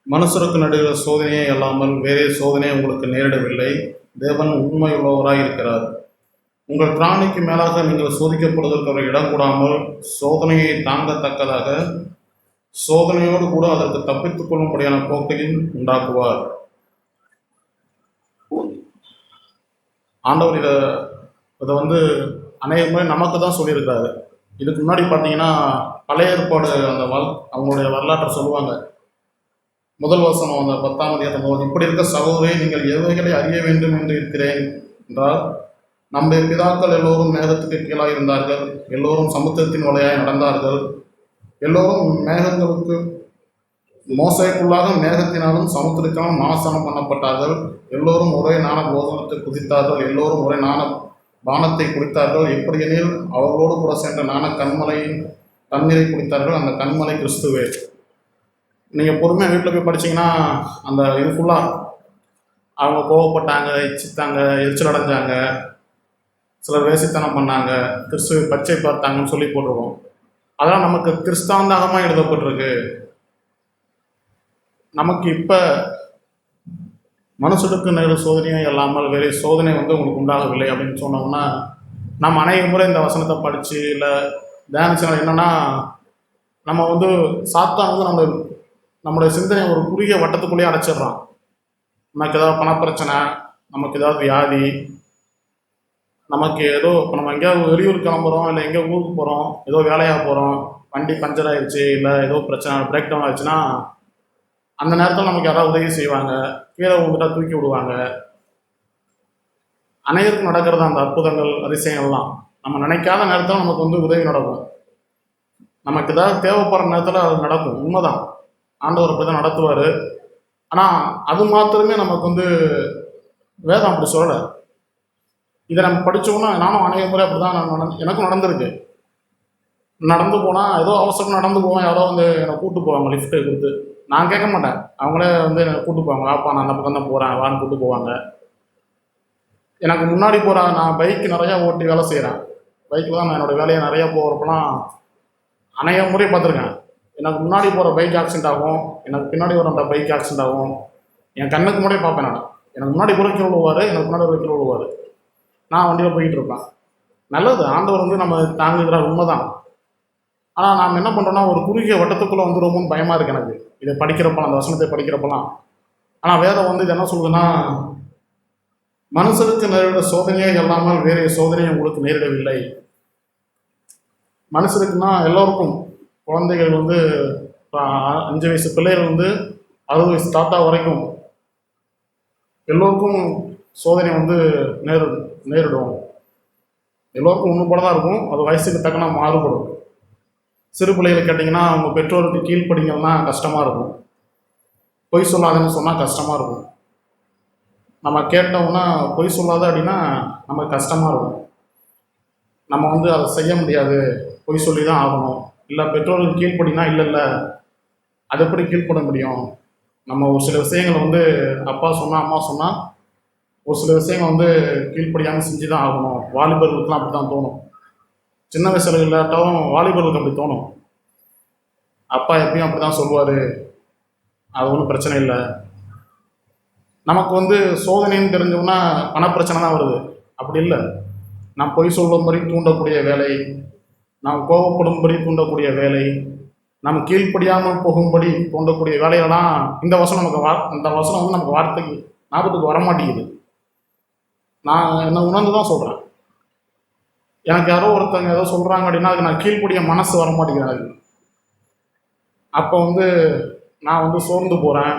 Speaker 3: மனுஷருக்கு நடுகிற சோதனையே அல்லாமல் வேறே சோதனையே உங்களுக்கு நேரிடவில்லை, தேவன் உண்மை உள்ளவராய் இருக்கிறார். உங்கள் திராணிக்கு மேலாக நீங்கள் சோதிக்கப்படுவதற்கு அவர் இடம் கூடாமல் சோதனையை தாங்கத்தக்கதாக சோதனையோடு கூட அதற்கு தப்பித்துக் கொள்ளும்படியான போக்கையும் உண்டாக்குவார். ஆண்டவர் இதை அநேக முறை நமக்கு தான் சொல்லியிருக்காரு. இதுக்கு முன்னாடி பார்த்தீங்கன்னா பழைய ஏற்பாடு அவங்களுடைய வரலாற்றை சொல்லுவாங்க. முதல் வசனம் அந்த 10ஆம் அதிகாரம், இப்படி இருக்க சகோதரரை நீங்கள் எவைகளை அறிய வேண்டும் என்று இருக்கிறேன் என்றால், நம்முடைய பிதாக்கள் எல்லோரும் மேகத்துக்கு கீழாக இருந்தார்கள், எல்லோரும் சமுத்திரத்தின் வழியாய் நடந்தார்கள், எல்லோரும் மேகங்களுக்கு மோசைக்குள்ளாக மேகத்தினாலும் சமுத்திரத்தினாலும் ஞானஸ்நானம் பண்ணப்பட்டார்கள், எல்லோரும் ஒரே ஞான போதனத்தை குதித்தார்கள், எல்லோரும் ஒரே ஞான பானத்தை குடித்தார்கள். எப்படியெனில் அவர்களோடு கூட சென்ற ஞான கண்மலையின் தண்ணீரை குடித்தார்கள், அந்த கண்மலை கிறிஸ்துவே. நீங்கள் பொறுமையாக வீட்டில் போய் படிச்சிங்கன்னா அந்த இது ஃபுல்லாக அவங்க கோவப்பட்டாங்க, இச்சித்தாங்க, எரிச்சல் அடைஞ்சாங்க, சிலர் வேசித்தனம் பண்ணாங்க, கிறிஸ்துவை பச்சை பார்த்தாங்கன்னு சொல்லி போட்டுருவோம். அதெல்லாம் நமக்கு கிறிஸ்தாந்தகமாக எழுதப்பட்டிருக்கு. நமக்கு இப்போ மனுஷனுக்கு நேரு சோதனையே இல்லாமல் வேறு சோதனை உங்களுக்கு உண்டாகவில்லை அப்படின்னு சொன்னோம்னா, நம்ம அநேக முறை இந்த வசனத்தை படித்து இல்லை தியானிச்சா என்னென்னா, நம்ம சாத்தான் நம்மளுடைய சிந்தனையை ஒரு குறுகிய வட்டத்துக்குள்ளேயே அடைச்சிடுறான். நமக்கு ஏதாவது பணப்பிரச்சனை, நமக்கு ஏதாவது வியாதி, நமக்கு ஏதோ இப்போ நம்ம எங்கேயாவது வெளியூர் கிளம்புறோம், இல்லை எங்கேயோ ஊருக்கு போகிறோம், ஏதோ வேலையாக போகிறோம், வண்டி பஞ்சர் ஆயிடுச்சு, இல்லை ஏதோ பிரச்சனை பிரேக் டவுன் ஆயிடுச்சுன்னா, அந்த நேரத்தில் நமக்கு யாராவது உதவி செய்வாங்க, கீழே விழுந்துட்டா தூக்கி விடுவாங்க. அனைவருக்கும் நடக்கிறது அந்த அற்புதங்கள் அதிசயங்கள்லாம் நம்ம நினைக்காத நேரத்தில் நமக்கு உதவி நடக்கும். நமக்கு ஏதாவது தேவைப்படுற நேரத்தில் அது நடக்கும். உண்மைதான், ஆண்டவர் அப்படி தான் நடத்துவார். ஆனால் அது மாத்திரமே நமக்கு வேதம் அப்படி சொல்லலை. இதை நம்ம படித்தோம்னா, நானும் அநேக முறை அப்படி தான் எனக்கும் நடந்திருக்கு. நடந்து போனால் ஏதோ அவசரம் நடந்து போவேன், யாரோ என்னை கூப்பிட்டு போவாங்க லிஃப்ட்டு கொடுத்து. நான் கேட்க மாட்டேன், அவங்களே என்னை கூப்பிட்டு போவாங்க. வாப்பா நான் அந்த பக்கம் தான் போகிறேன் வான்னு கூப்பிட்டு போவாங்க. எனக்கு முன்னாடி போகிறேன், நான் பைக் நிறையா ஓட்டி வேலை செய்கிறேன். பைக்கில் தான் நான் என்னோடய வேலையை நிறையா போகிறப்பெல்லாம் அநேக முறை பார்த்துருக்கேன். எனக்கு முன்னாடி போகிற பைக் ஆக்சிடென்ட் ஆகும், எனக்கு பின்னாடி வர அந்த பைக் ஆக்சிடென்ட் ஆகும். என் கண்ணுக்கு முன்னாடியே பார்ப்பேன். நான் எனக்கு முன்னாடி கூட கீழே விழுவார், எனக்கு முன்னாடி ஒரு கீழே விழுவார். நான் வண்டியில் போய்கிட்டு இருப்பேன். நல்லது, ஆண்டவர் நம்ம தாங்குகிறார், உண்மைதான். ஆனால் நாம் என்ன பண்ணுறோன்னா, ஒரு குறுகிய வட்டத்துக்குள்ளே வந்துடுவோம்னு பயமாக இருக்குது எனக்கு இதை படிக்கிறப்பலாம், அந்த வசனத்தை படிக்கிறப்பலாம். ஆனால் வேதம் இது என்ன சொல்லுதுன்னா, மனுஷனுக்கு நேரிட சோதனையே இல்லாமல் வேறு சோதனையை உங்களுக்கு நேரிடவில்லை. மனுஷனுக்குன்னா எல்லோருக்கும், குழந்தைகள் 5 வயசு பிள்ளைகள் 60 வயசு தாத்தா வரைக்கும் எல்லோருக்கும் சோதனை நேரிடும். எல்லோருக்கும் ஒன்று போல தான் இருக்கும், அது வயசுக்கு தக்கன மாறுபடும். சிறு பிள்ளைகளை கேட்டிங்கன்னா, அவங்க பெற்றோருக்கு கீழ்ப்படிங்கன்னா கஷ்டமாக இருக்கும், பொய் சொல்லாதுன்னு சொன்னால் கஷ்டமாக இருக்கும். நம்ம கேட்டோம்னா பொய் சொல்லாத அப்படின்னா நமக்கு கஷ்டமாக இருக்கும். நம்ம அதை செய்ய முடியாது, பொய் சொல்லி தான் ஆகணும். இல்லை பெற்றோருக்கு கீழ்ப்படினா, இல்லை அது எப்படி கீழ்ப்பட முடியும்? நம்ம ஒரு சில விஷயங்கள் அப்பா சொன்னால் அம்மா சொன்னால் ஒரு சில விஷயங்கள் கீழ்ப்படியாமல் செஞ்சு தான் ஆகணும். வாலிபர்களுக்கெலாம் அப்படி தான் தோணும். சின்ன வயசில் இல்லாட்டாலும் வாலிபர்களுக்கு அப்படி தோணும். அப்பா எப்பயும் அப்படி தான் சொல்லுவார், அது ஒன்றும் பிரச்சனை இல்லை. நமக்கு சோதனைன்னு தெரிஞ்சோம்னா பணப்பிரச்சனை தான் வருது. அப்படி இல்லை, நாம் பொய் சொல்லும்படி தூண்டக்கூடிய வேலை, நாம் கோபப்படும்படி தூண்டக்கூடிய வேலை, நம்ம கீழ்ப்படியாமல் போகும்படி தூண்டக்கூடிய வேலையெல்லாம் இந்த வசனம் இந்த வசனம் நமக்கு வார்த்தைக்கு ஞாபகத்துக்கு வரமாட்டேங்குது. நான் என்ன உணர்ந்து தான் சொல்கிறேன். எனக்கு யாரோ ஒருத்தவங்க ஏதோ சொல்கிறாங்க அப்படின்னா அதுக்கு நான் கீழ்ப்படிய மனசு வர மாட்டேங்கிறேன். அதுக்கு அப்போ நான் சோர்ந்து போகிறேன்.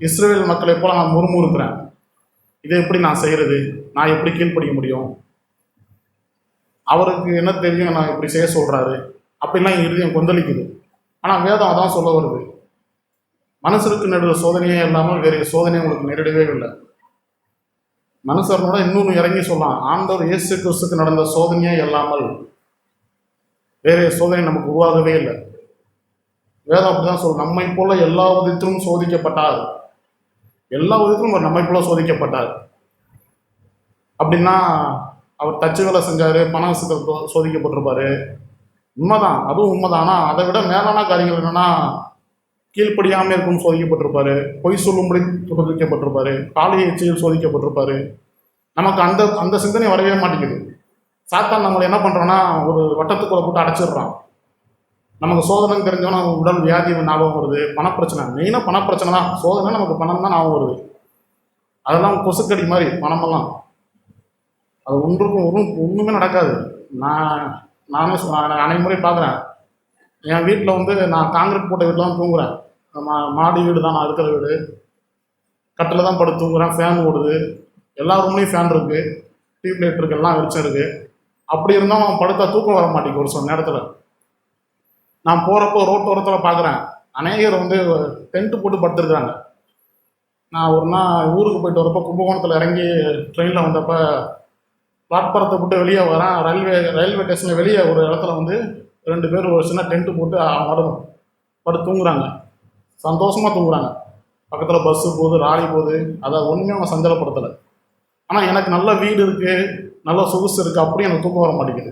Speaker 3: இஸ்ரவேல் மக்களை போல நான் முறுமுறுக்கிறேன். இதை எப்படி நான் செய்கிறது? நான் எப்படி கீழ்ப்படிய முடியும்? அவருக்கு என்ன தெரியும் நான் இப்படி செய்ய சொல்கிறாரு? அப்படிலாம் என் இருதயம் கொந்தளிக்குது. ஆனால் வேதம் அதான் சொல்ல வருது, மனுஷருக்கு நடுகிற சோதனையே இல்லாமல் வேறு சோதனை உங்களுக்கு நேரிடவே இல்லை. மனுஷனோட இன்னொன்று இறங்கி சொல்லலாம், ஆண்டவர் இயேசு கிறிஸ்துக்கு நடந்த சோதனையே இல்லாமல் வேறு சோதனை நமக்கு உருவாகவே இல்லை. வேதம் அப்படிதான் சொல்லும், நம்மை போல எல்லா விதத்திலும் சோதிக்கப்பட்டார். எல்லா விதத்திலும் அவர் நம்மை போல சோதிக்கப்பட்டார். அப்படின்னா அவர் தச்சு வேலை செஞ்சார், பண விஷயத்தில் சோதிக்கப்பட்டிருப்பாரு, உண்மைதான், அதுவும் உண்மைதான். ஆனால் அதை விட மேலான காரியங்கள் என்னென்னா, கீழ்ப்படியாமல் இருக்கும் சோதிக்கப்பட்டிருப்பாரு, பொய் சொல்லும்படி சோதிக்கப்பட்டிருப்பாரு, காலை எச்சையில் சோதிக்கப்பட்டிருப்பாரு. நமக்கு அந்த அந்த சிந்தனை வரவே மாட்டேங்குது. சாத்தான் நம்மளை என்ன பண்ணுறோன்னா, ஒரு வட்டத்துக்குள்ள போட்டு அடைச்சிடுறான். நமக்கு சோதனைன்னு தெரிஞ்சோன்னா உடல் வியாதி ஞாபகம் வருது, பணப்பிரச்சனை, மெயினாக பணப்பிரச்சனை தான். சோதனை நமக்கு பணம் தான் ஞாபகம் வருது. அதெல்லாம் கொசுக்கடி மாதிரி பணமெல்லாம், அது ஒன்றுமே நடக்காது. நானே அனைமுறை பார்க்குறேன். என் வீட்டில் நான் காங்கிரீட் போட்ட வீட்டில் தான் தூங்குறேன். மாடி வீடு தான், நான் இருக்கிற வீடு. கட்டில் தான் படுத்து தூங்குறேன், ஃபேன் ஓடுது, எல்லா ரூம்லேயும் ஃபேன் இருக்குது, டியூப் லைட் இருக்குது, எல்லாம் வெளிச்சம் இருக்குது. அப்படி இருந்தாலும் அவன் படுத்தா தூக்கம் வர மாட்டேங்குது. ஒரு சில நேரத்தில் நான் போகிறப்போ ரோட்டோரத்தில் பார்க்குறேன், அநேகர் டென்ட்டு போட்டு படுத்துருக்குறாங்க. நான் ஒரு நாள் ஊருக்கு போயிட்டு வரப்போ கும்பகோணத்தில் இறங்கி ட்ரெயினில் வந்தப்போ பிளாட்பாரத்தை விட்டு வெளியே வரேன். ரயில்வே ஸ்டேஷனில் வெளியே ஒரு இடத்துல 2 பேர் ஒரு சின்ன டென்ட்டு போட்டு அவங்க படுத்து தூங்குறாங்க, சந்தோஷமாக தூங்குறாங்க. பக்கத்தில் பஸ்ஸு போகுது, லாரி போகுது, அதை ஒன்றுமே அவங்க சஞ்சலப்படுத்தலை. ஆனால் எனக்கு நல்ல வீடு இருக்குது, நல்ல சொகுசு இருக்குது, அப்படியே எனக்கு தூக்கம் வர மாட்டேங்குது.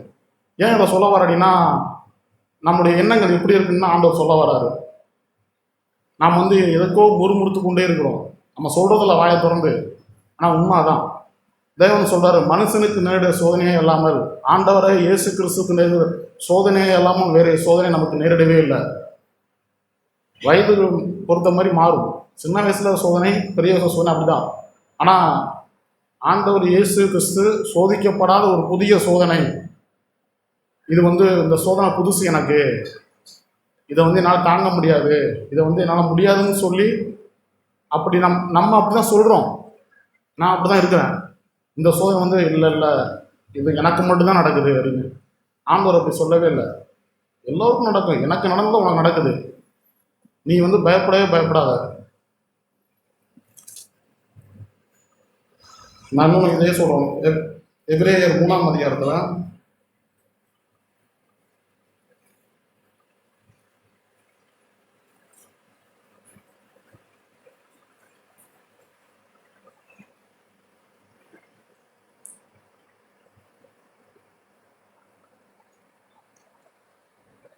Speaker 3: ஏன் இதை சொல்ல வர அப்படின்னா, நம்முடைய எண்ணங்கள் எப்படி இருக்குன்னு ஆண்டவர் சொல்ல வராரு. நாம் வந்து எதுக்கோ முறுமுறுத்து கொண்டே இருக்கிறோம், நம்ம சொல்றதில்ல வாயை திறந்து. ஆனால் உண்மை அதான். தேவன் சொல்றாரு, மனுஷனுக்கு நேரிட சோதனையே இல்லாமல், ஆண்டவரை இயேசு கிறிஸ்துக்கு நேரிட சோதனையே இல்லாமல் வேறு சோதனை நமக்கு நேரிடவே இல்லை. வயது பொறுத்த மாதிரி மாறும். சின்ன வயசுல சோதனை, பெரிய வயசுல சோதனை அப்படிதான். ஆனால் ஆண்டவர் இயேசு கிறிஸ்து சோதிக்கப்படாத ஒரு புதிய சோதனை. இது வந்து இந்த சோதனை புதுசு எனக்கு, இதை வந்து என்னால் தாங்க முடியாது, இதை வந்து என்னால் முடியாதுன்னு சொல்லி அப்படி நம்ம அப்படி தான் சொல்கிறோம். நான் அப்படி தான் இருக்கிறேன். இந்த சோதனை வந்து இல்லை இல்லை, இது எனக்கு மட்டும்தான் நடக்குது அப்படின்னு ஆண்டவர் அப்படி சொல்லவே இல்லை. எல்லோருக்கும் நடக்கும். எனக்கு நடந்தது உனக்கு நடக்குது, நீ வந்து பயப்படவே பயப்படாத. நான் இன்னும் இதே சொல்கிறோம். எபிரேயர் 3ஆம் அதிகாரத்தில்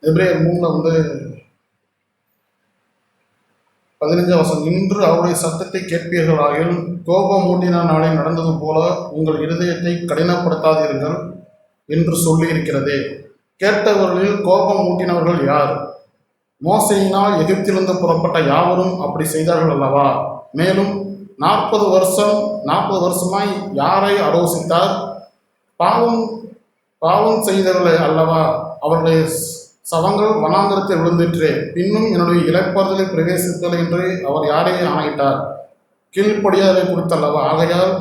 Speaker 3: எபிரேயர் 3ல் வந்து 15 வசனம், இன்று அவருடைய சத்தத்தை கேட்பீர்களாகில் கோபம் மூட்டின நாளே நடந்தது போல உங்கள் இருதயத்தை கடினப்படுத்தாதீர்கள் என்று சொல்லி இருக்கிறதே. கேட்டவர்களில் கோபம் மூட்டினவர்கள் யார்? மோசையினால் எகிப்திலிருந்து புறப்பட்ட யாவரும் அப்படி செய்தார்கள் அல்லவா? மேலும் 40 வருஷமாய் யாரை ஆலோசித்தார்? பாவம் செய்தவர்களை அல்லவா? அவர்களுடைய சவங்கள் வனாந்தரத்தில் விழுந்திற்றே. பின்னும் என்னுடைய இளைப்பாறுதலை பிரவேசித்தல் என்று அவர் யாரையே ஆணையிட்டார்? கீழ்ப்படியாதலை குறித்தல்லவா? ஆகையால்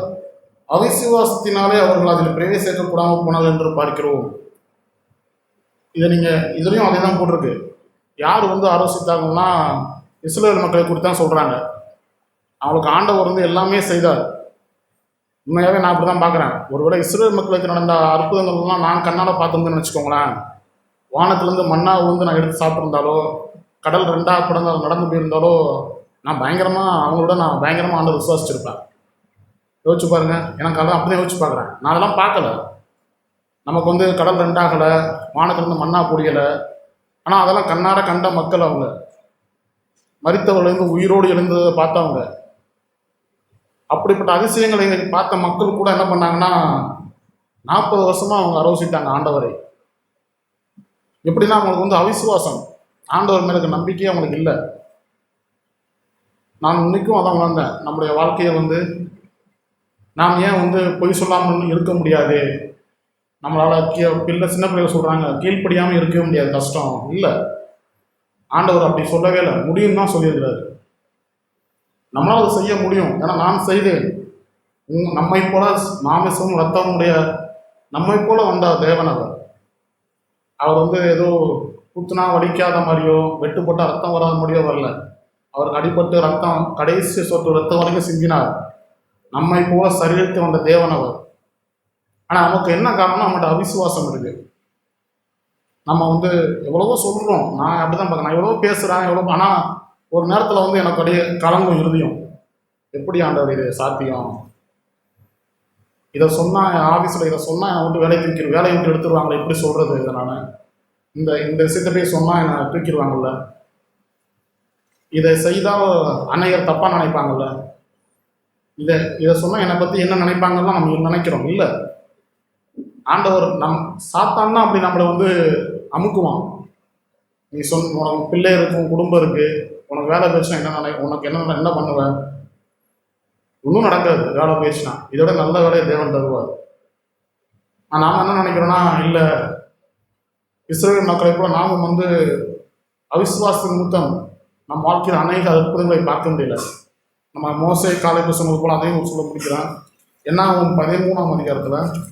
Speaker 3: அவிசுவாசத்தினாலே அவர்கள் அதில் பிரவேசிக்கக்கூடாமல் போனார்கள் என்று பார்க்கிறோம். இதுலேயும் அதே தான் போட்டிருக்கு. யார் வந்து ஆலோசித்தாங்கன்னா இஸ்ரவேல் மக்களை குறித்து தான் சொல்கிறாங்க. அவங்களுக்கு ஆண்டவர் வந்து எல்லாமே செய்தார். உண்மையாகவே நான் அப்படி தான் பார்க்குறேன். ஒருவேளை இஸ்ரவேல் மக்களுக்கு நடந்த அற்புதங்கள்லாம் நான் கண்ணால் பார்த்துருந்தேன்னு வச்சுக்கோங்களேன், வானத்திலேருந்து மண்ணா வந்து நான் எடுத்து சாப்பிட்ருந்தாலோ, கடல் 2ஆக பிறந்த நடந்து போயிருந்தாலோ, நான் பயங்கரமாக ஆண்டவர் விசுவாசிச்சிருப்பேன். யோசிச்சு பாருங்க. எனக்கு அதெல்லாம் அப்படி தான் யோசிச்சு பார்க்குறேன். நான் அதெல்லாம் பார்க்கல. நமக்கு வந்து கடல் 2ஆகலை, வானத்திலேருந்து மண்ணா பொழியலை. ஆனால் அதெல்லாம் கண்ணார கண்ட மக்கள். அவங்க மரித்தவர்களேருந்து உயிரோடு எழுந்ததை பார்த்தவங்க. அப்படிப்பட்ட அதிசயங்களை பார்த்த மக்கள் கூட என்ன பண்ணாங்கன்னா 40 வருஷமாக அவங்க ஆலோசித்தாங்க ஆண்டவரை. எப்படின்னா அவங்களுக்கு வந்து அவிசுவாசம், ஆண்டவர் மேலே நம்பிக்கையே அவங்களுக்கு இல்லை. நான் இன்னைக்கும் அதான் உணர்ந்தேன். நம்முடைய வாழ்க்கையை வந்து நாம் ஏன் வந்து பொய் சொல்லாமல் இருக்க முடியாது? நம்மளால் சின்ன பிள்ளைகள் சொல்கிறாங்க கீழ்ப்படியாமல் இருக்கவே முடியாது, கஷ்டம். இல்லை, ஆண்டவர் அப்படி சொல்லவே இல்லை. முடியும் தான் சொல்லியிருக்கிறாரு. நம்மளால் அதை செய்ய முடியும். ஏன்னா நான் செய்தேன். நம்மை போல மாமிசமும் ரத்தமுடைய நம்மை போல வந்த தேவன் அவர் வந்து ஏதோ குத்துனா வலிக்காத மாதிரியோ வெட்டுப்பட்ட ரத்தம் வராத மாதிரியோ வரல. அவருக்கு அடிபட்டு ரத்தம் கடைசி சொட்டு ரத்தம் வரைக்கும் சிந்தினார். நம்மை போல சரீரத்தை வந்த தேவன் அவர். ஆனால் நமக்கு என்ன காரணம்? நம்மகிட்ட அவிசுவாசம் இருக்கு. நம்ம வந்து எவ்வளவோ சொல்கிறோம். நான் அப்படி தான் பார்க்குறேன். நான் எவ்வளோ பேசுகிறேன், ஆனால் ஒரு நேரத்தில் வந்து எனக்கு அப்படியே கலங்கும் இருதயம். எப்படி ஆண்டவர் இது சாத்தியம்? இதை சொன்னால் என் ஆஃபீஸில் இதை சொன்னால் என்னை விட்டு வேலையை விட்டு எடுத்துருவாங்களே, எப்படி சொல்கிறது? இதை நான் இந்த விஷயத்தை போய் சொன்னால் என்னை தூக்கிடுவாங்கல்ல, இதை செய்தால் அன்னையர் தப்பாக நினைப்பாங்கல்ல, இதை சொன்னால் என்னை பற்றி என்ன நினைப்பாங்கலாம் நம்ம நினைக்கிறோம். இல்லை, ஆண்டவர் சாத்தான் தான் அப்படி நம்மளை வந்து அமுக்குவான். நீ உனக்கு பிள்ளை இருக்கும், குடும்பம் இருக்குது, உனக்கு வேலை போயிடுச்சுன்னா உனக்கு என்ன பண்ணுவேன்? ஒன்றும் நடக்காது. வேலை போயிடுச்சுன்னா இதோட நல்ல வேலையை தேவன் தருவார். நாம் என்ன நினைக்கிறோன்னா, இல்லை இஸ்ரவேல் மக்களை கூட நாமும் வந்து அவிசுவாச நிமித்தம் நம் வாழ்க்கையில் அநேக அற்புதங்களை பார்க்க முடியல. நம்ம மோசே காலைக்கு சொன்னது போல அதையும் சொல்ல முடிக்கிறேன். என்னாகும் 13ஆம் அதிகாரத்தில்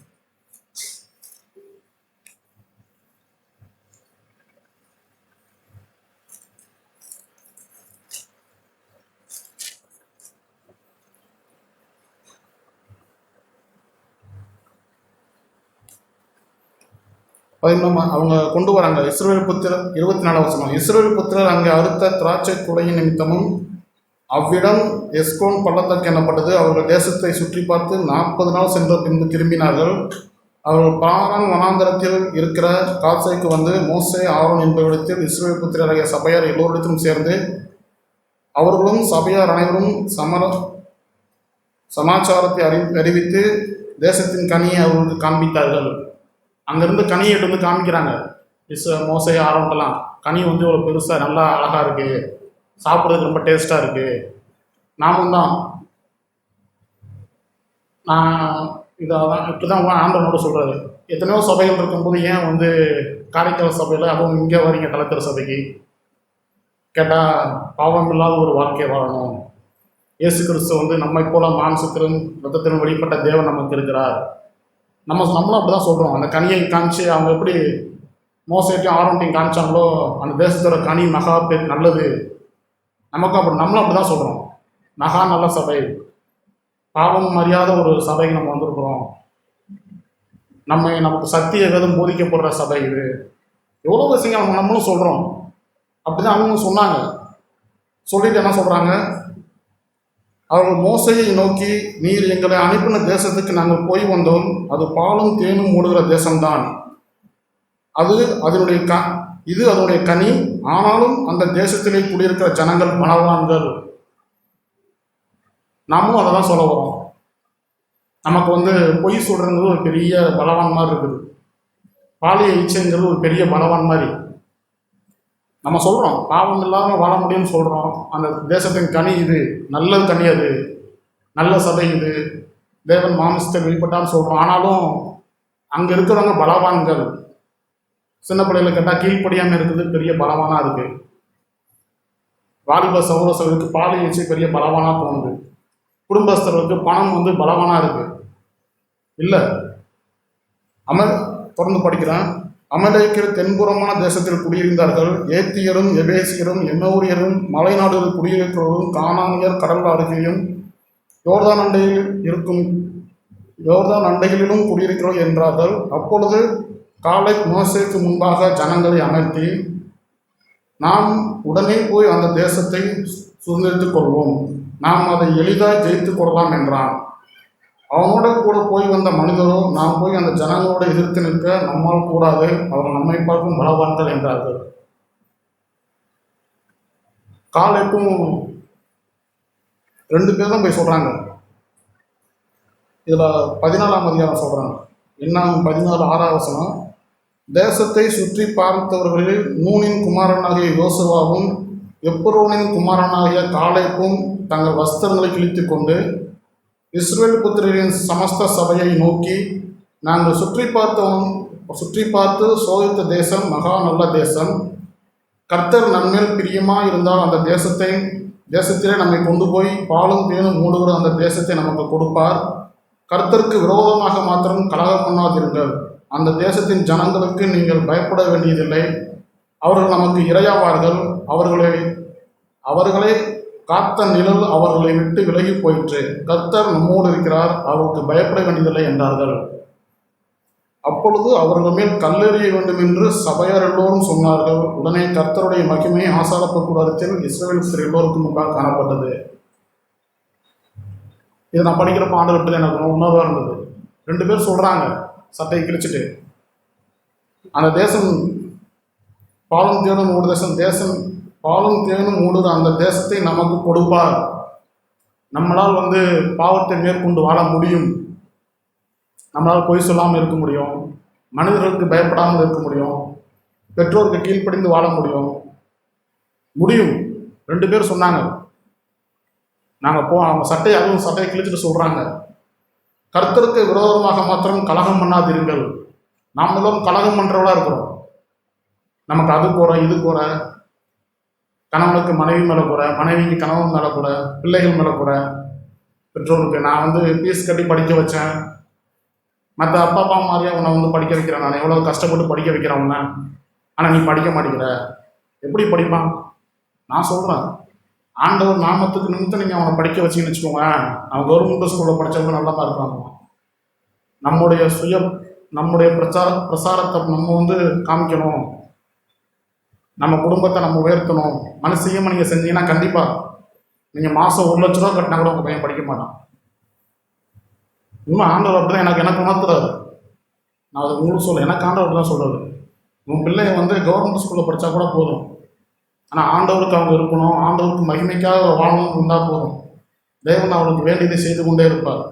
Speaker 3: அவங்க கொண்டு வராங்க. இஸ்ரவேல் புத்திரர் 24 வசனம், இஸ்ரவேல் புத்திரர் அங்கே அறுத்த திராட்சை குலையின் நிமித்தமும் அவ்விடம் எஸ்கோன் பள்ளத்தாக்கு எனப்பட்டது. அவர்கள் தேசத்தை சுற்றி பார்த்து 40 நாள் சென்ற பின்பு திரும்பினார்கள். அவர்கள் பாரான் வனாந்தரத்தில் இருக்கிற காசைக்கு வந்து மோசே ஆரோன் என்பவரிடத்தில் இஸ்ரவேல் புத்திரராகிய சபையார் எல்லோரிடத்திலும் சேர்ந்து அவர்களும் சபையார் அனைவரும் சமாச்சாரத்தை அறிவித்து தேசத்தின் கனியை அவர்களுக்கு காண்பித்தார்கள். அங்கேருந்து கனியை எடுத்து வந்து காமிக்கிறாங்க. மோசே ஆரோன்ட்டெல்லாம் கனி வந்து இவ்வளோ பெருசாக நல்லா அழகாக இருக்குது, சாப்பிட்றதுக்கு ரொம்ப டேஸ்ட்டாக இருக்குது. நாமும் தான் நான் இதான் இப்படி தான் ஆண்டவனோட சொல்கிறாரு. எத்தனையோ சபைகள் இருக்கும்போது ஏன் வந்து காரைக்கால் சபையில் அதுவும் இங்கே வரீங்க கலக்கிற சபைக்கு கேட்டால் பாவம் இல்லாத ஒரு வாழ்க்கையை வாழணும். இயேசு கிறிஸ்து வந்து நம்மை போல மாம்சத்திலும் ரத்தத்திலும் வெளிப்பட்ட தேவன் நமக்கு இருக்கிறார். நம்மளும் அப்படி தான் சொல்கிறோம். அந்த கனியை காமிச்சு அவங்க எப்படி மோசைக்கும் ஆரோன்ட்டையும் காமிச்சாங்களோ அந்த தேசத்தோட கனி மகா நல்லது, நமக்கும் அப்படி நம்மளும் அப்படி தான் சொல்கிறோம். மகா நல்ல சபை, பாவம் அறியாத ஒரு சபைக்கு நம்ம வந்திருக்கிறோம். நமக்கு சத்திய வேதம் போதிக்கப்படுற சபை இது. எவ்வளோ விஷயங்கள் நம்மளும் சொல்கிறோம். அப்படி தான் அவங்க சொன்னாங்க. சொல்லிட்டு என்ன சொல்கிறாங்க, அவர்கள் மோசையை நோக்கி, நீர் எங்களை அனுப்பின தேசத்துக்கு நாங்கள் போய் வந்தோம், அது பாலும் தேனும் ஓடுகிற தேசம்தான், இது அதனுடைய கனி, ஆனாலும் அந்த தேசத்திலே குடியிருக்கிற ஜனங்கள் பலவான்கள். நாமும் அதை தான் சொல்ல வரோம். நமக்கு வந்து பொய் சொல்கிறது ஒரு பெரிய பலவான் மாதிரி இருக்குது, பாலிய இச்சைங்கிறது ஒரு பெரிய பலவான் மாதிரி. நம்ம சொல்கிறோம் பாவம் இல்லாமல் வாழ முடியும்னு சொல்கிறோம். அந்த தேசத்தின் கனி இது, நல்ல கனி, அது நல்ல சபை, இது தேவன் மாமிசத்தை வெளிப்பட்டான்னு சொல்கிறோம். ஆனாலும் அங்கே இருக்கிறவங்க பலவான்கள். சின்ன பிள்ளைகளை கேட்டால் கீழ்ப்படியாமல் இருக்குது பெரிய பலவானாக இருக்குது. வாலிப சகோதரர்களுக்கு பாலிய இச்சை பெரிய பலவானாக தோணுது. குடும்பஸ்தர்களுக்கு பணம் வந்து பலவானாக இருக்குது. இல்லை, தொடர்ந்து படிக்கிறேன். அமலேக்கியர் தென்புறமான தேசத்தில் குடியிருந்தார்கள். ஏத்தியரும் எபேசியரும் எம்மோரியரும் மலைநாடுகளில் குடியிருக்கிறவர்களும் கானானியர் கடல் அருகிலும் யோர்தான் அண்டைகளிலும் குடியிருக்கிறோம் என்றார்கள். அப்பொழுது காலை மோசேக்கு முன்பாக ஜனங்களை அமர்த்தி, நாம் உடனே போய் அந்த தேசத்தை சுதந்திரித்துக் கொள்வோம், நாம் அதை எளிதாக ஜெயித்துக் கொள்ளலாம் என்றான். அவனோட கூட போய் வந்த மனிதரோ, நாம் போய் அந்த ஜனங்களோட எதிர்த்து நிற்க நம்மால் கூடாது, அவர்கள் நம்மை பார்க்கும் பலவான்கள் என்றார்கள். காலைக்கும் 2 பேர் தான் போய் சொல்கிறாங்க. இதில் 14ஆம் அதிகாரம் சொல்கிறாங்க. என்ன 14 வசனம், தேசத்தை சுற்றி பார்த்தவர்களில் நூனின் குமாரனாகிய யோசுவாவும் எப்ரோனின் குமாரனாகிய காலேப்பும் தங்கள் வஸ்திரங்களை கிழித்து கொண்டு இஸ்ரவேல் புத்திரரின் சமஸ்த சபையை நோக்கி, நாங்கள் சுற்றி பார்த்து சோதித்த தேசம் மகா நல்ல தேசம். கர்த்தர் நம்மேல் பிரியமாக இருந்தால் அந்த தேசத்திலே நம்மை கொண்டு போய் பாலும் தேனும் மூடுகிற அந்த தேசத்தை நமக்கு கொடுப்பார். கர்த்தருக்கு விரோதமாக மாத்திரம் கலகம் பண்ணாதீர்கள். அந்த தேசத்தின் ஜனங்களுக்கு நீங்கள் பயப்பட வேண்டியதில்லை. அவர்கள் நமக்கு இரையாவார்கள். அவர்களை காத்த நிழல் அவர்களை விட்டு விலகி போயிற்று. கர்த்தர் நம்மோடு இருக்கிறார், அவருக்கு பயப்பட வேண்டியதில்லை என்றார்கள். அப்பொழுது அவர்கள் மேல் கல்லெறிய வேண்டும் என்று சபையார் எல்லோரும் சொன்னார்கள். உடனே கர்த்தருடைய மகிமை ஆசாரப்பு கூடாரத்தில் இஸ்ரவேல் எல்லோருக்கும் முன்பாக காணப்பட்டது. இதை நான் படிக்கிறப்ப ஆண்டவர்கிட்ட எனக்கு உணர்வாக இருந்தது. 2 பேர் சொல்கிறாங்க சட்டையை கிழிச்சிட்டு, அந்த தேசம் பாலும் தேனும் மூடு தேசம் பாலும் தேனும் மூடுற அந்த தேசத்தை நமக்கு கொடுப்பார். நம்மளால் வந்து பாவத்தை மேற்கொண்டு வாழ முடியும், நம்மளால் பொய் சொல்லாமல் இருக்க முடியும், மனிதர்களுக்கு பயப்படாமல் இருக்க முடியும், பெற்றோருக்கு கீழ்ப்படிந்து வாழ முடியும். 2 பேர் சொன்னாங்க. அவங்க சட்டையை கிழிச்சிட்டு சொல்கிறாங்க, கர்த்தருக்கு விரோதமாக மாத்திரம் கலகம் பண்ணாதீர்கள். நாம் எல்லோரும் கலகம் பண்ணுறவளா இருக்கிறோம். நமக்கு அது குறை, இது குறை, கணவனுக்கு மனைவி மேலே குறை, மனைவிக்கு கணவன் மேலே குறை, பிள்ளைகள் மேலே குறை, பெற்றோருக்கு நான் வந்து ஃபீஸ் கட்டி படிக்க வச்சேன், மற்ற அப்பா அம்மா மாதிரியா உன்னை வந்து படிக்க வைக்கிறேன், நான் எவ்வளோ கஷ்டப்பட்டு படிக்க வைக்கிறேன் உன்னை, ஆனால் நீ படிக்க மாட்டேங்கிற, எப்படி படிப்பான்? நான் சொல்கிறேன், ஆண்டவர் நாமத்துக்கு நிமித்தம் நீங்கள் அவனை படிக்க வச்சிங்கன்னு வச்சுக்கோங்க, அவன் கவர்மெண்ட் ஸ்கூலில் படித்தவங்க நல்லா தான் இருப்பாங்க. நம்முடைய பிரசாரத்தை நம்ம வந்து காமிக்கணும், நம்ம குடும்பத்தை நம்ம உயர்த்தணும். மனசையும் நீங்கள் செஞ்சீங்கன்னா கண்டிப்பாக நீங்கள் மாதம் 1 லட்ச ரூபா கட்டினா கூட உங்கள் பையன் படிக்க மாட்டான். இன்னும் ஆண்டவர் அப்படி தான் எனக்கு உணர்த்துறாரு. நான் அதை உங்களுக்கு சொல்ல எனக்கு ஆண்டவர் தான் சொல்கிறது. உன் பிள்ளைய வந்து கவர்மெண்ட் ஸ்கூலில் படித்தா கூட போதும், ஆனால் ஆண்டவருக்கு அவங்க இருக்கணும், ஆண்டவருக்கு மகிமைக்காக வாழணும்னு இருந்தால் போதும். தேவன் அவளுக்கு வேண்டியதை செய்து கொண்டே இருப்பார்.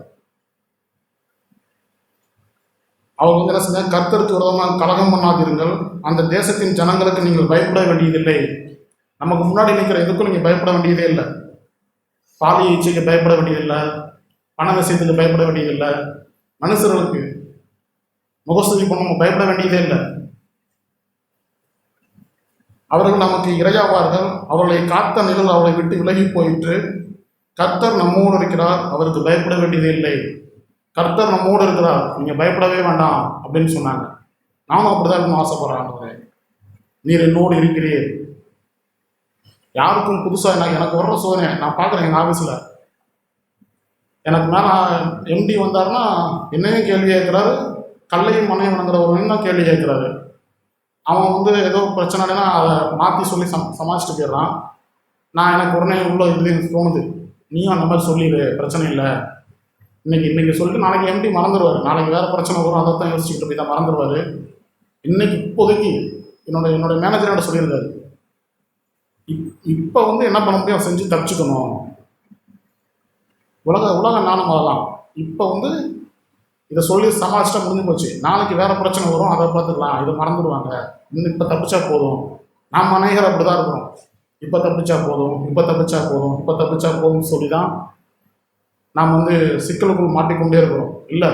Speaker 3: அவங்க வந்து என்ன செஞ்சால், கர்த்தருக்கு விரோதமாக கலகம் பண்ணாதீர்கள், அந்த தேசத்தின் ஜனங்களுக்கு நீங்கள் பயப்பட வேண்டியதில்லை. நமக்கு முன்னாடி நிற்கிற எதுக்கும் நீங்கள் பயப்பட வேண்டியதே இல்லை. பாலிய இச்சைக்கு பயப்பட வேண்டியதில்லை, பண விஷயத்துக்கு பயப்பட வேண்டியதில்லை, மனுஷர்களுக்கு முகஸ்துதி பண்ண பயப்பட வேண்டியதே இல்லை. அவர்கள் நமக்கு இரையாவார்கள், அவர்களை காத்த நிழல் அவளை விட்டு விலகி போயிற்று. கர்த்தர் நம்மோடு இருக்கிறார், அவருக்கு பயப்பட வேண்டியதே இல்லை. கர்த்தர் நம்மோடு இருக்கிறார், நீங்கள் பயப்படவே வேண்டாம் அப்படின்னு சொன்னாங்க. நானும் அப்படிதான் இருக்கணும் ஆசைப்படுறேன். நீர் என்னோடு இருக்கிறீர். யாருக்கும் புதுசாக எனக்கு வர்ற சோதனை நான் பார்க்குறேன். எங்கள் ஆஃபீஸில் எனக்கு மேலே எம்டி வந்தாருன்னா என்னையும் கேள்வி கேட்குறாரு, கல்லையும் மனையும் வணங்குறவரையும் தான் கேள்வி கேட்குறாரு. அவன் வந்து ஏதோ பிரச்சனைனா அதை மாற்றி சொல்லி சமாளிச்சுட்டு போயிடுறான். நான் எனக்கு உடனே உள்ள இது தோணுது, நீயும் அந்த மாதிரி சொல்லிடு, பிரச்சனை இல்லை, இன்னைக்கு சொல்லிட்டு நாளைக்கு எம்டி மறந்துடுவார், நாளைக்கு வேறு பிரச்சனை வரும், அதை தான் யோசிச்சுக்கிட்டு போய் தான் மறந்துடுவார். இன்னைக்கு இப்போதைக்கு என்னோட மேனேஜரோட சொல்லியிருக்காரு, இப்போ வந்து என்ன பண்ண முடியும், செஞ்சு தப்பிச்சுக்கணும், உலக நானும் வரலாம், இப்போ வந்து இதை சொல்லி சமாளிச்சுட்டா முடிஞ்சு போச்சு, நாளைக்கு வேறு பிரச்சனை வரும், அதை பார்த்துக்கலாம், இதை மறந்துடுவாங்க, இன்னும் இப்போ தப்பிச்சா போதும். நாம் அநேகர் அப்படி தான் இருக்கிறோம், இப்போ தப்பிச்சா போதும், இப்போ தப்பிச்சா போதும், இப்போ தப்பிச்சா போதும்னு சொல்லி தான் நாம் வந்து சிக்கலுக்குள் மாட்டிக்கொண்டே இருக்கிறோம். இல்லை,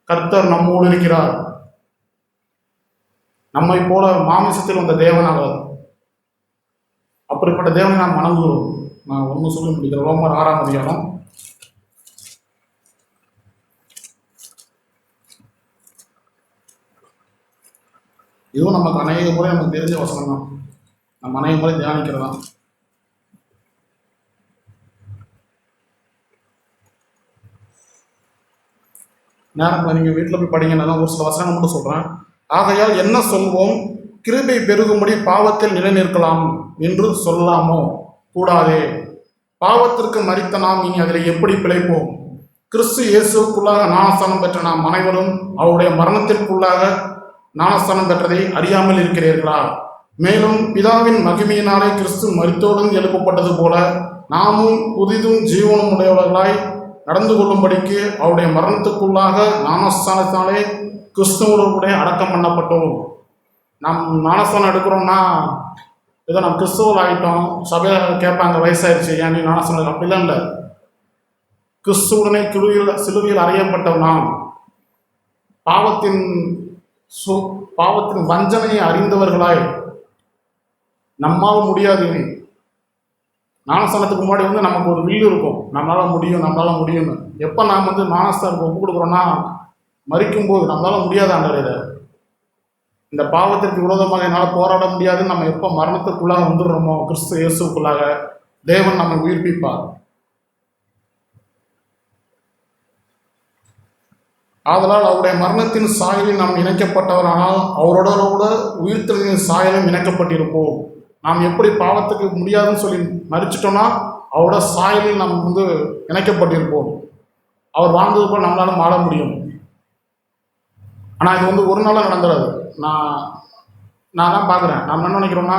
Speaker 3: கர்த்தர் நம்மோடு இருக்கிறார். நம்மை போல மாமிசத்தில் வந்த தேவனாக, அப்படிப்பட்ட தேவனை நாம் வணங்குகிறோம். நான் ஒன்று சொல்லி முடிக்கிறேன். ரோமர் 6ஆம் அதிகாரம் 1 இதுவும் நமக்கு அநேக முறை நமக்கு தெரிஞ்ச வசனம் தான், நம்ம அநேக முறை தியானிக்கிறதா. நேரம் நீங்கள் வீட்டில் போய் படிங்க, நான் ஒரு சில வசனங்கள் மட்டும் சொல்கிறேன். ஆகையால் என்ன சொல்வோம், கிருபை பெருகும்படி பாவத்தில் நிலைநிற்கலாம் என்று சொல்லாமோ கூடாதே. பாவத்திற்கு மரித்த நாம் இனி அதில் எப்படி பிழைப்போம்? கிறிஸ்து இயேசுக்குள்ளாக ஞானஸ்தானம் பெற்ற நாம் அனைவரும் அவருடைய மரணத்திற்குள்ளாக ஞானஸ்தானம் பெற்றதை அறியாமல் இருக்கிறீர்களா? மேலும் பிதாவின் மகிமையினாலே கிறிஸ்து மரித்தோடும் எழுப்பப்பட்டது போல நாமும் புதிதும் ஜீவனும் உடையவர்களாய் நடந்து கொள்ளும்படிக்கு அவருடைய மரணத்துக்குள்ளாக ஞானஸ்தானத்தாலே கிறிஸ்துவோடு அடக்கம் பண்ணப்பட்டோம். நாம் ஞானஸ்தானம் எடுக்கிறோம்னா ஏதோ நம்ம கிறிஸ்துவல் ஆகிட்டோம், சபையில் கேட்பாங்க வயசாயிருச்சு ஏன் நீ ஞானஸ்தானம், அப்படிலாம் இல்லை. கிறிஸ்துவுடனே சிலுவையில் அறையப்பட்டோம். நாம் பாவத்தின் வஞ்சனையை அறிந்தவர்களாய் நம்மால் முடியாது. ஞானஸ்தானத்துக்கு முன்னாடி வந்து நமக்கு ஒரு வில்லு இருக்கும், நம்மளால் முடியும்னு. எப்போ நாம் வந்து ஞானஸ்தானத்துக்கு ஒப்பு கொடுக்குறோன்னா மரிக்கும்போது நம்மளால் முடியாத ஆண்டவரே, இந்த பாவத்திற்கு விரோதமாக என்னால் போராட முடியாதுன்னு நம்ம எப்போ மரணத்துக்குள்ளாக வந்துடுறோமோ கிறிஸ்து இயேசுக்குள்ளாக தேவன் நம்மை உயிர்ப்பிப்பார். ஆதலால் அவருடைய மரணத்தின் சாயலில் நாம் இணைக்கப்பட்டவரானால் அவரோட உயிர்த்தலின் சாயலும் இணைக்கப்பட்டிருப்போம். நாம் எப்படி பாவத்துக்கு முடியாதுன்னு சொல்லி மறிச்சிட்டோம்னா அவரோட சாயலில் நாம் வந்து இணைக்கப்பட்டிருப்போம். அவர் வாழ்ந்தது போல் நம்மளாலும் வாழ முடியும். ஆனால் இது வந்து ஒரு நாளாக நடந்துடாது. நான் தான் பார்க்குறேன். நாம் என்ன நினைக்கிறோம்னா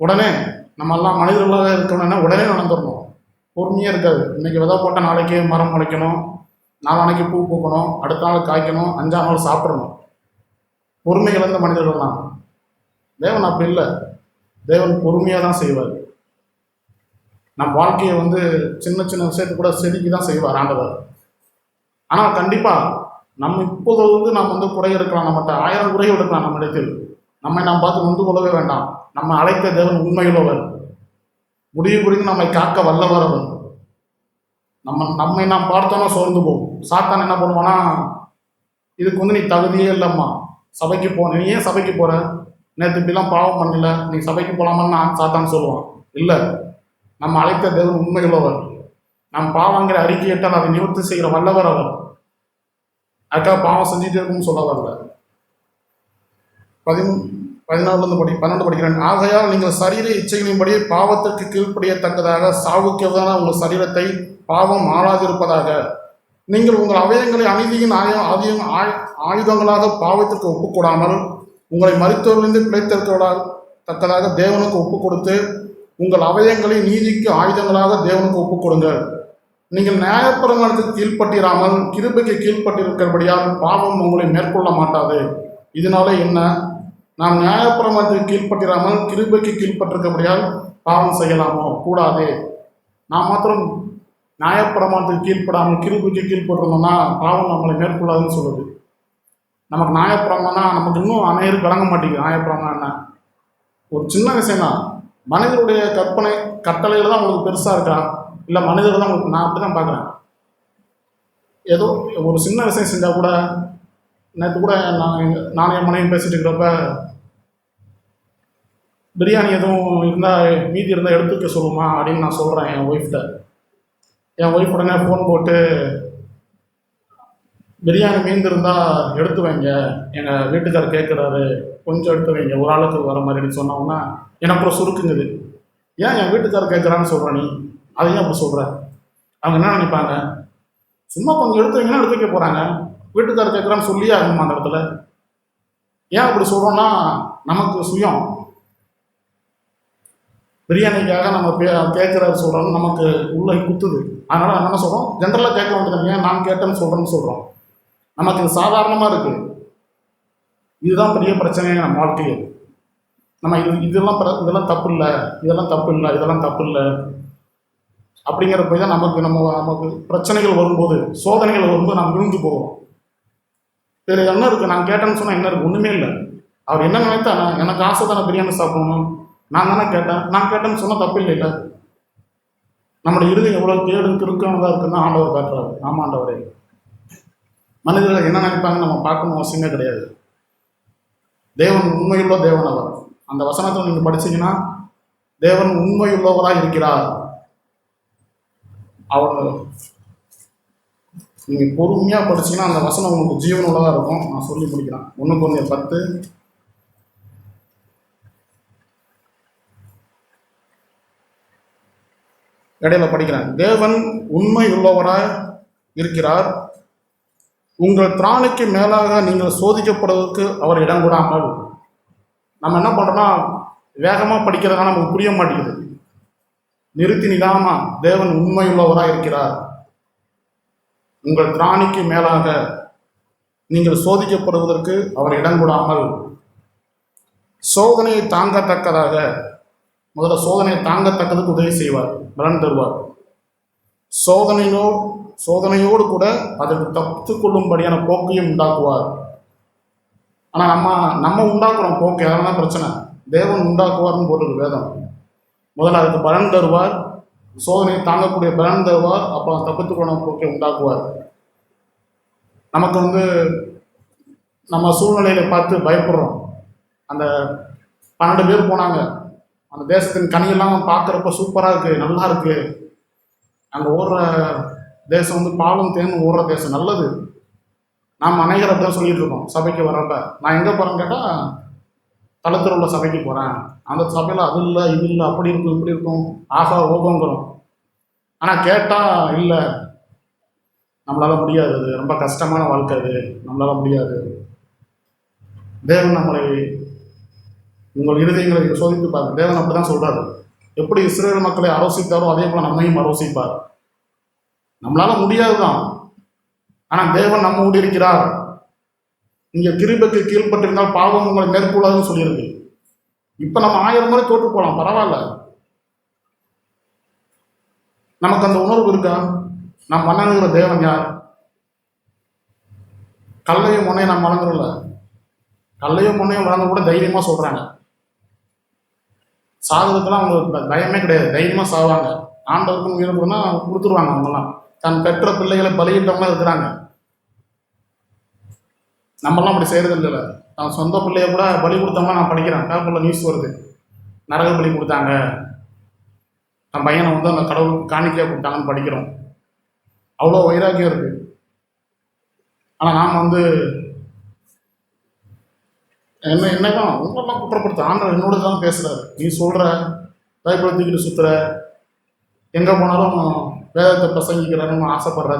Speaker 3: உடனே நம்ம எல்லாம் மனிதர்களாக இருக்கணும்னா உடனே நடந்துடணும். பொறுமையாக இருக்காது. இன்றைக்கி விதை போட்டால் நாளைக்கு மரம் முளைக்கணும், நாளைக்கு பூ பூக்கணும், அடுத்த நாள் காய்க்கணும், 5ஆம் நாள் சாப்பிடணும். பொறுமை இழந்த மனிதர்கள் தான். தேவன் அப்படி இல்லை. தேவன் பொறுமையாக தான் செய்வார். நம் வாழ்க்கையை வந்து சின்ன சின்ன விஷயத்துக்கு கூட செதுக்கி தான் செய்வார் ஆண்டவர். ஆனால் கண்டிப்பாக நம்ம இப்போது வந்து நாம் வந்து குறை இருக்கலாம், நம்மகிட்ட 1000 குறைகள் இருக்கலாம் நம்ம இடத்தில். நம்மை நாம் பார்த்து வந்து கொள்ளவே வேண்டாம். நம்ம அழைத்த தேவன் உண்மையுள்ளவர், முடிவு புரிந்து நம்மை காக்க வல்லவர் அவர். நம்மை நாம் பார்த்தோன்னா சோர்ந்து போகும். சாத்தான் என்ன பண்ணுவான்னா, இதுக்கு வந்து நீ தகுதியே இல்லைம்மா, சபைக்கு நீ ஏன் சபைக்கு போகிற, நேற்று இப்படிலாம் பாவம் பண்ணல, நீ சபைக்கு போகலாமான்னு சாத்தான் சொல்லுவான். இல்லை, நம்ம அழைத்த தேவன் உண்மையுள்ளவர். நம் பாவங்கிற அறிக்கையிட்டால் அதை நிவர்த்தி செய்கிற வல்லவர் அவர். அதுக்காக பாவம் செஞ்சுட்டே இருக்கும்னு சொல்ல வரல. 12 படிக்கிறேன். ஆகையால் நீங்கள் சரீர இச்சைகளின்படி பாவத்திற்கு கீழ்ப்படியத்தக்கதாக சாவுக்கு எதிரான உங்கள் சரீரத்தை பாவம் ஆளாதிருப்பதாக நீங்கள் உங்கள் அவயங்களை அநீதியின் ஆயுதங்களாக பாவத்திற்கு ஒப்புக்கூடாமல் உங்களை மரித்தோரிலிருந்து பிழைத்திருக்கத்தக்கதாக தேவனுக்கு ஒப்புக் கொடுத்து உங்கள் அவயங்களை நீதிக்கு ஆயுதங்களாக தேவனுக்கு ஒப்புக் கொடுங்கள். நீங்கள் நியாயப்பிரமாணத்துக்கு கீழ்ப்பட்டிராமல் கிருபைக்கு கீழ்ப்பட்டிருக்கிறபடியால் பாவம் உங்களை மேற்கொள்ள மாட்டாது. இதனால என்ன? நாம் நியாயப்பிரமாணத்துக்கு கீழ்ப்பட்டிராமல் கிருபைக்கு கீழ்ப்பட்டிருக்கிறபடியால் பாவம் செய்யலாமோ? கூடாது. நாம் மாத்திரம் நியாயப்பிரமாணத்துக்கு கீழ்ப்படாமல் கிருபைக்கு கீழ்ப்பட்டிருந்தோம்னா பாவம் நம்மளை மேற்கொள்ளாதுன்னு சொல்லுது. நமக்கு நியாயப்பிரமாணம்னா நமக்கு இன்னும் அனைவரும் விளங்க மாட்டேங்குது. நியாயப்பிரமாணம் என்ன? ஒரு சின்ன விஷயம் தான். மனிதனுடைய கற்பனை கட்டளையில் தான் உங்களுக்கு பெருசாக இருக்கா, இல்லை மனிதர்கள் தான் உங்களுக்கு? நான் அப்படி தான் பார்க்குறேன். ஏதோ ஒரு சின்ன விஷயம் செஞ்சால் கூட, நேற்று கூட நானும் என் மனைவி பேசிட்டு இருக்கிறப்ப பிரியாணி எதுவும் இருந்தால் மீதி இருந்தால் எடுத்துக்க சொல்லுமா அப்படின்னு நான் சொல்கிறேன் என் ஒய்ஃப்கிட்ட. என் ஒய்ஃப் உடனே ஃபோன் போட்டு, பிரியாணி மீந்திருந்தால் எடுத்து வைங்க, எங்கள் வீட்டுக்காரர் கேட்குறாரு, கொஞ்சம் எடுத்து வைங்க, ஒரு ஆளுக்கு வர மாதிரி சொன்னோம்னா எனக்கு அப்புறம் சுருக்குங்குது. ஏன் என் வீட்டுக்காரர் கேட்குறான்னு சொல்கிற நீ? அதையும் அப்படி சொல்கிற? அவங்க என்ன நினைப்பாங்க? சும்மா கொஞ்சம் எடுத்து வைங்கன்னா எடுத்து வைக்க போகிறாங்க, வீட்டுக்காரர் கேட்குறான்னு சொல்லியே ஆகணுமா அந்த இடத்துல? ஏன் அப்படி சொல்கிறோன்னா நமக்கு சுயம். பிரியாணிக்காக நம்ம கேட்குறாரு சொல்கிறோம், நமக்கு உள்ள குத்துது. அதனால் நம்ம என்ன சொல்கிறோம்? ஜென்ரலாக கேட்க வேண்டியது, ஏன் நான் கேட்டேன்னு சொல்கிறேன்னு சொல்கிறோம். நமக்கு இது சாதாரணமாக இருக்குது. இதுதான் பெரிய பிரச்சனையே நம்ம வாழ்க்கையே. நம்ம இதெல்லாம் தப்பு இல்லை, இதெல்லாம் தப்பு இல்லை, இதெல்லாம் தப்பு இல்லை அப்படிங்கிறப்ப தான் நமக்கு பிரச்சனைகள் வரும்போது, சோதனைகள் வரும்போது நம்ம விழுந்து போவோம். இதில் என்ன இருக்குது? நான் கேட்டேன்னு சொன்னால் என்ன இருக்குது? ஒன்றுமே இல்லை. அவர் என்ன நினைத்தா, எனக்கு ஆசை தானே பிரியாணி சாப்பிடணும், நான் தானே கேட்டேன், நான் கேட்டேன்னு சொன்னால் தப்பு இல்லை. இல்லை, நம்மளுடைய இறுதி எவ்வளோ கேடு திருக்கானதாக இருக்குன்னு ஆண்டவர் காட்டுறாரு. ஆமாம் ஆண்டவரே. மனிதர்கள் என்ன நினைப்பாங்க நம்ம பார்க்கணும் அவசியமே கிடையாது. தேவன் உண்மையுள்ள தேவன் அவர். அந்த வசனத்தை நீங்கள் படிச்சீங்கன்னா, தேவன் உண்மையுள்ளவராக இருக்கிறார். அவர் நீங்கள் பொறுமையாக படிச்சீங்கன்னா அந்த வசனம் உங்களுக்கு ஜீவனுள்ளதாக இருக்கும். நான் சொல்லி முடிக்கிறேன். 1 Corinthians 10 இடையில படிக்கிறேன். தேவன் உண்மை உள்ளவராய் இருக்கிறார். உங்கள் திராணிக்கு மேலாக நீங்கள் சோதிக்கப்படுவதற்கு அவர் இடம் கூடாமல். நம்ம என்ன பண்ணுறோம்னா, வேகமாக படிக்கிறதுனால நமக்கு புரிய மாட்டேங்குது. நிறுத்தி நிதானமா, தேவன் உண்மை உள்ளவராக இருக்கிறார். உங்கள் திராணிக்கு மேலாக நீங்கள் சோதிக்கப்படுவதற்கு அவர் இடம் கூடாமல், சோதனையை தாங்கத்தக்கதாக, முதல்ல சோதனையை தாங்கத்தக்கதுக்கு உதவி செய்வார், பலன் தருவார். சோதனையோடு கூட அதற்கு தப்பித்து கொள்ளும்படியான போக்கையும் உண்டாக்குவார். ஆனால் நம்ம உண்டாக்குறோம் போக்கு, அதெல்லாம் பிரச்சனை. தேவன் உண்டாக்குவார்னு போட்டிருக்கு வேதம். முதல்ல அதுக்கு பலன் தருவார், சோதனையை தாங்கக்கூடிய பலன் தருவார், அப்புறம் தப்பித்து கொள்ள போக்கை உண்டாக்குவார். நமக்கு நம்ம சூழ்நிலையில பார்த்து பயப்படுறோம். அந்த 12 பேர் போனாங்க, அந்த தேசத்தின் கனியெல்லாம் பார்க்குறப்ப சூப்பராக இருக்குது, நல்லா இருக்குது. அங்கே ஓடுற தேசம் பாலும் தேனும் ஓடுற தேசம், நல்லது. நாம் அநேகர் அப்படிதான் சொல்லிட்டு இருக்கோம். சபைக்கு வர்றப்ப நான் எங்கே போகிறேன்னு கேட்டால், தளத்தில் உள்ள சபைக்கு போகிறேன், அந்த சபையில் அது இல்லை இது இல்லை, அப்படி இருக்கும் இப்படி இருக்கும், ஆகா ஓகோங்கிறோம். ஆனால் கேட்டால் இல்லை, நம்மளால் முடியாது, அது ரொம்ப கஷ்டமான வாழ்க்கை, அது நம்மளால் முடியாது. தேவன் நம்மளை, உங்கள் இருதயங்களை சோதித்து பாருங்க. தேவன் அப்படி தான் சொல்கிறாரு. எப்படி இஸ்ரேல் மக்களை ஆலோசித்தாரோ அதே போல் நம்மையும் ஆலோசிப்பார். நம்மளால் முடியாது தான், ஆனால் தேவன் நம்மோடு இருக்கிறார். நீங்கள் கிருபைக்கு கீழ்பட்டிருந்தால் பாவம் உங்களை மேற்கொள்ளாதுன்னு சொல்லியிருக்கு. இப்போ நம்ம 1000 முறை தோற்று போகலாம், பரவாயில்ல. நமக்கு அந்த உணர்வு இருக்கா? நாம் வணங்குகிற தேவன் யார்? கல்லையும் முனையும் நாம் வணங்குறோம்ல, கல்லையும் முனையும் வணங்க கூட தைரியமாக சொல்கிறாங்க. சாகிறதுக்கெல்லாம் அவங்களுக்கு பயமே கிடையாது, தைரியமாக சாவாங்க. ஆண்டவருக்கும் உயிர்ப்புனா கொடுத்துருவாங்க. அவங்கெல்லாம் தன் பெற்ற பிள்ளைகளை பலியிட்டவங்களாம் இருக்கிறாங்க. நம்மளாம் அப்படி செய்கிறது இல்லை. நான் சொந்த பிள்ளைய கூட பலி கொடுத்தவங்க நான் படிக்கிறேன், பேப்பரில் நியூஸ் வருது, நரக பலி கொடுத்தாங்க, தன் பையனை அந்த கடவுள் காணிக்கையாக கொடுத்தாங்கன்னு படிக்கிறோம். அவ்வளோ வைராக்கியம் இருக்குது. ஆனால் நாம் என்னதான் உங்களெல்லாம் குற்றப்படுத்த ஆண்டவர் என்னோட தான் பேசுகிறாரு. நீ சொல்கிற பயப்படுத்திக்கிட்டு சுற்றுற, எங்கே போனாலும் வேதத்தை பிரசங்கிக்கிறேன்னு ஆசைப்படுற,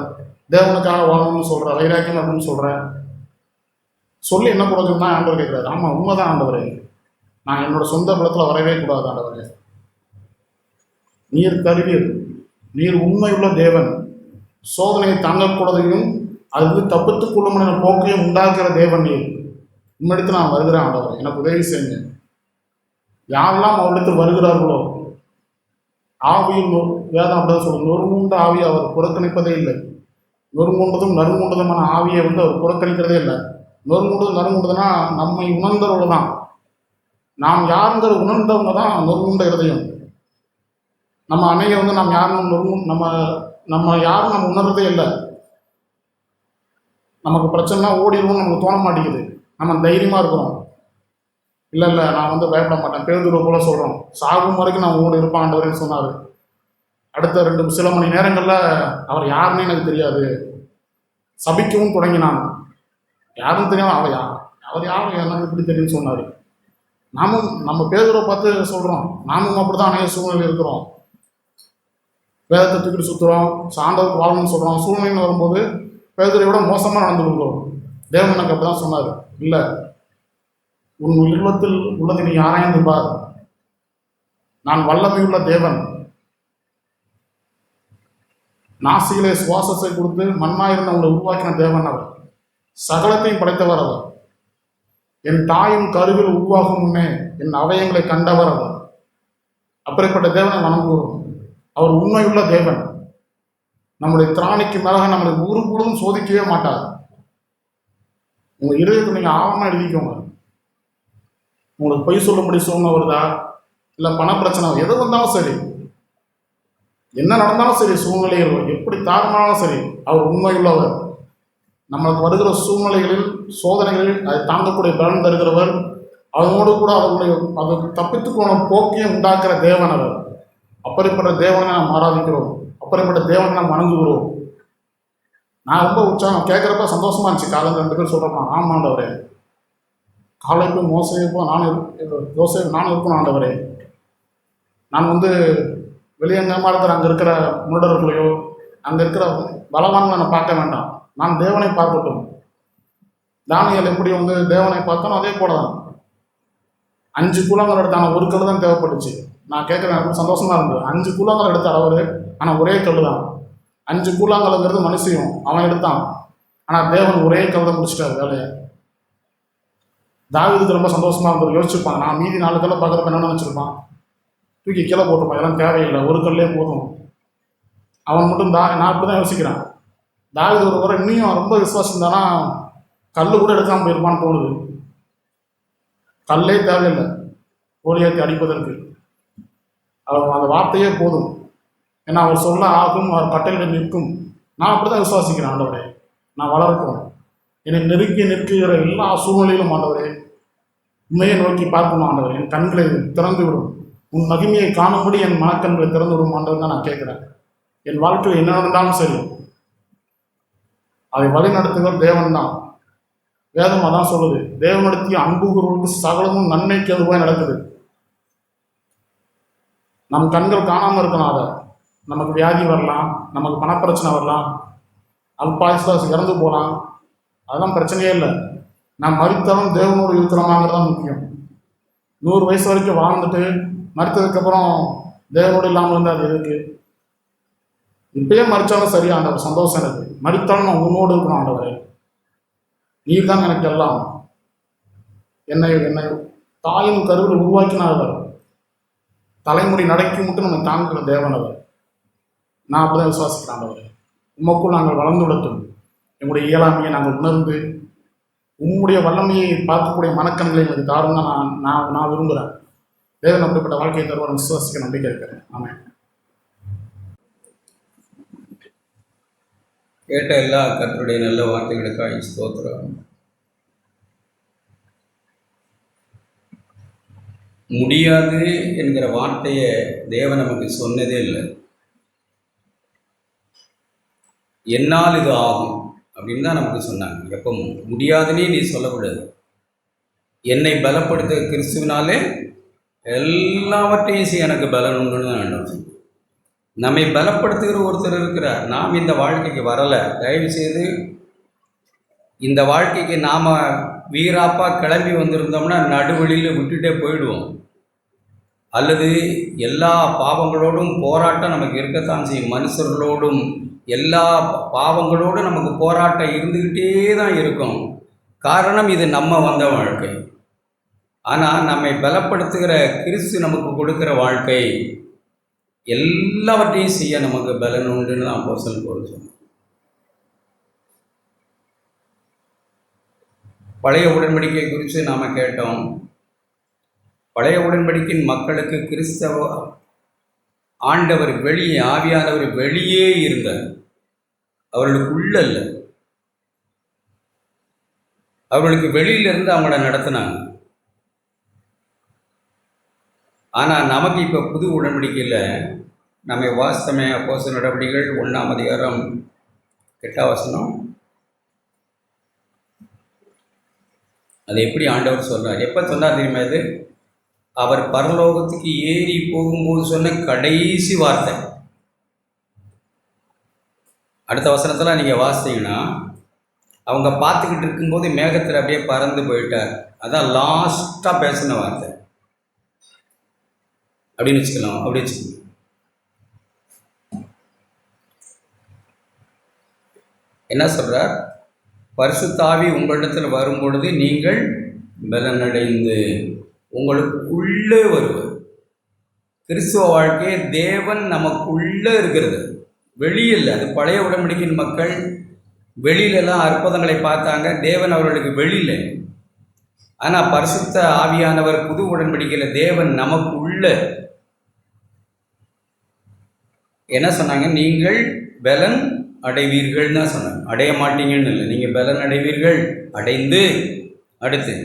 Speaker 3: தேவனுக்காக வாழணும்னு சொல்கிற, வைராக்கியம் அப்படின்னு சொல்கிற, சொல்லி என்ன கொடுக்குன்னு தான் ஆண்டவர் கேட்குறாரு. ஆமாம், உண்மைதான் ஆண்டவரே, நான் என்னோட சொந்த பலத்தில் வரவே கூடாது ஆண்டவரே. நீர் கருவீர், நீர் உண்மையுள்ள தேவன், சோதனையை தாங்கக்கூடதையும் அது தப்பித்துக் கொள்ளும் போக்கையும் உண்டாக்குற தேவன் நீர். உம்மிடத்து நான் வருகிறேன் ஆண்டவர், எனக்கு உதவி செய்யுங்க. யாரெல்லாம் அவரிடத்தில் வருகிறார்களோ ஆவியில் வேதம் அப்படிதான் சொல்லும், நொறுங்குண்ட ஆவியை அவர் புறக்கணிப்பதே இல்லை. நொறுங்குண்டதும் நறுங்குண்டதுமான ஆவியை வந்து அவர் புறக்கணிக்கிறதே இல்லை. நொறுங்குண்டது நறுங்குண்டதுன்னா நம்மை உணர்ந்தவங்க தான், நாம் யாருங்கிற உணர்ந்தவங்க தான் நொறுங்குண்ட இருதயம். நம்ம அன்னைய வந்து நம்ம யாரும் நம்ம யாரும் நம்ம உணர்றதே இல்லை. நமக்கு பிரச்சனைனா ஓடிடுவோம்னு நமக்கு தோண மாட்டேங்குது. நம்ம தைரியமாக இருக்கிறோம். இல்லை நான் வந்து பயப்பட மாட்டேன், பேதுரு போல சொல்கிறோம். சாகும் வரைக்கும் நான் ஓடி இருப்பான் ஆண்டவரேன்னு சொன்னார். அடுத்த சில மணி நேரங்களில் அவர் யாருன்னு எனக்கு தெரியாது, சபிக்கவும் தொடங்கினான். யாரும் தெரியாமல் அவர் யாரும் எனக்கு இப்படி தெரியும்னு சொன்னார். நாமும் நம்ம பேதுரை பார்த்து சொல்கிறோம், நாமும் அப்படி தான் அநேக சூழ்நிலை இருக்கிறோம். வேதத்தை தூக்கிட்டு சுற்றுறோம், சாண்டவருக்கு வாழணும்னு சொல்கிறோம். சூழ்நிலைன்னு வரும்போது பேதுரை விட மோசமாக நடந்து கொள்கிறோம். தேவன் எனக்கு அப்படி தான் சொன்னார். இல்லை, உன் உள்ளத்தில் உள்ளதை நீ ஆராய்ந்து பார், நான் வல்லமையுள்ள தேவன், நாசிகளே சுவாசத்தை கொடுத்து மண்ணாயிருந்த உங்களை உருவாக்கின தேவன் அவர், சகலத்தையும் படைத்தவர் அவர், என் தாயும் கருவில் உருவாகும் முன்னே என் அவயங்களை கண்டவர் அவர். அப்படிப்பட்ட தேவனை வணங்குகிறோம். அவர் உண்மையுள்ள தேவன். நம்முடைய திராணிக்கு மேலாக நம்மளை ஒரு பொழுதும் சோதிக்கவே மாட்டார். உங்கள் இருதயத்தை நீங்கள் ஆழமாக எழுதிக்கோங்க. உங்களுக்கு பொய் சொல்லும்படி சூழ்நிலை வருதா, இல்லை பணப்பிரச்சனை, எது வந்தாலும் சரி, என்ன நடந்தாலும் சரி, சூழ்நிலைகள் எப்படி தாறுமாறாலும் சரி, அவர் உண்மையுள்ளவர். நம்மளுக்கு வருகிற சூழ்நிலைகளில் சோதனைகளில் அதை தாங்கக்கூடிய பலன் தருகிறவர். அதனோடு கூட அதை தப்பித்துக்கொள்ள போக்கியை உண்டாக்குற தேவன் அவர். அப்படிப்பட்ட தேவனை நாம் ஆராதிக்கிறோம், அப்படிப்பட்ட தேவனை நாம் வணங்குகிறோம். நான் ரொம்ப உற்சாகம் கேட்குறப்ப சந்தோஷமா இருந்துச்சு. காலையில் 2 பேர் சொல்கிறப்ப, ஆமாண்டவரே, காலைக்கும் மோசைப்போ நானும் இருக்கணும் ஆண்டவரே. நான் வந்து வெளியங்கமாக இருக்கிற அங்கே இருக்கிற முரடர்களையோ அங்கே இருக்கிற பலவான்களை நான் பார்க்க வேண்டாம், நான் தேவனை பார்க்கட்டும். தானியேல் எப்படி வந்து தேவனை பார்த்தானோ அதே போல தான் 5 கூழாங்கல் எடுத்தான, ஒரு கல் தான் தேவைப்பட்டுச்சு. நான் கேட்குறேன், எனக்கு சந்தோஷமா இருந்தது. 5 கூழாங்கல் எடுத்தார் அவர், ஆனால் ஒரே கல் தான். 5 கூழாங்கல்ங்கிறது மனுஷியும் அவன் எடுத்தான், ஆனால் தேவன் ஒரே கல் தான் முடிச்சிட்டார் வேலையை. தாவீதுக்கு ரொம்ப சந்தோஷமா இருந்தது. யோசிச்சுப்பான், நான் மீதி 4 கல்லை பார்க்குறப்ப என்ன நினச்சிருப்பான், தூக்கி கீழே போட்டுப்பான், இதெல்லாம் தேவையில்லை, ஒரு கல்லே போதும். அவன் மட்டும் நான் அப்படி தான் யோசிக்கிறேன். தாவீது ஒரு முறை இன்னும் ரொம்ப விசுவாசம் தானா, கல் கூட எடுக்காமல் போயிருப்பான்னு தோணுது. கல்லே தேவையில்லை கோலியாத்தை அடிப்பதற்கு, அவர் அந்த வார்த்தையே போதும். ஏன்னா அவர் சொல்ல ஆகும், அவர் கட்டளையிட நிற்கும். நான் அப்படி தான் விசுவாசிக்கிறேன். ஆண்டவரே, நான் வளரட்டும். என்னை நெருக்கி நிற்கிற எல்லா சூழ்நிலையிலும் ஆண்டவரே உண்மையை நோக்கி பார்க்கணும் ஆண்டவரே. என் கண்களை திறந்து விடும், உன் மகிமையை காணும்படி என் மனக்கண்களை திறந்து விடும் ஆண்டவர் தான் நான் கேட்குறேன். என் வாழ்க்கையில் என்ன நடந்தாலும் சரி, அதை வழி நடத்துகிற தேவன் தான். வேதம் அதான் சொல்லுது, தேவனிடத்தில் அன்புகிறவர்களுக்கு சகலமும் நன்மைக்கு அதுவாக நடக்குது. நம் கண்கள் காணாமல் இருக்கணும். அதை நமக்கு வியாதி வரலாம், நமக்கு பணப்பிரச்சனை வரலாம், அல்பாயுசுல இறந்து போகலாம், அதெல்லாம் பிரச்சனையே இல்லை. நான் மரித்தாலும் தேவனோடு இருக்கிறோமாங்கிறது தான் முக்கியம். 100 வயசு வரைக்கும் வாழ்ந்துட்டு மரித்ததுக்கப்புறம் தேவனோடு இல்லாமல் இருந்தால் அது எதுக்கு? இப்பயே மறிச்சாலும் சரியா ஆண்டவர், சந்தோஷம் எனக்கு. மரித்தாலும் நான் உன்னோடு இருக்கணும் ஆண்டவரே, நீ தான் எனக்கு எல்லாம். என்னை தாயின் கருவில் உருவாக்கினார். தலைமுடி நடக்கி மட்டும் நம்ம தாங்குகிற தேவன் அவர். நான் அப்படிதான் விசுவாசிக்கிறேன் ஆண்டவரே. உமக்குள் நாங்கள் வளர்ந்து விடட்டும். எங்களுடைய இயலாமையை நாங்கள் உணர்ந்து உம்முடைய வல்லமையை பார்க்கக்கூடிய மனக்கண்களை எனக்கு தாரும் தான் நான் விரும்புகிறேன். தேவன் அப்படிப்பட்ட வாழ்க்கையை தருவார் விசுவாசிக்க நம்பிக்கை இருக்கிறேன். ஆமாம்.
Speaker 4: கேட்ட எல்லா கர்த்தருடைய நல்ல வார்த்தைகளுக்காக ஸ்தோத்திரம். முடியாது என்கிற வார்த்தையை தேவன் நமக்கு சொன்னதே இல்லை. என்னால் இது ஆகும் அப்படின்னு தான் நமக்கு சொன்னாங்க. எப்போ முடியாதுன்னே நீ சொல்லக்கூடாது. என்னை பலப்படுத்த கிறிஸ்துவினாலே எல்லாவற்றையும் எனக்கு பலன் உண்டுன்னு தான் நான் சொல்லுவேன். நம்மை பலப்படுத்துகிற ஒருத்தர் இருக்கிறார். நாம் இந்த வாழ்க்கைக்கு வரலை. தயவு செய்து இந்த வாழ்க்கைக்கு நாம் வீராப்பாக கிளம்பி வந்திருந்தோம்னா நடுவழியில் விட்டுட்டே போயிடுவோம். அல்லது எல்லா பாவங்களோடும் போராட்டம் நமக்கு இருக்கத்தான் செய்யும். மனுஷர்களோடும் எல்லா பாவங்களோடும் நமக்கு போராட்டம் இருந்துக்கிட்டே தான் இருக்கும். காரணம், இது நம்ம வந்த வாழ்க்கை. ஆனால் நம்மை பலப்படுத்துகிற கிறிஸ்து நமக்கு கொடுக்குற வாழ்க்கை எல்லாவற்றையும் செய்ய நமக்கு பலன் உண்டுன்னு தான் அப்போஸ்தலன் பவுல் சொன்னார். பழைய உடன்படிக்கை குறித்து நாம் கேட்டோம். பழைய உடன்படிக்கையின் மக்களுக்கு கிறிஸ்தவ ஆண்டவர் வெளியே, ஆவியானவர் வெளியே இருந்தார், அவர்களுக்கு உள்ள இல்லை. அவர்களுக்கு வெளியிலிருந்து அவங்கள நடத்தினாங்க. ஆனால் நமக்கு இப்போ புது உடன்படிக்கையில் நம்ம வாஸ்தமே அப்போஸ்தலர் நடவடிக்கைகள் 1ஆம் அதிகாரம் 8ஆம் வசனம். அது எப்படி ஆண்டவர் சொல்றார்? எப்போ சொன்னார் தெரியுமா? இது அவர் பரலோகத்துக்கு ஏறி போகும்போது சொன்ன கடைசி வார்த்தை. அடுத்த வசனத்தில் நீங்கள் வாசித்தீங்கன்னா, அவங்க பார்த்துக்கிட்டு இருக்கும்போது மேகத்தில் அப்படியே பறந்து போயிட்டார். அதான் லாஸ்ட்டாக பேசின வார்த்தை அப்படின்னு வச்சுக்கலாம். அப்படி வச்சுக்கோங்க. என்ன சொல்றார்? பரிசுத்த ஆவி உங்களிடத்தில் வரும் பொழுது நீங்கள் பலனடைந்து உங்களுக்குள்ளே வருவார். கிறிஸ்துவ வாழ்க்கையை தேவன் நமக்குள்ளே இருக்கிறது, வெளியில். அது பழைய உடன்படிக்கையின் மக்கள் வெளியிலலாம் அற்புதங்களை பார்த்தாங்க, தேவன் அவர்களுக்கு வெளியில். ஆனால் பரிசுத்த ஆவியானவர் புது உடன்படிக்கையில் தேவன் நமக்கு உள்ள என்ன சொன்னாங்க? நீங்கள் பலன் அடைவீர்கள் தான் சொன்னாங்க. அடைய மாட்டீங்கன்னு இல்லை, நீங்கள் பலன் அடைவீர்கள். அடைந்து அடுத்து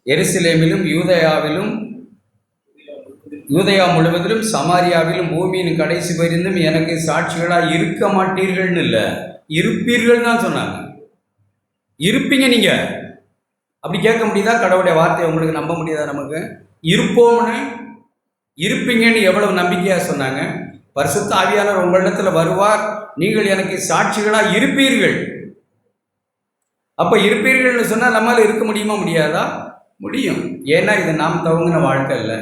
Speaker 4: எருசலேமிலும் யூதயா முழுவதிலும் சமாரியாவிலும் பூமியின் கடைசி பரிந்தும் எனக்கு சாட்சிகளாக இருக்க மாட்டீர்கள்னு இல்லை, இருப்பீர்கள் தான் சொன்னாங்க. இருப்பீங்க. நீங்கள் அப்படி கேட்க முடியுதா? கடவுளுடைய வார்த்தையை உங்களுக்கு நம்ப முடியாதா? நமக்கு இருப்போம்னு, இருப்பீங்கன்னு எவ்வளவு நம்பிக்கையாக சொன்னாங்க. பரிசுத்த ஆவியானவர் உங்களிடத்தில் வருவார், நீங்கள் எனக்கு சாட்சிகளாக இருப்பீர்கள். அப்போ இருப்பீர்கள்னு சொன்னால் நம்மளால் இருக்க முடியுமா? முடியாதா? முடியும். ஏன்னா இது நாம் துவங்கின வாழ்க்கை இல்லை.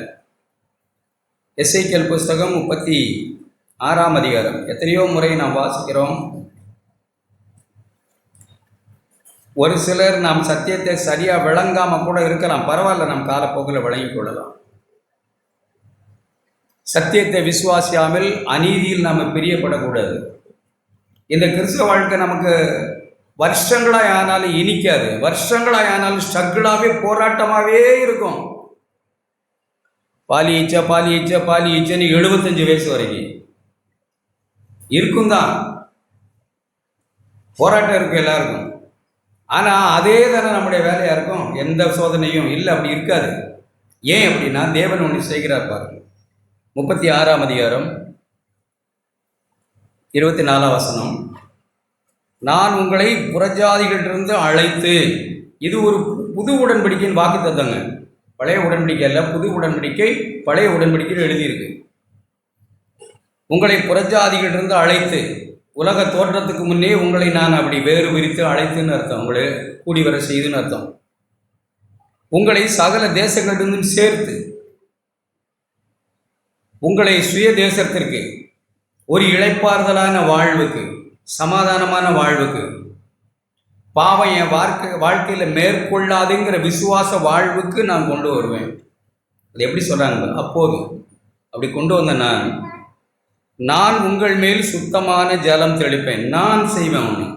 Speaker 4: எசேக்கியேல் புஸ்தகம் 36ஆம் அதிகாரம் எத்தனையோ முறை நாம் வாசிக்கிறோம். ஒரு சிலர் நாம் சத்தியத்தை சரியாக விளங்காமல் கூட இருக்கலாம், பரவாயில்ல, நாம் காலப்போக்கில் விளங்கிக் கொள்ளலாம். சத்தியத்தை விசுவாசியாமல் அநீதியில் நாம் பிரியப்படக்கூடாது. இந்த கிறிஸ்துவ வாழ்க்கை நமக்கு வருஷங்களாக ஆனாலும் இனிக்காது, வருஷங்களாக ஆனாலும் ஸ்ட்ரகிளாகவே போராட்டமாகவே இருக்கும். பாலி ஈச்சன்னு 75 வயசு வரைக்கும் இருக்கும் தான் போராட்டம் இருக்கும் எல்லாருக்கும். ஆனால் அதே தானே நம்முடைய வேலையாக இருக்கும். எந்த சோதனையும் இல்லை, அப்படி இருக்காது. ஏன் அப்படின்னா தேவன் ஒன்று செய்கிறார் பாருங்க. 36ஆம் அதிகாரம் 24ஆம் வசனம். நான் உங்களை புறஜாதிகளிலிருந்து அழைத்து, இது ஒரு புது உடன்படிக்கையின் வாக்கு தத்தங்க. பழைய உடன்படிக்கை அல்ல, புது உடன்படிக்கை. பழைய உடன்படிக்கையில் எழுதியிருக்கு. உங்களை புறஜாதிகளிலிருந்து அழைத்து, உலக தோற்றத்துக்கு முன்னே உங்களை நான் அப்படி வேறு விரித்து அழைத்துன்னு அர்த்தம். உங்களை கூடி வர செய்துன்னு அர்த்தம். உங்களை சகல தேசங்களிலிருந்தும் சேர்த்து உங்களை சுய தேசத்திற்கு, ஒரு இளைப்பாறுதலான வாழ்வுக்கு, சமாதானமான வாழ்வுக்கு, பாவம் என் வாழ்க்கையில் மேற்கொள்ளாதுங்கிற விசுவாச வாழ்வுக்கு நான் கொண்டு வருவேன். அது எப்படி சொல்கிறாங்க? அப்போது அப்படி கொண்டு வந்த நான் உங்கள் மேல் சுத்தமான ஜலம் தெளிப்பேன், நான் செய்வேன். ஒன்று,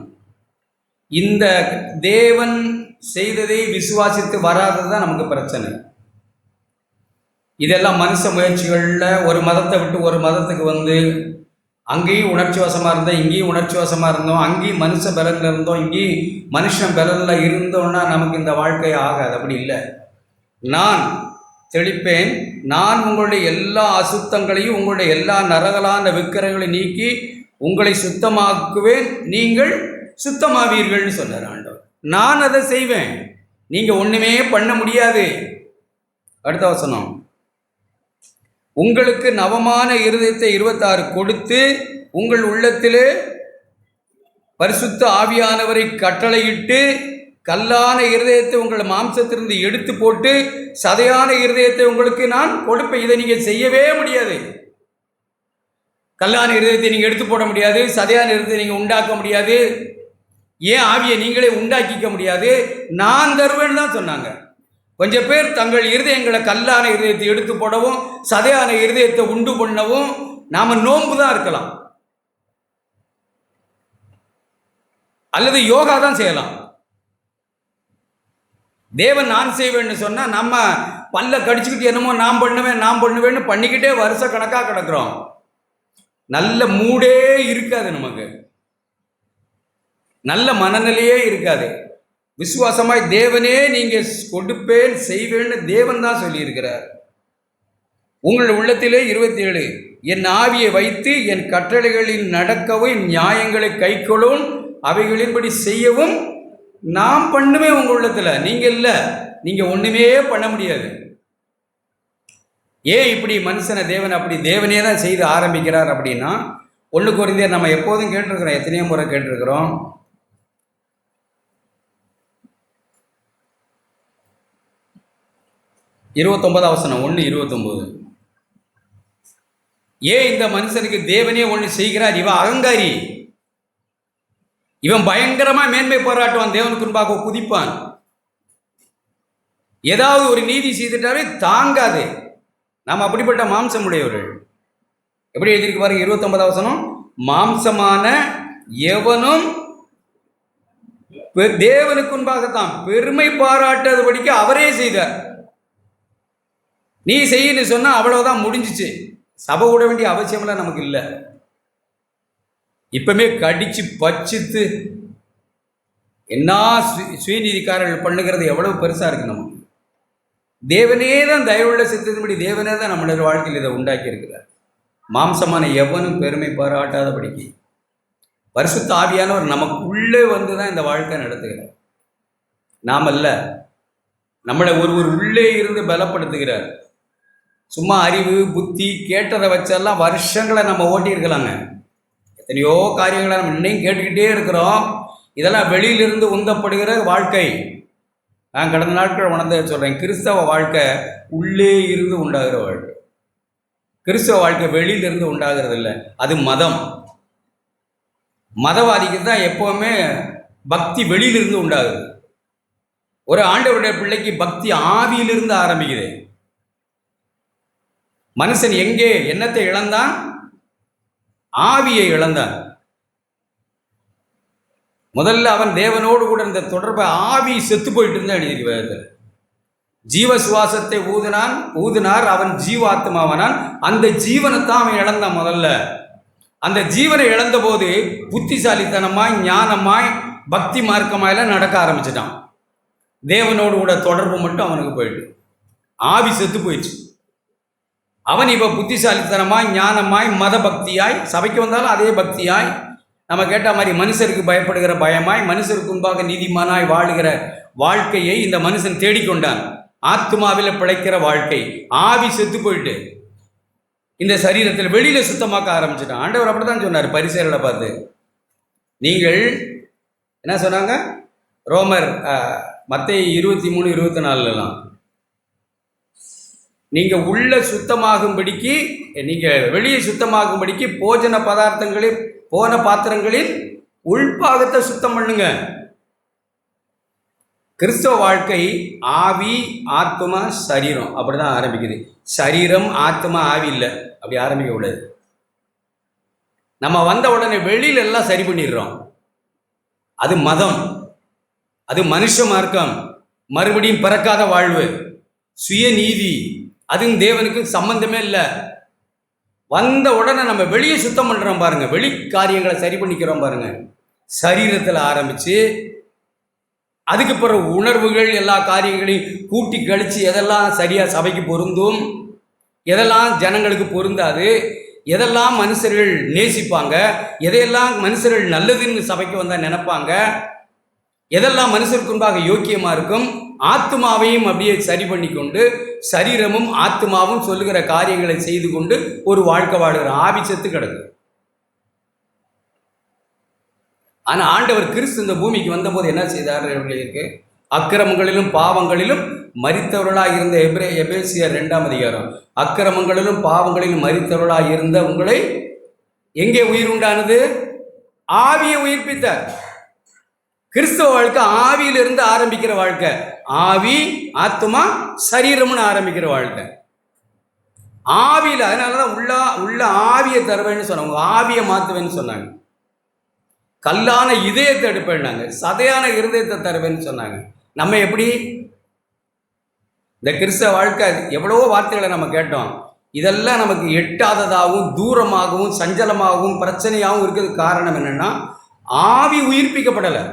Speaker 4: இந்த தேவன் செய்ததை விசுவாசித்து வராதது தான் நமக்கு பிரச்சனை. இதெல்லாம் மனுஷ முயற்சிகளில் ஒரு மதத்தை விட்டு ஒரு மதத்துக்கு வந்து அங்கேயும் உணர்ச்சி வசமாக இருந்தோம், இங்கேயும் உணர்ச்சி வசமாக இருந்தோம், அங்கேயும் மனுஷ பலனில் இருந்தோம், இங்கேயும் மனுஷன் பலனில் இருந்தோன்னா நமக்கு இந்த வாழ்க்கை ஆகாது. அப்படி இல்லை. நான் தெளிப்பேன், நான் உங்களுடைய எல்லா அசுத்தங்களையும் உங்களுடைய எல்லா நரகலான விக்கிரகங்களை நீக்கி உங்களை சுத்தமாக்குவேன், நீங்கள் சுத்தமாவீர்கள்னு சொன்னார் ஆண்டவர். நான் அதை செய்வேன், நீங்கள் ஒன்றுமே பண்ண முடியாது. அடுத்த வசனம். உங்களுக்கு நவமான இருதயத்தை 26 கொடுத்து உங்கள் உள்ளத்திலே பரிசுத்த ஆவியானவரை கட்டளையிட்டு கல்லான இருதயத்தை உங்கள் மாம்சத்திலிருந்து எடுத்து போட்டு சதையான இருதயத்தை உங்களுக்கு நான் கொடுப்பேன். இதை நீங்கள் செய்யவே முடியாது. கல்லான இருதயத்தை நீங்கள் எடுத்து போட முடியாது, சதையான இருதயத்தை நீங்கள் உண்டாக்க முடியாது, ஏன் ஆவியை நீங்களே உண்டாக்கிக்க முடியாது, நான் தருவேன்னு தான் சொன்னாங்க. கொஞ்சம் பேர் தங்கள் இருதயங்களை கல்லான இருதயத்தை எடுத்து போடவும் சதையான இருதயத்தை உண்டு பண்ணவும் நாம் நோன்பு தான் இருக்கலாம், அல்லது யோகா தான் செய்யலாம். தேவன் நான் செய்வேன்னு சொன்னால் நம்ம பல்ல கடிச்சுக்கிட்டு என்னமோ நான் பண்ணுவேன்னு பண்ணிக்கிட்டே வருஷ கணக்காக கிடக்கிறோம். நல்ல மூடே இருக்காது, நமக்கு நல்ல மனநிலையே இருக்காது. விசுவாசமாய் தேவனே நீங்கள் கொடுப்பேன் செய்வேன்னு தேவன் தான் சொல்லியிருக்கிறார். உங்கள் உள்ளத்திலே 27 என் ஆவியை வைத்து என் கட்டளைகளில் நடக்கவும் என் நியாயங்களை கைக்கொள்ளும் அவைகளின்படி செய்யவும் நான் பண்ணுவேன். உங்கள் உள்ளத்தில் நீங்கள் இல்லை, நீங்கள் ஒன்றுமே பண்ண முடியாது. ஏன் இப்படி மனுஷனை தேவன் அப்படி தேவனே தான் செய்து ஆரம்பிக்கிறார் அப்படின்னா, 1 கொரிந்தியர் நம்ம எப்போதும் கேட்டிருக்கிறோம், எத்தனையோ முறை கேட்டிருக்கிறோம். 29 வசனம் 1:29. ஏன் இந்த மனுஷனுக்கு தேவனே ஒன்று செய்கிறார்? இவன் அகங்காரி, இவன் பயங்கரமா மேன்மை பாராட்டுவான், தேவனுக்கு முன்பாக குதிப்பான். ஏதாவது ஒரு நீதி செய்துட்டாலே தாங்காது. நாம் அப்படிப்பட்ட மாம்சம் உடையவர்கள். எப்படி எழுதியிருக்கு பாருங்க, 29 வசனம், மாம்சமான எவனும் தேவனுக்கு முன்பாகத்தான் பெருமை பாராட்டாதபடிக்கு அவரே செய்தார். நீ செய்யன்னு சொன்னா அவ்வளவுதான், முடிஞ்சிச்சு. சபை விட வேண்டிய அவசியம்லாம் நமக்கு இல்லை. இப்பவுமே கடிச்சு பச்சித்து என்ன சுயநீதிக்காரர்கள் பண்ணுகிறது எவ்வளவு பெருசா இருக்கு. நமக்கு தேவனே தான் தயவுள்ள சித்தத்தின்படி தேவனே தான் நம்மளுடைய வாழ்க்கையில் இதை உண்டாக்கி இருக்கிறார். மாம்சமான எவனும் பெருமை பாராட்டாதபடிக்கு பரிசுத்த ஆவியானவர் நமக்குள்ளே வந்து தான் இந்த வாழ்க்கை நடத்துகிறார். நாம் அல்ல, நம்மளை ஒருவர் உள்ளே இருந்து பலப்படுத்துகிறார். சும்மா அறிவு புத்தி கேட்டதை வச்செல்லாம் வருஷங்களை நம்ம ஓட்டியிருக்கலாங்க. எத்தனையோ காரியங்களை நம்ம இன்னையும் கேட்டுக்கிட்டே இருக்கிறோம். இதெல்லாம் வெளியிலிருந்து உந்தப்படுகிற வாழ்க்கை. நான் கடந்த நாட்கள் உணர்ந்த சொல்கிறேன், கிறிஸ்தவ வாழ்க்கை உள்ளே இருந்து உண்டாகிற வாழ்க்கை. கிறிஸ்தவ வாழ்க்கை வெளியிலிருந்து உண்டாகிறது இல்லை, அது மதம். மதவாதிக்கு தான் எப்போவுமே பக்தி வெளியிலிருந்து உண்டாகுது. ஒரு ஆண்டவருடைய பிள்ளைக்கு பக்தி ஆவியிலிருந்து ஆரம்பிக்குது. மனுஷன் எங்கே என்னத்தை இழந்தான்? ஆவியை இழந்தான். முதல்ல அவன் தேவனோடு கூட இந்த தொடர்பை ஆவி செத்து போயிட்டு இருந்தா எழுதியிருக்கிறார். ஜீவ சுவாசத்தை ஊதினார், அவன் ஜீவாத்மாவனான். அந்த ஜீவனைத்தான் அவன் இழந்தான். முதல்ல அந்த ஜீவனை இழந்த போது புத்திசாலித்தனமாய் ஞானமாய் பக்தி மார்க்கமாயெல்லாம் நடக்க ஆரம்பிச்சிட்டான். தேவனோடு கூட தொடர்பு மட்டும் அவனுக்கு போயிட்டு ஆவி செத்து போயிடுச்சு. அவன் இப்போ புத்திசாலித்தனமாய் ஞானமாய் மத பக்தியாய், சபைக்கு வந்தாலும் அதே பக்தியாய், நம்ம கேட்ட மாதிரி மனுஷருக்கு பயப்படுகிற பயமாய், மனுஷருக்கு முன்பாக நீதிமானாய் வாழுகிற வாழ்க்கையை இந்த மனுஷன் தேடிக்கொண்டான். ஆத்மாவில் பிழைக்கிற வாழ்க்கை. ஆவி செத்து போயிட்டு இந்த சரீரத்தில் வெளியில சுத்தமாக்க ஆரம்பிச்சிட்டான். ஆண்டவர் அப்படித்தான் சொன்னார் பரிசேயர்களை பார்த்து. நீங்கள் என்ன சொன்னாங்க? ரோமர் மத்தேயு 23:24 நீங்கள் உள்ள சுத்தமாகும்படிக்கு, நீங்கள் வெளியே சுத்தமாகும்படிக்கு போஜன பதார்த்தங்களில் போன பாத்திரங்களில் உள்பாகத்தை சுத்தம் பண்ணுங்க. கிறிஸ்தவ வாழ்க்கை ஆவி ஆத்மா சரீரம் அப்படிதான் ஆரம்பிக்குது. சரீரம் ஆத்மா ஆவி இல்லை, அப்படி ஆரம்பிக்க கூடாது. நம்ம வந்த உடனே வெளியில எல்லாம் சரி பண்ணிடுறோம். அது மதம், அது மனுஷ மார்க்கம், மறுபடியும் பிறக்காத வாழ்வு, சுயநீதி, அதுவும் தேவனுக்கு சம்பந்தமே இல்லை. வந்த உடனே நம்ம வெளியே சுத்தம் பண்ணுறோம் பாருங்க, வெளி காரியங்களை சரி பண்ணிக்கிறோம் பாருங்க. சரீரத்தில் ஆரம்பித்து அதுக்கு பிறகு உணர்வுகள் எல்லா காரியங்களையும் கூட்டி கழித்து எதெல்லாம் சரியாக சபைக்கு பொருந்தும், எதெல்லாம் ஜனங்களுக்கு பொருந்தாது, எதெல்லாம் மனுஷர்கள் நேசிப்பாங்க, எதையெல்லாம் மனுஷர்கள் நல்லதுன்னு சபைக்கு வந்தால் நினைப்பாங்க, எதெல்லாம் மனுஷருக்கு முன்பாக யோக்கியமாக இருக்கும், ஆத்மாவையும் அப்படியே சரி பண்ணி கொண்டு சரீரமும் ஆத்மாவும் சொல்லுகிற காரியங்களை செய்து கொண்டு ஒரு வாழ்க்கை வாழுகிற ஆவி செத்து கிடக்கு. ஆனால் ஆண்டவர் கிறிஸ்து இந்த பூமிக்கு வந்தபோது என்ன செய்தார் இருக்கு? அக்கிரமங்களிலும் பாவங்களிலும் மரித்தவர்களாக இருந்த எபேசியர் 2ஆம் அதிகாரம், அக்கிரமங்களிலும் பாவங்களிலும் மரித்தவர்களாக இருந்த உங்களை எங்கே உயிர் உண்டானது? ஆவியை உயிர்ப்பித்தார். கிறிஸ்தவ வாழ்க்கை ஆவியிலிருந்து ஆரம்பிக்கிற வாழ்க்கை. ஆவி, ஆத்மா, சரீரம்னு ஆரம்பிக்கிற வாழ்க்கை. ஆவியில், அதனாலதான் உள்ள ஆவியை தருவேன்னு சொன்னாங்க, ஆவியை மாற்றுவேன்னு சொன்னாங்க. கல்லான இதயத்தை எடுப்பேன்னாங்க, சதையான இருதயத்தை தருவேன்னு சொன்னாங்க. நம்ம எப்படி இந்த கிறிஸ்தவ வாழ்க்கை எவ்வளவோ வார்த்தைகளை நம்ம கேட்டோம். இதெல்லாம் நமக்கு எட்டாததாகவும் தூரமாகவும் சஞ்சலமாகவும் பிரச்சனையாகவும் இருக்கிறதுக்கு காரணம் என்னன்னா, ஆவி உயிர்ப்பிக்கப்படலை.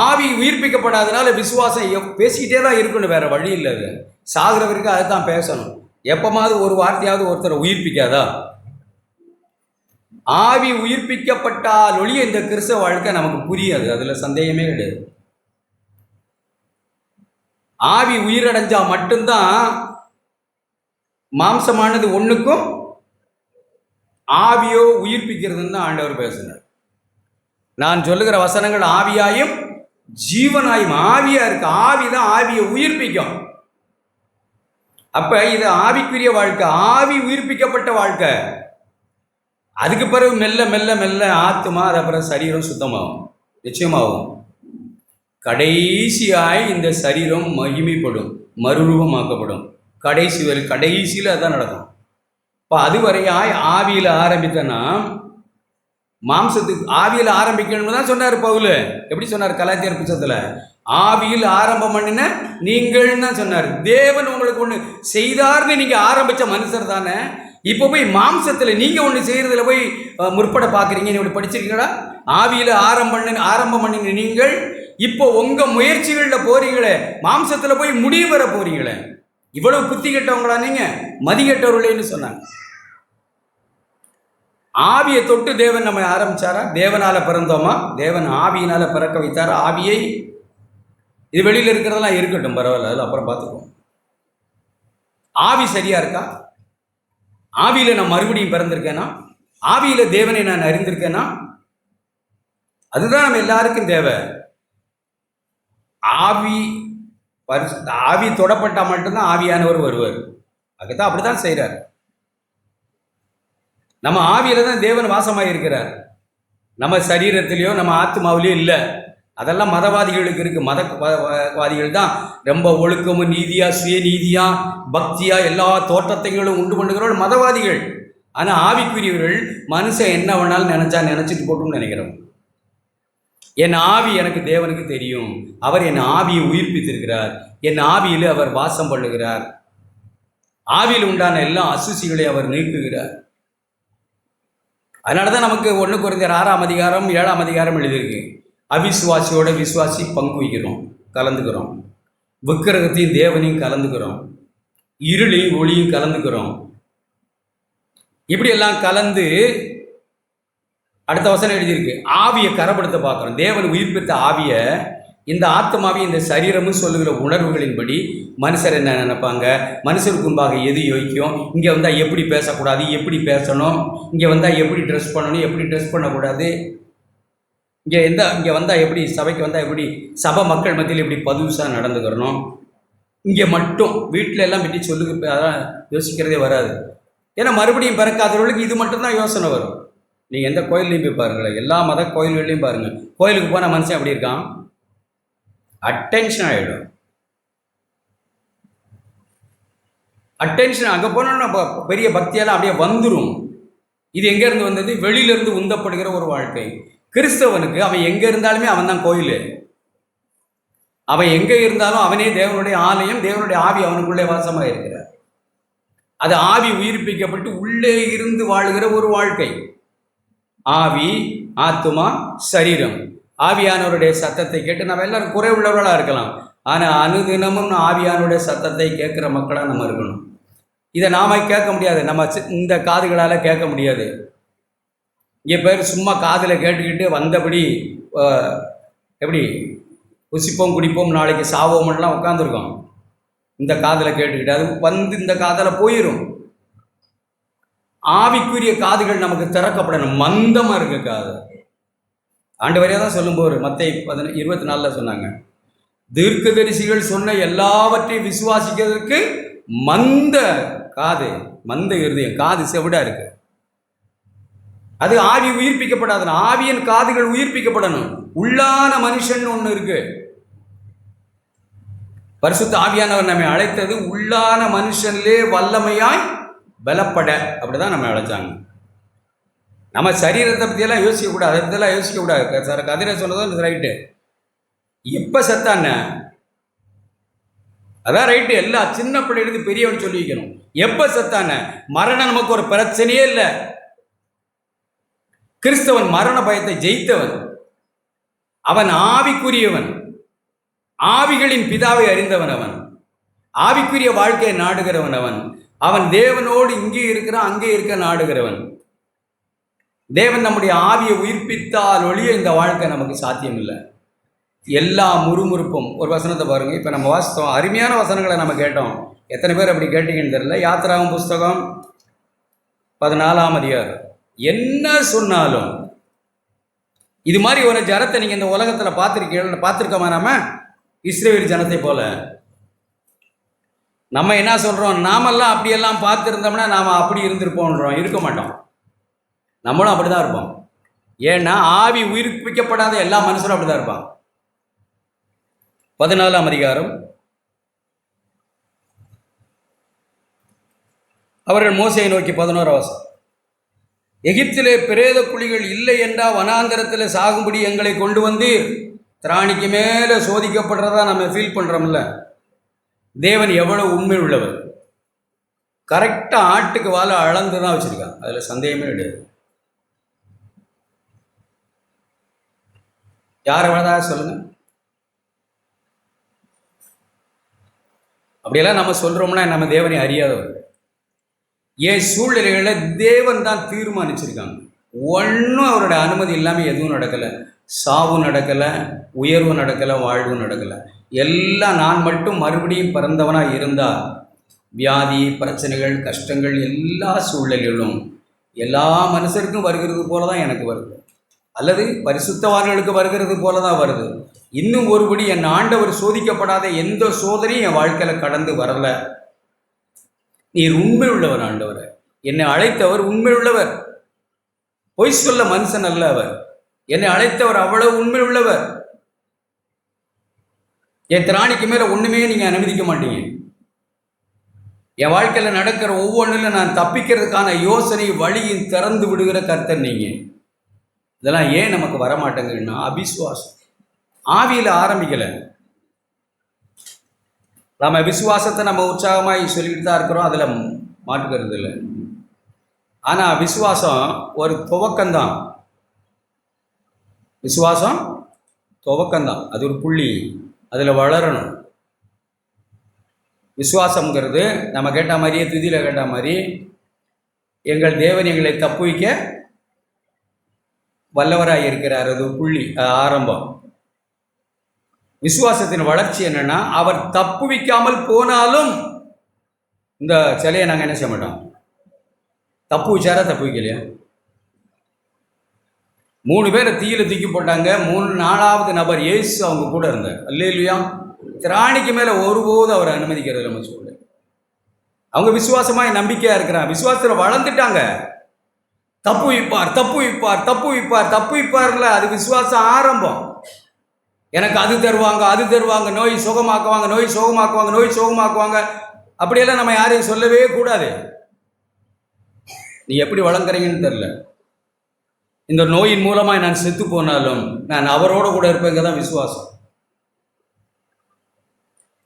Speaker 4: ஆவி உயிர்ப்பிக்கப்படாதனால விசுவாசம் பேசிக்கிட்டே தான் இருக்கணும், வேற வழி இல்லை. அது சாகிறவருக்கு அதை தான் பேசணும். எப்பமாவது ஒரு வார்த்தையாவது ஒருத்தரை உயிர்ப்பிக்காதா? ஆவி உயிர்ப்பிக்கப்பட்டால் ஒழிய இந்த கிறிஸ்தவ வாழ்க்கை நமக்கு புரியாது, அதில் சந்தேகமே கிடையாது. ஆவி உயிரடைஞ்சா மட்டும்தான் மாம்சமானது ஒன்றுக்கும் ஆவியோ உயிர்ப்பிக்கிறதுன்னு தான் ஆண்டவர் பேசினார். நான் சொல்லுகிற வசனங்கள் ஆவியாயும் ஜீவனாயும், ஆவியா இருக்கு. ஆவி தான் ஆவியை உயிர்ப்பிக்கும். அப்ப இது ஆவிக்குரிய வாழ்க்கை, ஆவி உயிர்ப்பிக்கப்பட்ட வாழ்க்கை. அதுக்கு பிறகு மெல்ல மெல்ல மெல்ல ஆத்மா, அது அப்புறம் சரீரம் சுத்தமாகும், நிச்சயமாகும். கடைசியாய் இந்த சரீரம் மகிமைப்படும், மறுரூபமாக்கப்படும். கடைசியில் அதான் நடக்கும். இப்போ அதுவரையாய் ஆவியில் ஆரம்பித்தனா மாம்சத்துக்கு ஆவியில் ஆரம்பிக்கணும்னு தான் சொன்னார் பவுல். எப்படி சொன்னார்? கலாத்தியர் புத்தகத்தில் ஆவியில் ஆரம்பம் பண்ணின நீங்கள் தான் சொன்னார். தேவன் உங்களுக்கு ஒன்று செய்தார்னு நீங்கள் ஆரம்பித்த மனுஷர் தானே. இப்போ போய் மாம்சத்தில் நீங்கள் ஒன்று செய்கிறதுல போய் முற்பட பார்க்குறீங்க. இப்படி படிச்சிருக்கீங்களா? ஆவியில் ஆரம்பம் பண்ணின நீங்கள் இப்போ உங்கள் முயற்சிகளில் போறீங்களே, மாம்சத்தில் போய் முடிவு வர போறீங்களே. இவ்வளவு புத்தி கெட்டவங்களா நீங்கள்? மதிக்கெட்டவர்களேன்னு சொன்னாங்க. ஆவியை தொட்டு தேவன் நம்ம ஆரம்பிச்சாரா? தேவனால பிறந்தோமா? தேவன் ஆவியினால பிறக்க வைத்தார் ஆவியை. இது வெளியில் இருக்கிறதெல்லாம் இருக்கட்டும், பரவாயில்ல, அதில் அப்புறம் பார்த்துக்குவோம். ஆவி சரியா இருக்கா? ஆவியில நான் மறுபடியும் பிறந்திருக்கேனா? ஆவியில தேவனை நான் அறிந்திருக்கேனா? அதுதான் நம்ம எல்லாருக்கும் தேவை. ஆவி தொடப்பட்டா மட்டும்தான் ஆவியானவர் வருவார். அதுதான் அப்படிதான் செய்கிறார். நம்ம ஆவியில தான் தேவன் வாசமாக இருக்கிறார், நம்ம சரீரத்திலேயோ நம்ம ஆத்மாவிலேயோ இல்லை. அதெல்லாம் மதவாதிகளுக்கு இருக்கு. மதவாதிகள் தான் ரொம்ப ஒழுக்கமும் நீதியா, சுயநீதியா, பக்தியா எல்லா தோற்றத்தைகளும் உண்டு பண்ணுகிறவர்கள் மதவாதிகள். ஆனால் ஆவிக்குரியவர்கள் மனுஷன் என்ன வேணாலும் நினைச்சிட்டு போட்டும்னு நினைக்கிறோம். என் ஆவி எனக்கு தேவனுக்கு தெரியும், அவர் என் ஆவியை உயிர்ப்பித்திருக்கிறார், என் ஆவியில் அவர் வாசம் பண்ணுகிறார், ஆவியில் உண்டான எல்லா அசுசிகளை அவர் நீக்குகிறார். அதனால தான் நமக்கு 1 கொரிந்தியர் 6ஆம் அதிகாரம் 7ஆம் அதிகாரம் எழுதியிருக்கு. அவிசுவாசியோட விசுவாசி பங்கு வைக்கிறோம், கலந்துக்கிறோம். விக்கிரகத்தையும் தேவனையும் கலந்துக்கிறோம், இருளையும் ஒளியும் கலந்துக்கிறோம். இப்படியெல்லாம் கலந்து அடுத்த வசனம் எழுதியிருக்கு, ஆவியை கரப்படுத்த பார்க்குறோம். தேவன் உயிர்ப்பித்த ஆவியை இந்த ஆத்மாவை இந்த சரீரமும் சொல்லுகிற உணர்வுகளின்படி மனுஷர் என்ன நினைப்பாங்க, மனுஷருக்கு முன்பாக எது யோசிக்கும், இங்கே வந்தால் எப்படி பேசக்கூடாது, எப்படி பேசணும், இங்கே வந்தால் எப்படி ட்ரெஸ் பண்ணணும், எப்படி ட்ரெஸ் பண்ணக்கூடாது, இங்கே வந்தால் எப்படி, சபைக்கு வந்தால் எப்படி, சபை மக்கள் மத்தியில் எப்படி பதுசாக நடந்துக்கிறணும், இங்கே மட்டும் வீட்டில் எல்லாம் பற்றி சொல்லுங்க, அதான் யோசிக்கிறதே வராது. ஏன்னா மறுபடியும் பிறக்காதவர்களுக்கு இது மட்டும்தான் யோசனை வரும். நீங்கள் எந்த கோயில்லையும் போய் பாருங்களேன், எல்லா மத கோயில்கள்லையும் பாருங்கள். கோயிலுக்கு போனால் மனுஷன் எப்படி இருக்கான்? அட்டென்ஷன் ஆகிடும். அட்டென்ஷன் அங்கே போனோன்னா பெரிய பக்தியெல்லாம் அப்படியே வந்துடும். இது எங்கேருந்து வந்தது? வெளியிலேருந்து உந்தப்படுகிற ஒரு வாழ்க்கை. கிறிஸ்தவனுக்கு அவன் எங்கே இருந்தாலுமே அவன் தான் கோயில். அவன் எங்கே இருந்தாலும் அவனே தேவனுடைய ஆலயம், தேவனுடைய ஆவி அவனுக்குள்ளே வாசமாக இருக்கிறார். அது ஆவி உயிர்ப்பிக்கப்பட்டு உள்ளே இருந்து வாழுகிற ஒரு வாழ்க்கை. ஆவி, ஆத்துமா, சரீரம். ஆவியானவருடைய சத்தத்தை கேட்டு நம்ம எல்லாரும் குறை உள்ளவர்களாக இருக்கலாம், ஆனால் அனுதினமும் ஆவியானவருடைய சத்தத்தை கேட்குற மக்களாக நம்ம இருக்கணும். இதை நாம கேட்க முடியாது, நம்ம இந்த காதுகளால் கேட்க முடியாது. இங்கே பேர் சும்மா காதில் கேட்டுக்கிட்டு வந்தபடி எப்படி புசிப்போம் குடிப்போம் நாளைக்கு சாவோம்லாம் உட்காந்துருக்கோம். இந்த காதில் கேட்டுக்கிட்டு அது வந்து இந்த காதில் போயிடும். ஆவிக்குரிய காதுகள் நமக்கு திறக்கப்படணும். மந்தமாக இருக்க காது. ஆண்டவரே தான் சொல்லும்போது மத்தேயு 24 சொன்னாங்க, தீர்க்கதரிசிகள் சொன்ன எல்லாவற்றையும் விசுவாசிக்கிறதுக்கு மந்த காது, மந்த இருதயம், காது செவிடா இருக்கு. அது ஆவி உயிர்ப்பிக்கப்படாது. ஆவியின் காதுகள் உயிர்ப்பிக்கப்படணும். உள்ளான மனுஷன் ஒன்று இருக்கு. பரிசுத்த ஆவியானவர் நம்மை அழைத்தது உள்ளான மனுஷன்லே வல்லமையாய் பலப்பட. அப்படிதான் நம்ம அழைச்சாங்க. நம்ம சரீரத்தை பற்றியெல்லாம் யோசிக்கக்கூடாது, அதை பற்றியெல்லாம் யோசிக்கக்கூடாது. சார் கதிரை சொன்னதும் ரைட்டு. எப்போ செத்தான அதான் ரைட்டு. எல்லா சின்ன பிள்ளைகளுக்கு பெரியவன் சொல்லி வைக்கணும். எப்போ செத்தான? மரணம் நமக்கு ஒரு பிரச்சனையே இல்லை. கிறிஸ்தவன் மரண பயத்தை ஜெயித்தவன். அவன் ஆவிக்குரியவன். ஆவிகளின் பிதாவை அறிந்தவன் அவன். ஆவிக்குரிய வாழ்க்கையை நாடுகிறவன் அவன். அவன் தேவனோடு இங்கே இருக்கிறான், அங்கே இருக்க நாடுகிறவன். தேவன் நம்முடைய ஆவியை உயிர்ப்பித்தால் ஒழிய இந்த வாழ்க்கை நமக்கு சாத்தியம் இல்லை. எல்லா முறுமுறுப்பும். ஒரு வசனத்தை பாருங்கள். இப்போ நம்ம வாசித்தோம், அருமையான வசனங்களை நம்ம கேட்டோம். எத்தனை பேர் அப்படி கேட்டீங்கன்னு தெரியல. யாத்திராகமம் புஸ்தகம் 14ஆம் அதிகாரம். என்ன சொன்னாலும் இது மாதிரி ஒரு ஜனத்தை நீங்கள் இந்த உலகத்தில் பார்த்துருக்கோமா? நம்ம இஸ்ரவேல் ஜனத்தை போல நம்ம என்ன சொல்கிறோம்? நாமெல்லாம் அப்படியெல்லாம் பார்த்துருந்தோம்னா நாம் அப்படி இருந்திருப்போன்றோம். இருக்க மாட்டோம். நம்மளும் அப்படி தான் இருப்போம். ஏன்னா ஆவி உயிர்ப்பிக்கப்படாத எல்லா மனுஷரும் அப்படி தான் இருப்பான். 14ஆம் அதிகாரம். அவர்கள் மோசையை நோக்கி 11ஆம் வசனம், எகிப்திலே பிரேத குழிகள் இல்லை என்றா வனாந்தரத்தில் சாகும்படி எங்களை கொண்டு வந்தீர். திராணிக்கு மேலே சோதிக்கப்படுறதா நம்ம ஃபீல் பண்ணுறோம்ல. தேவன் எவ்வளவு உண்மை உள்ளவர். கரெக்டாக ஆட்டுக்கு வாழை அளந்து தான் வச்சுருக்கான். அதில் சந்தேகமே கிடையாது. யார் எவ்வளோதா சொல்லுங்கள். அப்படியெல்லாம் நம்ம சொல்கிறோம்னா நம்ம தேவனை அறியாதவர். ஏன் சூழ்நிலைகளை தேவன் தான் தீர்மானிச்சிருக்காங்க. ஒன்றும் அவரோட அனுமதி இல்லாமல் எதுவும் நடக்கலை. சாவு நடக்கலை, உயர்வு நடக்கலை, வாழ்வு நடக்கலை. எல்லாம் நான் மட்டும் மறுபடியும் பிறந்தவனாக இருந்தால் வியாதி, பிரச்சனைகள், கஷ்டங்கள் எல்லா சூழ்நிலைகளும் எல்லா மனுஷருக்கும் வருகிறது போல தான் எனக்கு வருது, அல்லது பரிசுத்தவான்களுக்கு வருகிறது போல தான் வருது. இன்னும் ஒருபடி என் ஆண்டவர் சோதிக்கப்படாத எந்த சோதனையும் என் வாழ்க்கையில் கடந்து வரலை. நீர் உண்மை உள்ளவர் ஆண்டவர். என்னை அழைத்தவர் உண்மை உள்ளவர். பொய் சொல்ல மனுஷன் அல்ல அவர். என்னை அழைத்தவர் அவ்வளவு உண்மை உள்ளவர். என் திராணிக்கு மேலே ஒன்றுமே நீங்கள் அனுமதிக்க மாட்டீங்க. என் வாழ்க்கையில் நடக்கிற ஒவ்வொன்றிலும் நான் தப்பிக்கிறதுக்கான யோசனை வழியும் திறந்து விடுகிற கர்த்தர் நீங்கள். இதெல்லாம் ஏன் நமக்கு வரமாட்டேங்குதுன்னா அவிசுவாசம். ஆவியில் ஆரம்பிக்கலை. நம்ம விசுவாசத்தை நம்ம உற்சாகமாக சொல்லிக்கிட்டு தான் இருக்கிறோம், அதில் மாட்டுக்கிறது இல்லை. ஆனால் விசுவாசம் ஒரு துவக்கம்தான். விசுவாசம் துவக்கம்தான். அது ஒரு புள்ளி, அதில் வளரணும். விசுவாசங்கிறது நம்ம கேட்ட மாதிரியே, துதியில் கேட்ட மாதிரி, எங்கள் தேவன் எங்களை தப்புவிக்க வல்லவராக இருக்கிறார். அது புள்ளி, ஆரம்பம். விசுவாசத்தின் வளர்ச்சி என்னன்னா, அவர் தப்புவிக்காமல் போனாலும் இந்த சிலையை நாங்கள் என்ன செய்ய மாட்டோம். தப்புவிச்சாரா தப்புவிக்கலையா? 3 பேரை தீயில தூக்கி போட்டாங்க. 4வது நபர் இயேசு அவங்க கூட இருந்தார். அல்லேலூயா. திராணிக்கு மேலே ஒருபோதும் அவர் அனுமதிக்கிறது நம்ம சொல்ல. அவங்க விசுவாசமாக நம்பிக்கையாக இருக்கிறாங்க. விசுவாசத்தில் வளர்ந்துட்டாங்க. தப்பு வைப்பார், தப்பு வைப்பார், தப்பு வைப்பார், தப்பு வைப்பார்ல, அது விசுவாசம் ஆரம்பம். எனக்கு அது தருவாங்க, அது தருவாங்க, நோய் சுகமாக்குவாங்க, நோய் சுகமாக்குவாங்க, நோய் சுகமாக்குவாங்க. அப்படியெல்லாம் நம்ம யாரையும் சொல்லவே கூடாது. நீ எப்படி வளர்க்குறீங்கன்னு தெரில. இந்த நோயின் மூலமாக நான் செத்து போனாலும் நான் அவரோட கூட இருப்பேங்க தான் விசுவாசம்.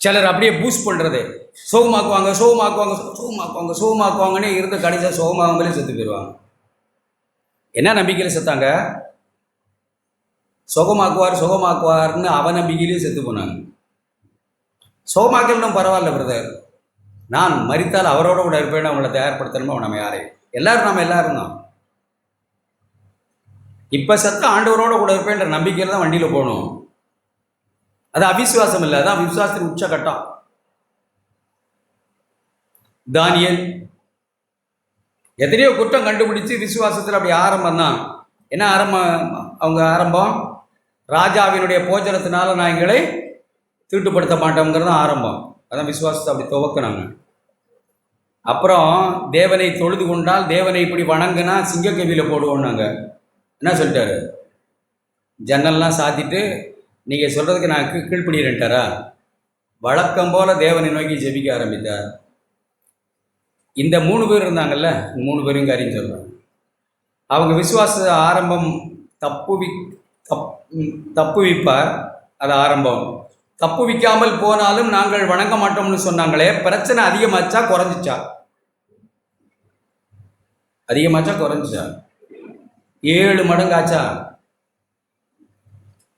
Speaker 4: சிலர் அப்படியே பூஸ்ட் பண்ணுறது, சுகமாக்குவாங்க, சுகமாக்குவாங்க, சுகமாக்குவாங்க, சுகமாக்குவாங்கன்னே இருந்து கடைசியாக சுகமாகாமலே செத்து போயிடுவாங்க. என்ன நம்பிக்கையில் செத்தாங்க? சுகமாக்குவார் சுகமாக்குவார்னு அவநம்பிக்கையிலேயே செத்து போனாங்க. சுகமாக்கலும் பரவாயில்ல பிரதர், நான் மரித்தால் அவரோட கூட இருப்பேன்னு அவங்கள தயார்படுத்தணுமோ நம்ம யாரையும். நம்ம எல்லாரும் தான். இப்போ செத்த ஆண்டவரோட கூட இருப்பேன்ற நம்பிக்கையில் தான் வண்டியில் போகணும். அது அவிசுவாசம் இல்லை, அதான் விசுவாசத்தின் உச்சகட்டம். தானியேல் எத்தனையோ குற்றம் கண்டுபிடிச்சு விசுவாசத்தில் அப்படி ஆரம்பம் தான். என்ன ஆரம்பம்? அவங்க ஆரம்பம் ராஜாவினுடைய போஜனத்தினால நான் எங்களை தீட்டுப்படுத்த மாட்டோங்கிறது தான் ஆரம்பம். அதான் விசுவாசத்தை அப்படி துவக்கினாங்க. அப்புறம் தேவனை தொழுது கொண்டால், தேவனை இப்படி வணங்குனா சிங்கக்கவியில் போடுவோம்னாங்க. என்ன சொல்லிட்டாரு? ஜன்னல்லாம் சாத்திட்டு நீங்கள் சொல்கிறதுக்கு நான் கீழ்ப்படிறேன்ட்டாரா? வழக்கம் போல் தேவனை நோக்கி ஜெபிக்க ஆரம்பித்தார். இந்த 3 பேர் இருந்தாங்கல்ல, 3 பேரும் காரியம் சொல்கிறாங்க. அவங்க விசுவாச ஆரம்பம் தப்புவிப்பார், அது ஆரம்பம். தப்புவிக்காமல் போனாலும் நாங்கள் வணங்க மாட்டோம்னு சொன்னாங்களே, பிரச்சனை அதிகமாச்சா குறைஞ்சிச்சா? அதிகமாச்சா குறைஞ்சிச்சா? 7 மடங்காச்சா?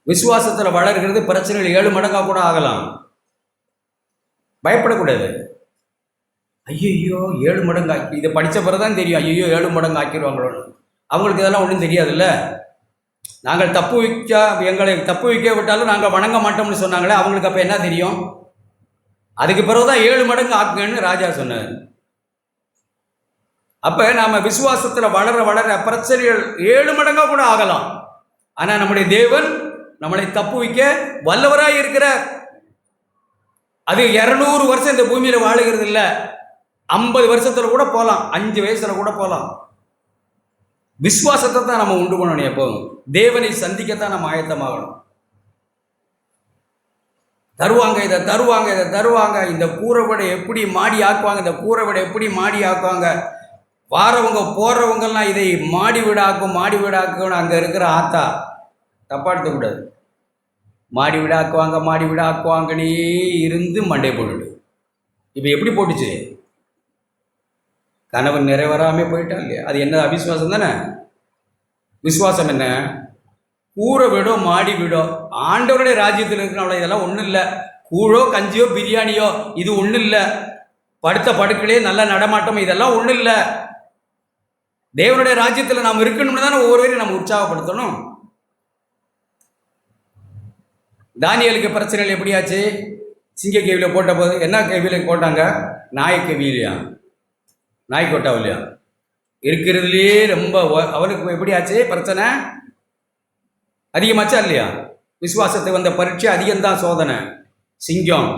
Speaker 4: விசுவாசத்தில் வளர்கிறது பிரச்சனைகள் 7 மடங்காக கூட ஆகலாம். பயப்படக்கூடாது. ஐயோ 7 மடங்கு ஆக்கி, இதை படித்த பிறகு தான் தெரியும் ஐயோ 7 மடங்கு ஆக்கிடுவாங்களோன்னு. அவங்களுக்கு இதெல்லாம் ஒன்றும் தெரியாதுல்ல. நாங்கள் எங்களை தப்பு வைக்க விட்டாலும் நாங்கள் வணங்க மாட்டோம்னு சொன்னாங்களே, அவங்களுக்கு அப்போ என்ன தெரியும்? அதுக்கு பிறகு தான் 7 மடங்கு ஆக்குங்கன்னு ராஜா சொன்னார். அப்போ நாம் விசுவாசத்தில் வளர வளர பிரச்சனைகள் 7 மடங்காக கூட ஆகலாம். ஆனால் நம்முடைய தேவன் நம்மளை தப்பு வைக்க வல்லவராக இருக்கிறார். அது 200 வருஷம் இந்த பூமியில் வாழுகிறது இல்லை, 50 வருஷத்தில் கூட போகலாம், 5 வயசுல கூட போகலாம். விசுவாசத்தை தான் நம்ம உண்டு பண்ணணும். எப்போதும் தேவனை சந்திக்கத்தான் நம்ம ஆயத்தமாகணும். தருவாங்க, இதை தருவாங்க, இதை தருவாங்க, இந்த கூரை விட எப்படி மாடி ஆக்குவாங்க, இந்த கூரை விட எப்படி மாடி ஆக்குவாங்க, வாரவங்க போகிறவங்கெல்லாம் இதை மாடி வீடாக்கும் மாடி வீடாக்குன்னு அங்கே இருக்கிற ஆத்தா தப்பா எடுத்துக்கூடாது. மாடி வீடாக்குவாங்க மாடி வீடாக்குவாங்கன்னே இருந்து மண்டை போட்டுடு. இப்போ எப்படி போட்டுச்சு? கனவு நிறைவேறாமல் போயிட்டா இல்லையா? அது என்ன? அவிசுவாசம் தானே. விசுவாசம் என்ன? கூரை வீடோ மாடி வீடோ ஆண்டவருடைய ராஜ்யத்தில் இருக்கிறவங்கள இதெல்லாம் ஒன்றும் இல்லை. கூழோ கஞ்சியோ பிரியாணியோ இது ஒன்றும் இல்லை. படுத்த படுக்கையிலே நல்ல நடமாட்டம் இதெல்லாம் ஒன்றும் இல்லை. தேவனுடைய ராஜ்யத்தில் நாம் இருக்கணும்னு தானே ஒவ்வொருவரையும் நம்ம உற்சாகப்படுத்தணும். தானியேலுக்கு பிரச்சனைகள் எப்படியாச்சு? சிங்க கேவியில் போட்ட போது என்ன கேவியில் போட்டாங்க? நாய் கேவிலையா? நாய் கொட்டாவும் இல்லையா? இருக்கிறதுலையே ரொம்ப அவனுக்கு எப்படி ஆச்சு பிரச்சனை? அதிகமாச்சா இல்லையா? விசுவாசத்தை வந்த பரீட்சை அதிகம்தான் சோதனை. சிங்கம்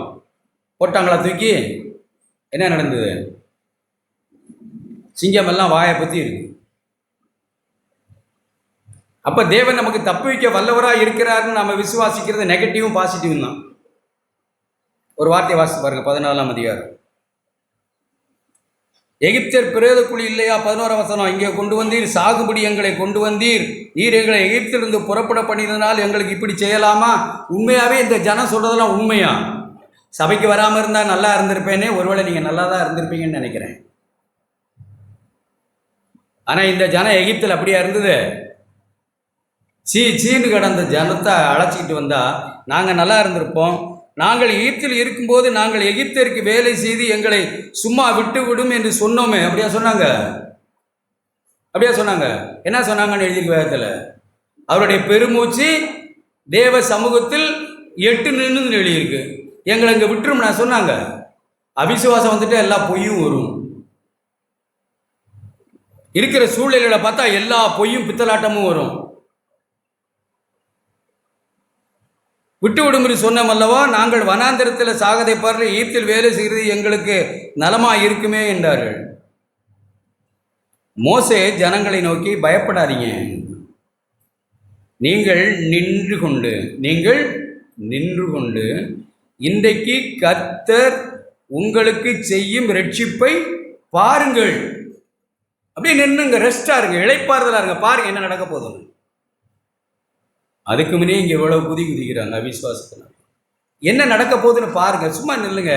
Speaker 4: போட்டாங்களா தூக்கி? என்ன நடந்தது? சிங்கம் எல்லாம் வாயை பற்றி இருக்கு. அப்போ தேவன் நமக்கு தப்பு வைக்க வல்லவராக இருக்கிறாருன்னு நம்ம விசுவாசிக்கிறது நெகட்டிவும் பாசிட்டிவும் தான். ஒரு வார்த்தையை வாசித்து பாருங்க, 14ஆம் அதிகாரம். எகிப்தியர் பிரேத குழி இல்லையா? 11ஆம் வசனம். இங்கே கொண்டு வந்தீர், சாகுபடி எங்களை கொண்டு வந்தீர், நீர் எங்களை எகிப்திலிருந்து புறப்பட பண்ணினதுனால் எங்களுக்கு இப்படி செய்யலாமா? உண்மையாகவே இந்த ஜனம் சொல்கிறதெல்லாம் உண்மையா? சபைக்கு வராமல் இருந்தால் நல்லா இருந்திருப்பேனே. ஒருவேளை நீங்கள் நல்லா தான் இருந்திருப்பீங்கன்னு நினைக்கிறேன். ஆனால் இந்த ஜனம் எகிப்தில் அப்படியா இருந்தது? சீன்னு கடந்த ஜனத்தை அழைச்சிக்கிட்டு வந்தால் நாங்கள் நல்லா இருந்திருப்போம். நாங்கள் எகிப்தில் இருக்கும்போது நாங்கள் எகிப்திற்கு வேலை செய்து எங்களை சும்மா விட்டு விடும் என்று சொன்னோமே. அப்படியா சொன்னாங்க? அப்படியா சொன்னாங்க? என்ன சொன்னாங்கன்னு எழுதியிருக்கு வேதத்தில். அவருடைய பெருமூச்சு தேவ சமூகத்தில் 8 நின்று எழுதியிருக்கு. எங்களை இங்கே விட்டுரும் நான் சொன்னாங்க. அவிசுவாசம் வந்துட்டு எல்லா பொய்யும் வரும். இருக்கிற சூழ்நிலைகளை பார்த்தா எல்லா பொய்யும் பித்தலாட்டமும் வரும். விட்டு விடுமுறை சொன்னோம் அல்லவா? நாங்கள் வனாந்திரத்தில் சாகதை பாரு, ஈர்த்தில் வேலை செய்கிறது எங்களுக்கு நலமாக இருக்குமே என்றார்கள். மோசே ஜனங்களை நோக்கி, பயப்படாதீங்க, நீங்கள் நின்று கொண்டு இன்றைக்கு கர்த்தர் உங்களுக்கு செய்யும் ரட்சிப்பை பாருங்கள். அப்படியே நின்றுங்க, ரெஸ்டாக இருங்க, இளைப்பாறுதலாக இருங்க, பாருங்க என்ன நடக்க போதும். அதுக்கு முன்னே இங்கே இவ்வளவு குதிக்கிறாங்க அவிசுவாசத்தினால். என்ன நடக்க போகுதுன்னு பாருங்க, சும்மா நில்லுங்க,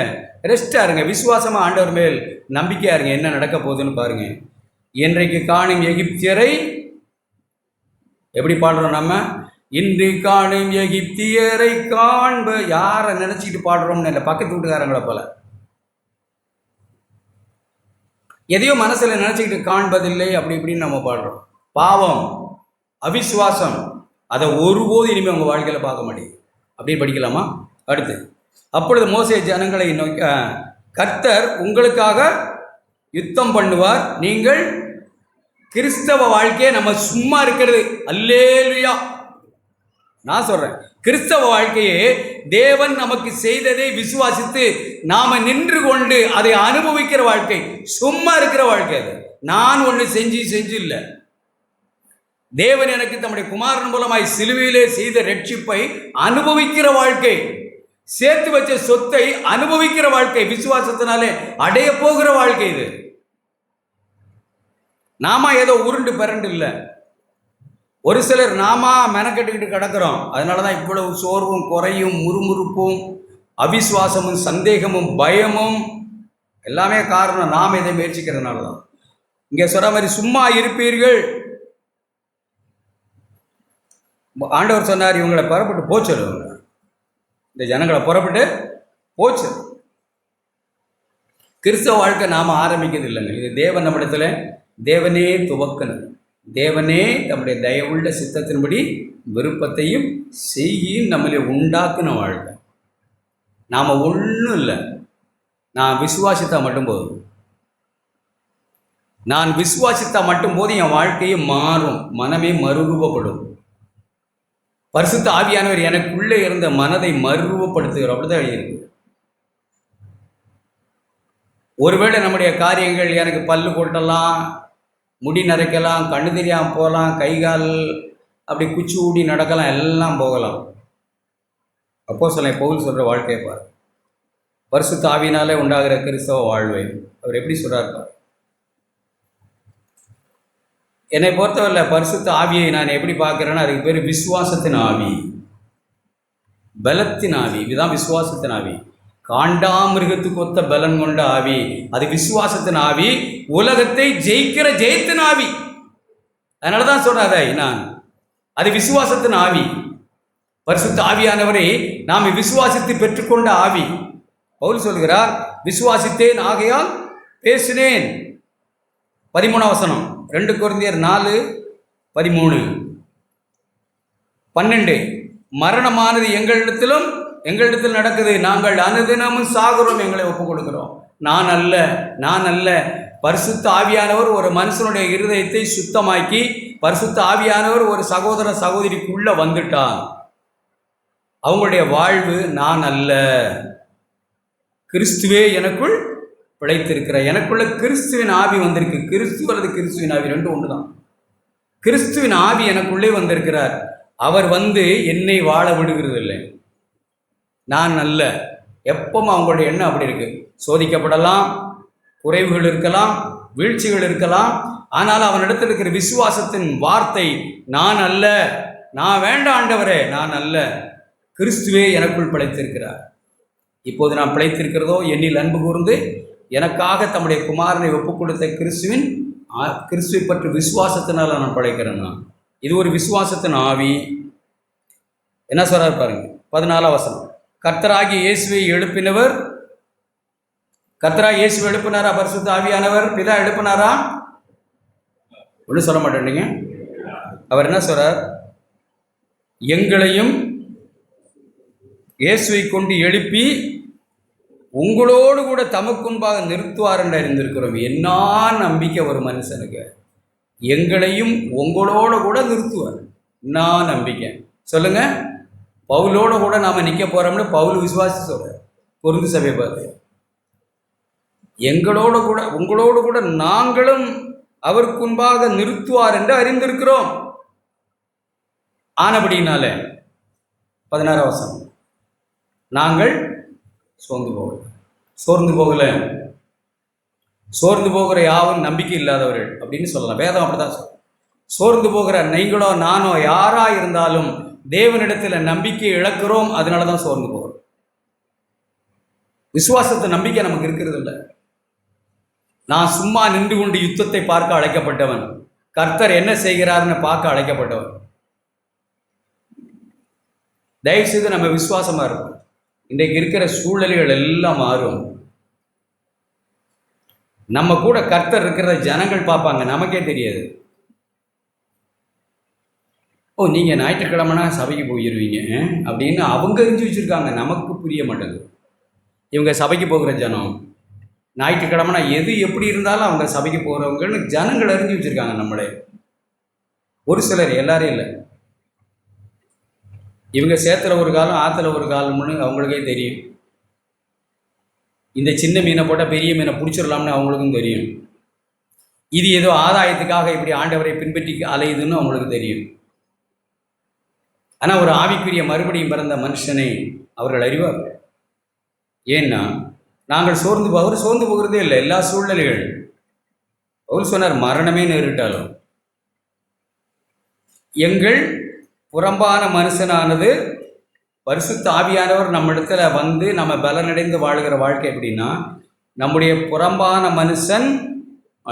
Speaker 4: ரெஸ்டாக இருங்க, விசுவாசமாக ஆண்டவர் மேல் நம்பிக்கையாக இருங்க, என்ன நடக்க போகுதுன்னு பாருங்க. இன்றைக்கு காணும் எகிப்தியரை எப்படி பாடுறோம் நம்ம? இன்று காணும் எகிப்தியரை காண்ப. யாரை நினச்சிக்கிட்டு பாடுறோம்னு இல்லை, பக்கத்து வீட்டுக்காரங்களை போல எதையோ மனசில் நினச்சிக்கிட்டு காண்பதில்லை அப்படி இப்படின்னு நம்ம பாடுறோம். பாவம், அவிசுவாசம், அதை ஒருபோது இனிமேல் உங்கள் வாழ்க்கையில் பார்க்க மாட்டேங்குது. அப்படின்னு படிக்கலாமா? அடுத்து, அப்பொழுது மோசே ஜனங்களை நோக்கி, கர்த்தர் உங்களுக்காக யுத்தம் பண்ணுவார், நீங்கள் கிறிஸ்தவ வாழ்க்கையை நம்ம சும்மா இருக்கிறது. அல்லேலுயா. நான் சொல்றேன், கிறிஸ்தவ வாழ்க்கையே தேவன் நமக்கு செய்ததை விசுவாசித்து நாம நின்று கொண்டு அதை அனுபவிக்கிற வாழ்க்கை, சும்மா இருக்கிற வாழ்க்கை. அது நான் ஒன்று செஞ்சு இல்லை. தேவன் எனக்கு தம்முடைய குமாரன் மூலமாய் சிலுவையிலே செய்த ரட்சிப்பை அனுபவிக்கிற வாழ்க்கை, சேர்த்து வச்ச சொத்தை அனுபவிக்கிற வாழ்க்கை, விசுவாசத்தினாலே அடைய போகிற வாழ்க்கை. இது நாம ஏதோ உருண்டு பிறண்டு இல்லை. ஒரு சிலர் நாம மெனக்கெட்டுக்கிட்டு கிடக்கிறோம். அதனால தான் இவ்வளவு சோர்வும் குறையும் முறுமுறுப்பும் அவிசுவாசமும் சந்தேகமும் பயமும் எல்லாமே காரணம் நாம் இதை முயற்சிக்கிறதுனால தான். இங்கே சொல்ற மாதிரி சும்மா இருப்பீர்கள். ஆண்டவர் சொன்னார், இவங்களை புறப்பட்டு போச்சு, இந்த ஜனங்களை புறப்பட்டு போச்சு. கிறிஸ்தவ வாழ்க்கை நாம் ஆரம்பிக்கிறது இல்லைங்க. இது தேவன் நம்மிடத்துல தேவனே துவக்கணும். தேவனே நம்முடைய தயவுள்ள சித்தத்தின்படி விருப்பத்தையும் செய்யும் நம்மளை உண்டாக்குன வாழ்க்கை. நாம் ஒன்றும் இல்லை, நான் விசுவாசித்தா மட்டும் போதும். நான் விசுவாசித்தா மட்டும் போது என் வாழ்க்கையை மாறும், மனமே மறுரூபப்படும். பரிசுத்த ஆவியானவர் எனக்குள்ளே இருந்த மனதை மறுரூபப்படுத்துகிறார். அப்படிதான் எழுதியிருக்கு. ஒருவேளை நம்முடைய காரியங்கள், எனக்கு பல்லு கொட்டலாம், முடி நரைக்கலாம், கண்ணு தெரியாமல் போகலாம், கை கால் அப்படி குச்சி ஊடி நடக்கலாம், எல்லாம் போகலாம். அப்போஸ்தலன் பவுல் சொல்கிற வாழ்க்கையை பார். பரிசுத்த ஆவியினாலே உண்டாகிற கிறிஸ்தவ வாழ்வை அவர் எப்படி சொல்கிறார் பார். என்னை பொறுத்தவரை பரிசுத்த ஆவியை நான் எப்படி பார்க்குறேன்னா, அதுக்கு பேர் விசுவாசத்தின் ஆவி, பலத்தின் ஆவி. இதுதான் விசுவாசத்தின் ஆவி. காண்டாமிருகத்துக்கு ஒத்த பலன் கொண்ட ஆவி, அது விசுவாசத்தின் ஆவி. உலகத்தை ஜெயிக்கிற ஜெயத்தின் ஆவி. அதனால தான் சொல்றாரு நான், அது விசுவாசத்தின் ஆவி. பரிசுத்த ஆவியானவரை நாம் விசுவாசித்து பெற்றுக்கொண்ட ஆவி. பவுல் சொல்கிறார், விசுவாசித்தேன் ஆகையால் பேசினேன். 13 வசனம், 2 கொரிந்தியர் 4:13. 12, மரணமானது எங்களிடத்தில் நடக்குது, நாங்கள் அனுதினமும் சாகுறோம், எங்களை ஒப்புக் கொடுக்கிறோம். நான் அல்ல. பரிசுத்த ஆவியானவர் ஒரு மனுஷனுடைய இருதயத்தை சுத்தமாக்கி, பரிசுத்த ஆவியானவர் ஒரு சகோதர சகோதரிக்குள்ள வந்துட்டார். அவங்களுடைய வாழ்வு நான் அல்ல, கிறிஸ்துவே எனக்குள் பிழைத்திருக்கிற. எனக்குள்ள கிறிஸ்துவின் ஆவி வந்திருக்கு. கிறிஸ்து அல்லது கிறிஸ்துவின் ஆவி ரெண்டும் ஒன்று தான். கிறிஸ்துவின் ஆவி எனக்குள்ளே வந்திருக்கிறார். அவர் வந்து என்னை வாழ விடுகிறது இல்லை. நான் அல்ல. எப்பவும் அவங்களுடைய எண்ணம் அப்படி இருக்கு. சோதிக்கப்படலாம், குறைவுகள் இருக்கலாம், வீழ்ச்சிகள் இருக்கலாம். ஆனால் அவனிடத்தில் இருக்கிற விசுவாசத்தின் வார்த்தை நான் அல்ல, நான் வேண்டாம் ஆண்டவரே, நான் அல்ல, கிறிஸ்துவே எனக்குள் பிழைத்திருக்கிறார். இப்போது நான் பிழைத்திருக்கிறதோ என்னில் அன்பு கூர்ந்து எனக்காக தம்முடைய குமாரனை ஒப்புக் கொடுத்த கிறிஸ்துவை பற்றி விசுவாசத்தினால நான் பிழைக்கிறேன். இது ஒரு விசுவாசத்தின் ஆவி. என்ன சொல்றாரு பாருங்க, 14 வசனம். கர்த்தராகிய இயேசுவை எழுப்பினவர், கர்த்தராகிய இயேசுவை எழுப்பினாரா பரிசுத்த ஆவியானவர்? பிதா எழுப்பினாரா? ஒன்றும் சொல்ல மாட்டேன்றீங்க. அவர் என்ன சொல்றார்? எங்களையும் இயேசுவை கொண்டு எழுப்பி உங்களோடு கூட தமக்குன்பாக நிறுத்துவார் என்று அறிந்திருக்கிறோம். என்ன நம்பிக்கை ஒரு மனுஷனுக்கு! எங்களையும் உங்களோட கூட நிறுத்துவார். என்ன நம்பிக்கை சொல்லுங்க. பவுலோட கூட நாம நிற்க போறோம்னு பவுல் விசுவாசி சொல்ற கொரிந்து சபையை பார்த்து, எங்களோட கூட உங்களோடு கூட நாங்களும் அவருக்கு முன்பாக நிறுத்துவார் என்று அறிந்திருக்கிறோம். ஆனபடினால 16 வசனம், நாங்கள் சோர்ந்து போகல. சோர்ந்து போகிற யாவும் நம்பிக்கை இல்லாதவர்கள் அப்படின்னு சொல்லலாம். வேதம் அப்படிதான் சொல்லும். சோர்ந்து போகிற நீங்களோ நானோ யாரா இருந்தாலும் தேவனிடத்தில் நம்பிக்கை இழக்கிறோம். அதனால தான் சோர்ந்து போகிறோம். விசுவாசத்தை நம்பிக்கை நமக்கு இருக்கிறது இல்லை. நான் சும்மா நின்று கொண்டு யுத்தத்தை பார்க்க அழைக்கப்பட்டவன், கர்த்தர் என்ன செய்கிறார்னு பார்க்க அழைக்கப்பட்டவன். தயவுசெய்து நம்ம விசுவாசமா இருக்கும். இன்றைக்கு இருக்கிற சூழ்நிலைகள் எல்லாம் மாறும். நம்ம கூட கர்த்தர் இருக்கிறத ஜனங்கள் பார்ப்பாங்க, நமக்கே தெரியாது. ஓ நீங்கள் ஞாயிற்றுக்கிழமைனா சபைக்கு போயிடுவீங்க அப்படின்னு அவங்க அறிஞ்சு வச்சுருக்காங்க. நமக்கு புரிய மாட்டேங்குது. இவங்க சபைக்கு போகிற ஜனம் ஞாயிற்றுக்கிழமைனா எது எப்படி இருந்தாலும் அவங்க சபைக்கு போகிறவங்கன்னு ஜனங்கள் அறிஞ்சு வச்சுருக்காங்க நம்மளே. ஒரு சிலர், எல்லாரும் இல்லை. இவங்க சேத்துல ஒரு காலம் ஆற்றுல ஒரு காலம்னு அவங்களுக்கே தெரியும். இந்த சின்ன மீனை போட்டால் பெரிய மீனை பிடிச்சிடலாம்னு அவங்களுக்கும் தெரியும். இது ஏதோ ஆதாயத்துக்காக இப்படி ஆண்டவரை பின்பற்றி அலையுதுன்னு அவங்களுக்கு தெரியும். ஆனால் ஒரு ஆவிக்குரிய மறுபடியும் பிறந்த மனுஷனை அவர்கள் அறிவார். ஏன்னா நாங்கள் அவர் சோர்ந்து போகிறதே இல்லை. எல்லா சூழ்நிலைகள் அவர் சொன்னார், மரணமே நேரிட்டாலும் எங்கள் புறம்பான மனுஷனானது பரிசுத்த ஆவியானவர் நம்மிடத்துல வந்து நம்ம பலனடைந்து வாழுகிற வாழ்க்கை எப்படின்னா, நம்முடைய புறம்பான மனுஷன்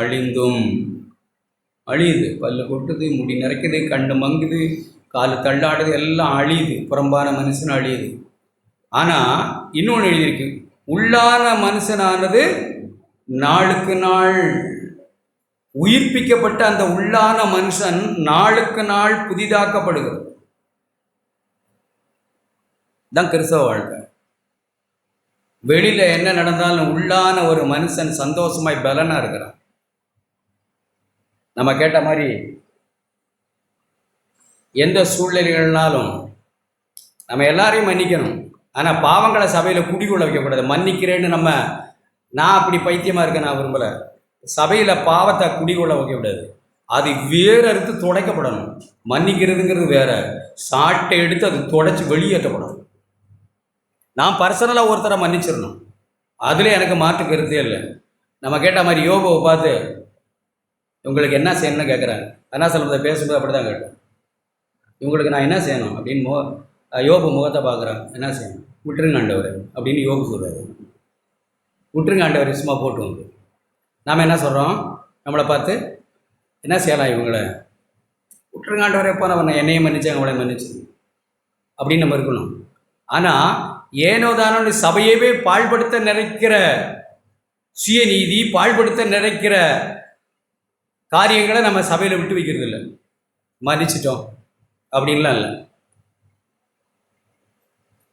Speaker 4: அழியுது, பல்லு கொட்டுது, முடி நிறைக்குது, கண்ணு மங்குது, காலு தள்ளாடுது, எல்லாம் அழியுது. புறம்பான மனுஷன் அழியுது. ஆனால் இன்னொன்று எழுதியிருக்கு, உள்ளான மனுஷனானது நாளுக்கு நாள் உயிர்ப்பிக்கப்பட்ட அந்த உள்ளான மனுஷன் நாளுக்கு நாள் புதிதாக்கப்படுகிறது. தான் கிறிஸ்தவ வாழ்க்கை. வெளியில் என்ன நடந்தாலும் உள்ளான ஒரு மனுஷன் சந்தோஷமாய் பலனாக இருக்கிறான். நம்ம கேட்ட மாதிரி எந்த சூழ்நிலைகள்னாலும் நம்ம எல்லாரையும் மன்னிக்கணும். ஆனால் பாவங்களை சபையில் குடிகொள்ள வைக்கக்கூடாது. மன்னிக்கிறேன்னு நான் அப்படி பைத்தியமாக இருக்கேன், நான் விரும்பலை. சபையில் பாவத்தை குடிகொள்ள வைக்கக்கூடாது. அது வேற அறுத்து துடைக்கப்படணும். மன்னிக்கிறதுங்கிறது வேற, சாட்டை எடுத்து அது துடைச்சி வெளியேற்றப்படணும். நான் பர்சனலாக ஒருத்தரை மன்னிச்சிடணும், அதில் எனக்கு மாற்று கருத்தே இல்லை. நம்ம கேட்ட மாதிரி யோபுவை பார்த்து இவங்களுக்கு என்ன செய்யணும்னு கேட்குறாங்க. என்ன சொல்கிறத பேசும்போது அப்படி தான் கேட்டேன், இவங்களுக்கு நான் என்ன செய்யணும் அப்படின்னு யோபு முகத்தை பார்க்குறாங்க. என்ன செய்யணும்? விட்டுருங்க ஆண்டவர் அப்படின்னு யோபு சொல்கிறாரு. விட்டுருங்க ஆண்டவர், சும்மா போட்டு வந்து நாம் என்ன சொல்கிறோம்? நம்மளை பார்த்து என்ன செய்யலாம்? இவங்களை விட்டுருங்க ஆண்டவர், எப்போ நான் என்னையும் மன்னிச்சேன் அவளை மன்னிச்சு அப்படின்னு நம்ம இருக்கணும். ஆனால் ஏனோ தானோ சபையவே பாழ்படுத்த நினைக்கிற சுயநீதி, பாழ்படுத்த நினைக்கிற காரியங்களை நம்ம சபையில் விட்டு வைக்கிறது இல்லை. மன்னிச்சிட்டோம் அப்படின்லாம் இல்லை.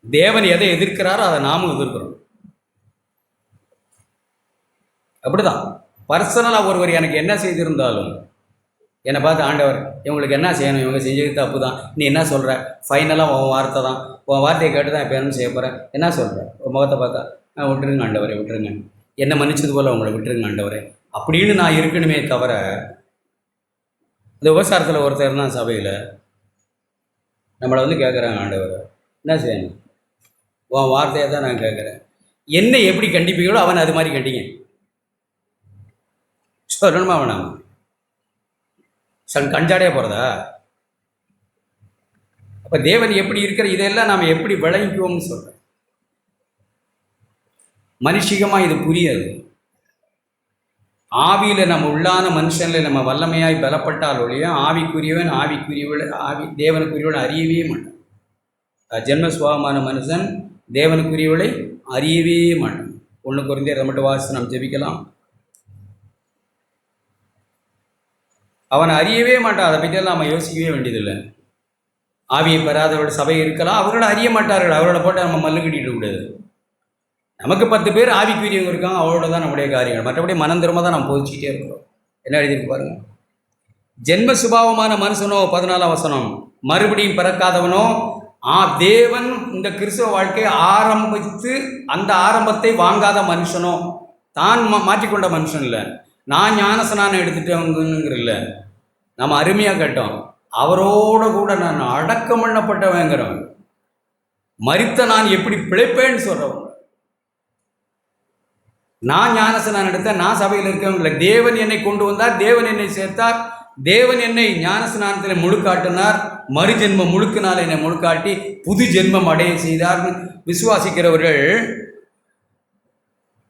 Speaker 4: தேவன் எதை எதிர்க்கிறாரோ அதை நாமும் எதிர்க்கிறோம். அப்படிதான் பர்சனலாக ஒருவர் எனக்கு என்ன செய்திருந்தாலும் என்னை பார்த்து, ஆண்டவர் இவங்களுக்கு என்ன செய்யணும், இவங்க செஞ்சது தப்பு தான், நீ என்ன சொல்கிற, ஃபைனலாக உன் வார்த்தை தான், உன் வார்த்தையை கேட்டு தான் இப்போ என்ன செய்ய போகிறேன், என்ன சொல்கிறேன், உன் முகத்தை பார்த்தா விட்டுருங்க ஆண்டவரே, விட்டுருங்க, என்னை மன்னிச்சது போல் உங்களை விட்டுருங்க ஆண்டவரே அப்படின்னு நான் இருக்கணுமே தவிர. இந்த விவசாயத்தில் ஒருத்தர் தான் சபையில் நம்மளை வந்து கேட்குறாங்க, ஆண்டவர் என்ன செய்யணும், உன் வார்த்தையை தான் நான் கேட்குறேன், என்னை எப்படி கண்டிப்பீங்களோ அவனை அது மாதிரி கண்டிங்க சொல்லணுமா வேணாமா? கஞ்சாடையாக போகிறதா? அப்போ தேவன் எப்படி இருக்கிற இதெல்லாம் நாம் எப்படி விளங்கிக்குவோம்னு சொல்கிறேன். மனுஷிகமாக இது புரியாது. ஆவியில் நம்ம உள்ளான மனுஷனில் நம்ம வல்லமையாய் பலப்பட்டால் ஒழிய ஆவிக்குரியவன் தேவனுக்குரியவனை அறியவே மாட்டான். ஜென்ம சுபாவமான மனுஷன் தேவனுக்குரியவளை அறியவே மாட்டான். 1 கொரிந்தியர் மட்டும் வாசித்து நாம் ஜெபிக்கலாம். அவனை அறியவே மாட்டான். அதை பற்றியெல்லாம் நம்ம யோசிக்கவே வேண்டியதில்லை. ஆவியை பெறாதவர்கள் சபை இருக்கலாம், அவர்களை அறிய மாட்டார்கள். அவரோட போட்டு நம்ம மல்லு கட்டிட்டு கூடாது. நமக்கு 10 பேர் ஆவிக்குரியவங்க இருக்காங்க, அவரோட தான் நம்முடைய காரியங்கள். மற்றபடி மனம் திரும்ப தான் நம்ம போதிச்சிக்கிட்டே இருக்கிறோம். என்ன எழுதிருக்கு பாருங்க. ஜென்ம சுபாவமான மனுஷனோ 14ஆம் வசனம், மறுபடியும் பிறக்காதவனோ தேவன் இந்த கிறிஸ்தவ வாழ்க்கையை ஆரம்பித்து அந்த ஆரம்பத்தை வாங்காத மனுஷனோ, தான் மாற்றிக்கொண்ட மனுஷன் இல்லை. நான் ஞானஸ்நானம் எடுத்துட்டவங்கிற இல்லை, நம்ம அருமையாக கேட்டோம். அவரோட கூட நான் அடக்கம் பண்ணப்பட்டவங்கிறவன், மரித்த நான் எப்படி பிழைப்பேன்னு சொல்கிறவங்க. நான் ஞானஸ்நானம் எடுத்தேன், நான் சபையில் இருக்கவங்கள தேவன் என்னை கொண்டு வந்தார், தேவன் என்னை சேர்த்தார், தேவன் என்னை ஞானஸ்நானத்தில் முழுக்காட்டினார், மறுஜென்மம் முழுக்கினால் என்னை முழுக்காட்டி புது ஜென்மம் அடைய செய்தார்னு விசுவாசிக்கிறவர்கள்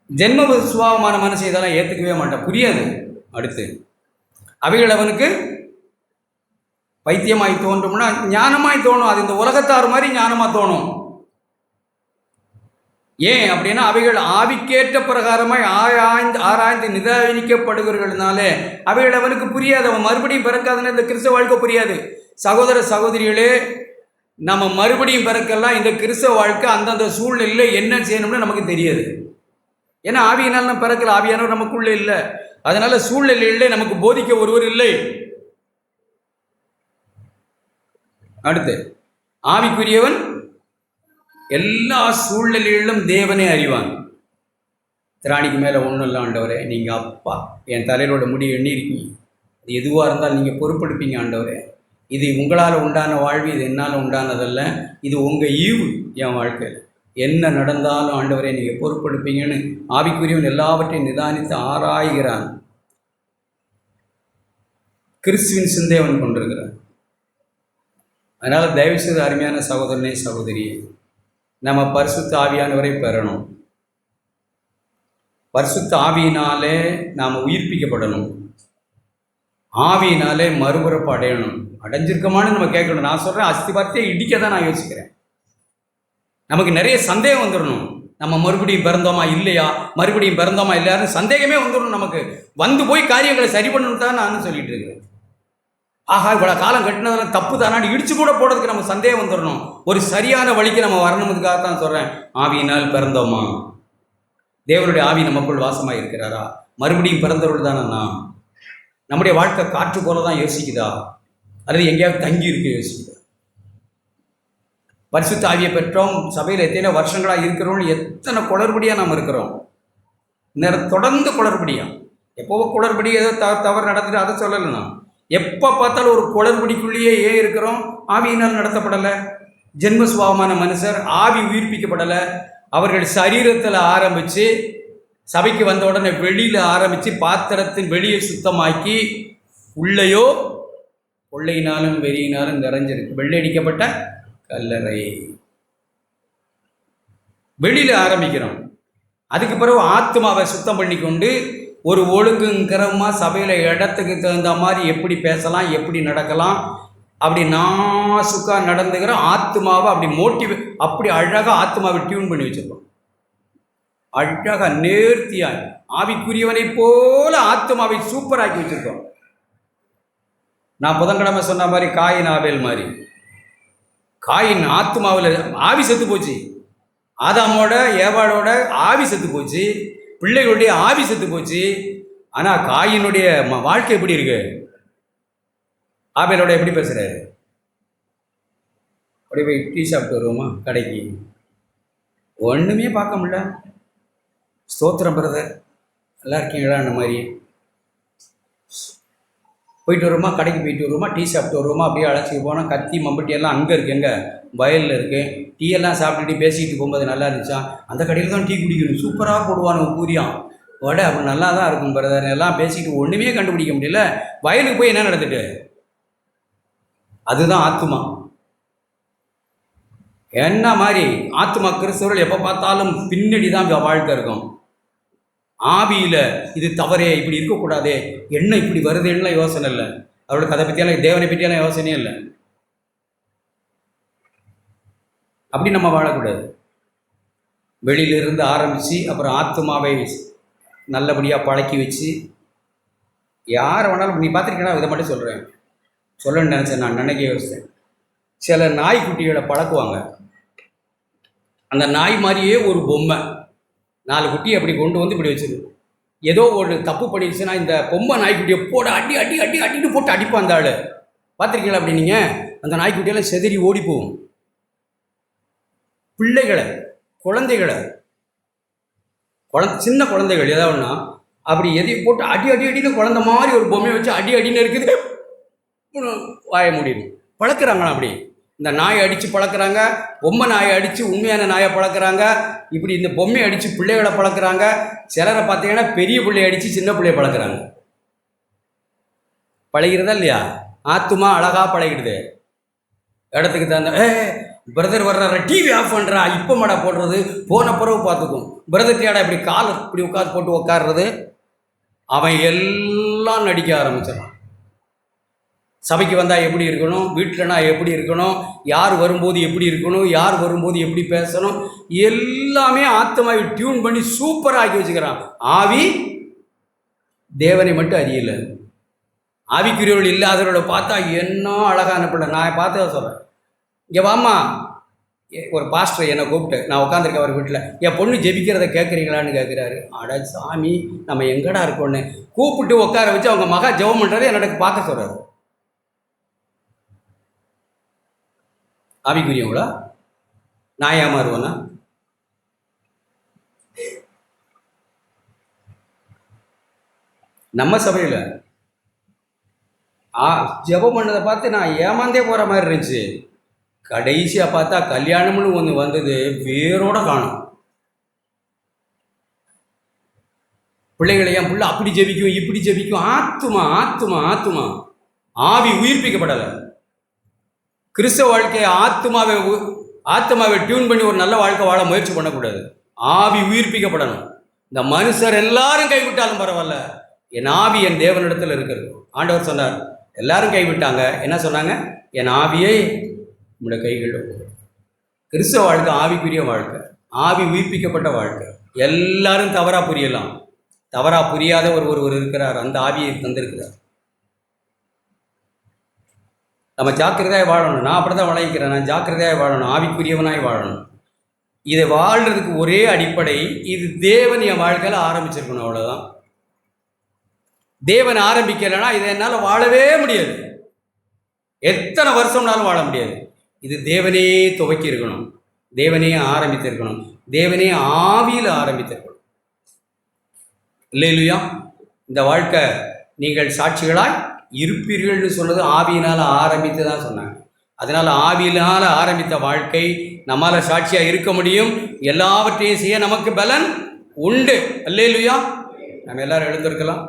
Speaker 4: ஜென்ம சுபாவமான மனசை இதெல்லாம் ஏற்றுக்கவே மாட்டான், புரியாது. அடுத்து அவைகள் அவனுக்கு பைத்தியமாய் தோன்றும்னா ஞானமாய் தோணும். அது இந்த உலகத்தார் மாதிரி ஞானமாக தோணும். ஏன் அப்படின்னா அவைகள் ஆவிக்கேற்ற பிரகாரமாய் ஆராய்ந்து நிதானிக்கப்படுகிறதுனாலே அவைகள் அவனுக்கு புரியாது. அவன் மறுபடியும் பிறக்காதுன்னு இந்த கிறிஸ்தவ வாழ்க்கை புரியாது. சகோதர சகோதரிகளே, நம்ம மறுபடியும் பிறக்கெல்லாம் இந்த கிறிஸ்தவ வாழ்க்கை அந்தந்த சூழ்நிலையில் என்ன செய்யணும்னு நமக்கு தெரியாது. ஏன்னா ஆவியினால் நம்ம பிறக்கல, ஆவியானவர் நமக்குள்ளே இல்லை. அதனால சூழ்நிலையிலே நமக்கு போதிக்க ஒருவர் இல்லை. அடுத்து, ஆவிக்குரியவன் எல்லா சூழ்நிலைகளிலும் தேவனே அறிவான். திராணிக்கு மேலே ஒன்றும் இல்லை ஆண்டவரே, நீங்கள் அப்பா, என் தலையிலோட முடி எண்ணியிருக்கீங்க, அது எதுவாக இருந்தாலும் நீங்கள் பொறுப்பெடுப்பீங்க ஆண்டவரே. இது உங்களால் உண்டான வாழ்வு, இது என்னால் உண்டானதல்ல, இது உங்கள் ஈவு. என் வாழ்க்கையில் என்ன நடந்தாலும் ஆண்டவரே நீங்கள் பொறுப்பெடுப்பீங்கன்னு ஆவிக்குரியவன் எல்லாவற்றையும் நிதானித்து ஆராய்கிறான். கிறிஸ்துவின் சிந்தை அவன் கொண்டிருக்கிறான். அதனால் தயவுசெய்து அருமையான சகோதரனே சகோதரியே, நம்ம பரிசுத்த ஆவியானவரை பெறணும். பரிசுத்த ஆவியினாலே நாம் உயிர்ப்பிக்கப்படணும். ஆவியினாலே மறுபிறப்பு அடையணும். அடைஞ்சிருக்கமான்னு நம்ம கேட்கணும். நான் சொல்கிறேன், அஸ்திபாரத்தை இடிக்க தான் நான் யோசிக்கிறேன். நமக்கு நிறைய சந்தேகம் வந்துடணும். நம்ம மறுபடியும் பிறந்தோமா இல்லையா, மறுபடியும் பிறந்தோமா இல்லையான்னு சந்தேகமே வந்துடணும். நமக்கு வந்து போய் காரியங்களை சரி பண்ணணும் தான் நான் சொல்லிட்டு இருக்கிறேன். ஆஹா, இவ்வளோ காலம் கட்டினதெல்லாம் தப்பு தானான்னு இடிச்சு கூட போடுறதுக்கு நம்ம சந்தேகம் வந்துடணும். ஒரு சரியான வழிக்கு நம்ம வரணுமுக்காக தான் சொல்கிறேன். ஆவியினால் பிறந்தோமா, தேவனுடைய ஆவி நமக்குள் வாசமாக இருக்கிறாரா, மறுபடியும் பிறந்தவர்கள் தானே நாம், நம்முடைய வாழ்க்கை காற்று போல தான் யோசிக்குதா, அல்லது எங்கேயாவது தங்கி இருக்க யோசிக்குதா? பரிசுத்த ஆவியை பெற்றோம், சபையில் எத்தனை வருஷங்களாக இருக்கிறோம்னு எத்தனை குளறுபடியாக நாம் இருக்கிறோம். நேரம் தொடர்ந்து குளறுபடியாக, எப்போவோ குளறுபடி ஏதோ தவறு நடந்துட்டு அதை சொல்லலைண்ணா. எப்போ பார்த்தாலும் ஒரு குளறுபடிக்குள்ளேயே ஏன் இருக்கிறோம்? ஆவியினால் நடத்தப்படலை. ஜென்ம சுபாவமான மனுஷர் ஆவி உயிர்ப்பிக்கப்படலை. அவர்கள் சரீரத்தில் ஆரம்பித்து சபைக்கு வந்த உடனே வெளியில் ஆரம்பித்து பாத்திரத்தின் வெளியே சுத்தமாக்கி உள்ளேயோ கொள்ளையினாலும் வெறியினாலும் நிறைஞ்சிருக்கு. வெள்ளையடிக்கப்பட்ட கல்லறை. வெளியில் ஆரம்பிக்கிறோம். அதுக்கு பிறகு ஆத்மாவை சுத்தம் பண்ணி கொண்டு ஒரு ஒழுங்குங்கிறமா சபையில் இடத்துக்கு தகுந்த மாதிரி எப்படி பேசலாம், எப்படி நடக்கலாம், அப்படி நாசுக்காக நடந்துக்கிற ஆத்மாவை அப்படி அப்படி அழகாக ஆத்மாவை டியூன் பண்ணி வச்சுருக்கோம். அழகாக நேர்த்தியாக ஆவிக்குரியவனை போல ஆத்மாவை சூப்பராக்கி வச்சுருக்கோம். நான் புதன்கிழமை சொன்ன மாதிரி காயின் ஆபேல் மாதிரி. காயின் ஆத்மாவில் ஆவி செத்து போச்சு. ஆதாமோட ஏவாளோட ஆவி செத்து போச்சு, பிள்ளைகளுடைய ஆவி செத்து போச்சு. ஆனால் காயினுடைய வாழ்க்கை எப்படி இருக்கு? ஆபேலோட எப்படி பேசுகிறாரு? அப்படி போய் டீ சாப்பிட்டு வருவோமா கடைக்கு? ஒன்றுமே பார்க்க முடியல. ஸ்தோத்திரம் பிரதர், நல்லா இருக்கீங்களா? அந்த மாதிரி போயிட்டு வருவோமா, கடைக்கு போயிட்டு வருவோமா, டீ சாப்பிட்டு வருவோமா, அப்படியே அழைச்சிட்டு போனால் கத்தி மம்பட்டி எல்லாம் அங்கே இருக்குது, எங்கே வயலில் இருக்குது. டீ எல்லாம் சாப்பிட்டுட்டு பேசிக்கிட்டு போகும்போது நல்லா இருந்துச்சா, அந்த கடையில் தான் டீ குடிக்கணும், சூப்பராக போடுவானு பூரியான் வடை, அப்போ நல்லா தான் இருக்கும் பிரதர் எல்லாம் பேசிக்கிட்டு ஒன்றுமே கண்டுபிடிக்க முடியல. வயலுக்கு போய் என்ன நடந்துட்டு? அதுதான் ஆத்துமா. என்ன மாதிரி ஆத்துமா கிறிஸ்தவர்கள் எப்போ பார்த்தாலும் பின்னாடி தான் வாழ்க்கை இருக்கும். ஆவியில் இது தவறே, இப்படி இருக்கக்கூடாதே, என்ன இப்படி வருதுன்னா யோசனை இல்லை. அவர்களுக்கு அதை பற்றியெல்லாம் தேவனை பற்றியெல்லாம் யோசனையே இல்லை. அப்படி நம்ம வாழக்கூடாது. வெளியிலிருந்து ஆரம்பித்து அப்புறம் ஆத்துமாவை நல்லபடியாக பழக்கி வச்சு யாரை வேணாலும் நீ பார்த்துருக்கீங்கன்னா இதை மட்டும் சொல்கிறேன், சொல்லணும்னு நினச்சேன். நான் நினைக்க யோசித்தேன். சில நாய்க்குட்டிகளை பழக்குவாங்க. அந்த நாய் மாதிரியே ஒரு பொம்மை 4 குட்டியை அப்படி கொண்டு வந்து இப்படி வச்சிருக்கு. ஏதோ ஒரு தப்பு பண்ணிடுச்சுன்னா இந்த பொம்மை நாய்க்குட்டியை போட அடி அடி அடி அடின்னு போட்டு அடிப்பான் அந்த ஆள். பார்த்துருக்கீங்களா? அப்படி நீங்கள் அந்த நாய்க்குட்டியெல்லாம் செதறி ஓடி போகும். பிள்ளைகளை, குழந்தைகளை, சின்ன குழந்தைகள் ஏதாவதுன்னா அப்படி எதையும் போட்டு அடி அடி அடின்னு குழந்தை மாதிரி ஒரு பொம்மையை வச்சு அடி அடின்னு இருக்குது, வாய முடியும். பழக்கிறாங்களா அப்படி? இந்த நாயை அடித்து பழக்கிறாங்க, பொம்மை நாயை அடித்து உண்மையான நாயை பழக்கிறாங்க, இப்படி இந்த பொம்மையை அடித்து பிள்ளைகளை பழக்கிறாங்க. சிலரை பார்த்தீங்கன்னா பெரிய பிள்ளையை அடித்து சின்ன பிள்ளையை பழக்கிறாங்க. பழகிறதா இல்லையா? ஆத்துமா அழகாக பழகிடுது. இடத்துக்கு தகுந்த பிரதர் வர்றாரு, டிவி ஆஃப் பண்ணுறா, இப்போ மாடா போடுறது, போன பிறகு பார்த்துக்கும். பிரதர் டியாடா இப்படி கால் இப்படி உட்காந்து போட்டு உட்காடுறது, அவன் எல்லாம் நடிக்க ஆரம்பிச்சிடறான். சபைக்கு வந்தால் எப்படி இருக்கணும், வீட்டிலனா எப்படி இருக்கணும், யார் வரும்போது எப்படி இருக்கணும், யார் வரும்போது எப்படி பேசணும், எல்லாமே ஆத்மாவை டியூன் பண்ணி சூப்பராக ஆக்கி வச்சுக்கிறான். ஆவி தேவனை மட்டும் அறியலை. ஆவிக்குரியவர்கள் இல்லாதவர்களை பார்த்தா என்ன அழகான பிள்ளை. நான் பார்த்து சொல்கிறேன். இங்கே வாம்மா, ஒரு பாஸ்டர் என்னை கூப்பிட்டு, நான் உட்காந்துருக்கேன் அவர் வீட்டில், என் பொண்ணு ஜெபிக்கிறத கேட்குறீங்களான்னு கேட்குறாரு. அட சாமி, நம்ம எங்கடா இருக்கோன்னு கூப்பிட்டு உட்கார வச்சு அவங்க மகா ஜெபம் பண்ணுறது என்னோட பார்க்க சொல்கிறாரு. ஆவிக்குரியவங்களா? நான் ஏமாறுவேனா? நம்ம சபையில் ஜெபம் பண்ணதை பார்த்து நான் ஏமாந்தே போகிற மாதிரி இருந்துச்சு. கடைசியாக பார்த்தா கல்யாணம்னு ஒன்று வந்தது, வேரோட காணும். பிள்ளைகளை என் பிள்ளை அப்படி ஜெபிக்கும் இப்படி ஜெபிக்கும். ஆத்துமா ஆத்துமா ஆத்துமா ஆவி உயிர்ப்பிக்கப்படலை. கிறிஸ்தவ வாழ்க்கையை ஆத்மாவை டியூன் பண்ணி ஒரு நல்ல வாழ்க்கை வாழ முயற்சி பண்ணக்கூடாது. ஆவி உயிர்ப்பிக்கப்படணும். இந்த மனுஷர் எல்லாரும் கைவிட்டாலும் பரவாயில்ல, என் ஆவி என் தேவனிடத்தில் இருக்கிறது. ஆண்டவர் சொன்னார், எல்லாரும் கைவிட்டாங்க, என்ன சொன்னாங்க? என் ஆவியை உங்களுடைய கைகளில். கிறிஸ்தவ வாழ்க்கை ஆவிக்குரிய வாழ்க்கை, ஆவி உயிர்ப்பிக்கப்பட்ட வாழ்க்கை. எல்லாரும் தவறாக புரியலாம். தவறாக புரியாத ஒருவர் இருக்கிறார், அந்த ஆவியை தந்திருக்கிறார். நம்ம ஜாக்கிரதையாக வாழணும். நான் அப்படி தான் வளைக்கிறேன். நான் ஜாக்கிரதையாக வாழணும், ஆவிக்குரியவனாய் வாழணும். இதை வாழ்கிறதுக்கு ஒரே அடிப்படை, இது தேவன் என் வாழ்க்கையில் ஆரம்பிச்சிருக்கணும், அவ்வளோதான். தேவன் ஆரம்பிக்கலைன்னா இதை என்னால் வாழவே முடியாது. எத்தனை வருஷம்னாலும் வாழ முடியாது. இது தேவனே துவக்கி இருக்கணும், தேவனே ஆரம்பித்திருக்கணும், தேவனே ஆவியில் ஆரம்பித்திருக்கணும். இல்லையா? இந்த வாழ்க்கை நீங்கள் சாட்சிகளாய் இருப்பீர்கள்னு சொன்னது ஆவியினால் ஆரம்பித்து தான் சொன்னாங்க. அதனால் ஆவியினால் ஆரம்பித்த வாழ்க்கை நம்மால் சாட்சியாக இருக்க முடியும். எல்லாவற்றையும் செய்ய நமக்கு பலன் உண்டு. அல்லேலூயா. நம்ம எல்லாரும் எழுந்திருக்கலாம்.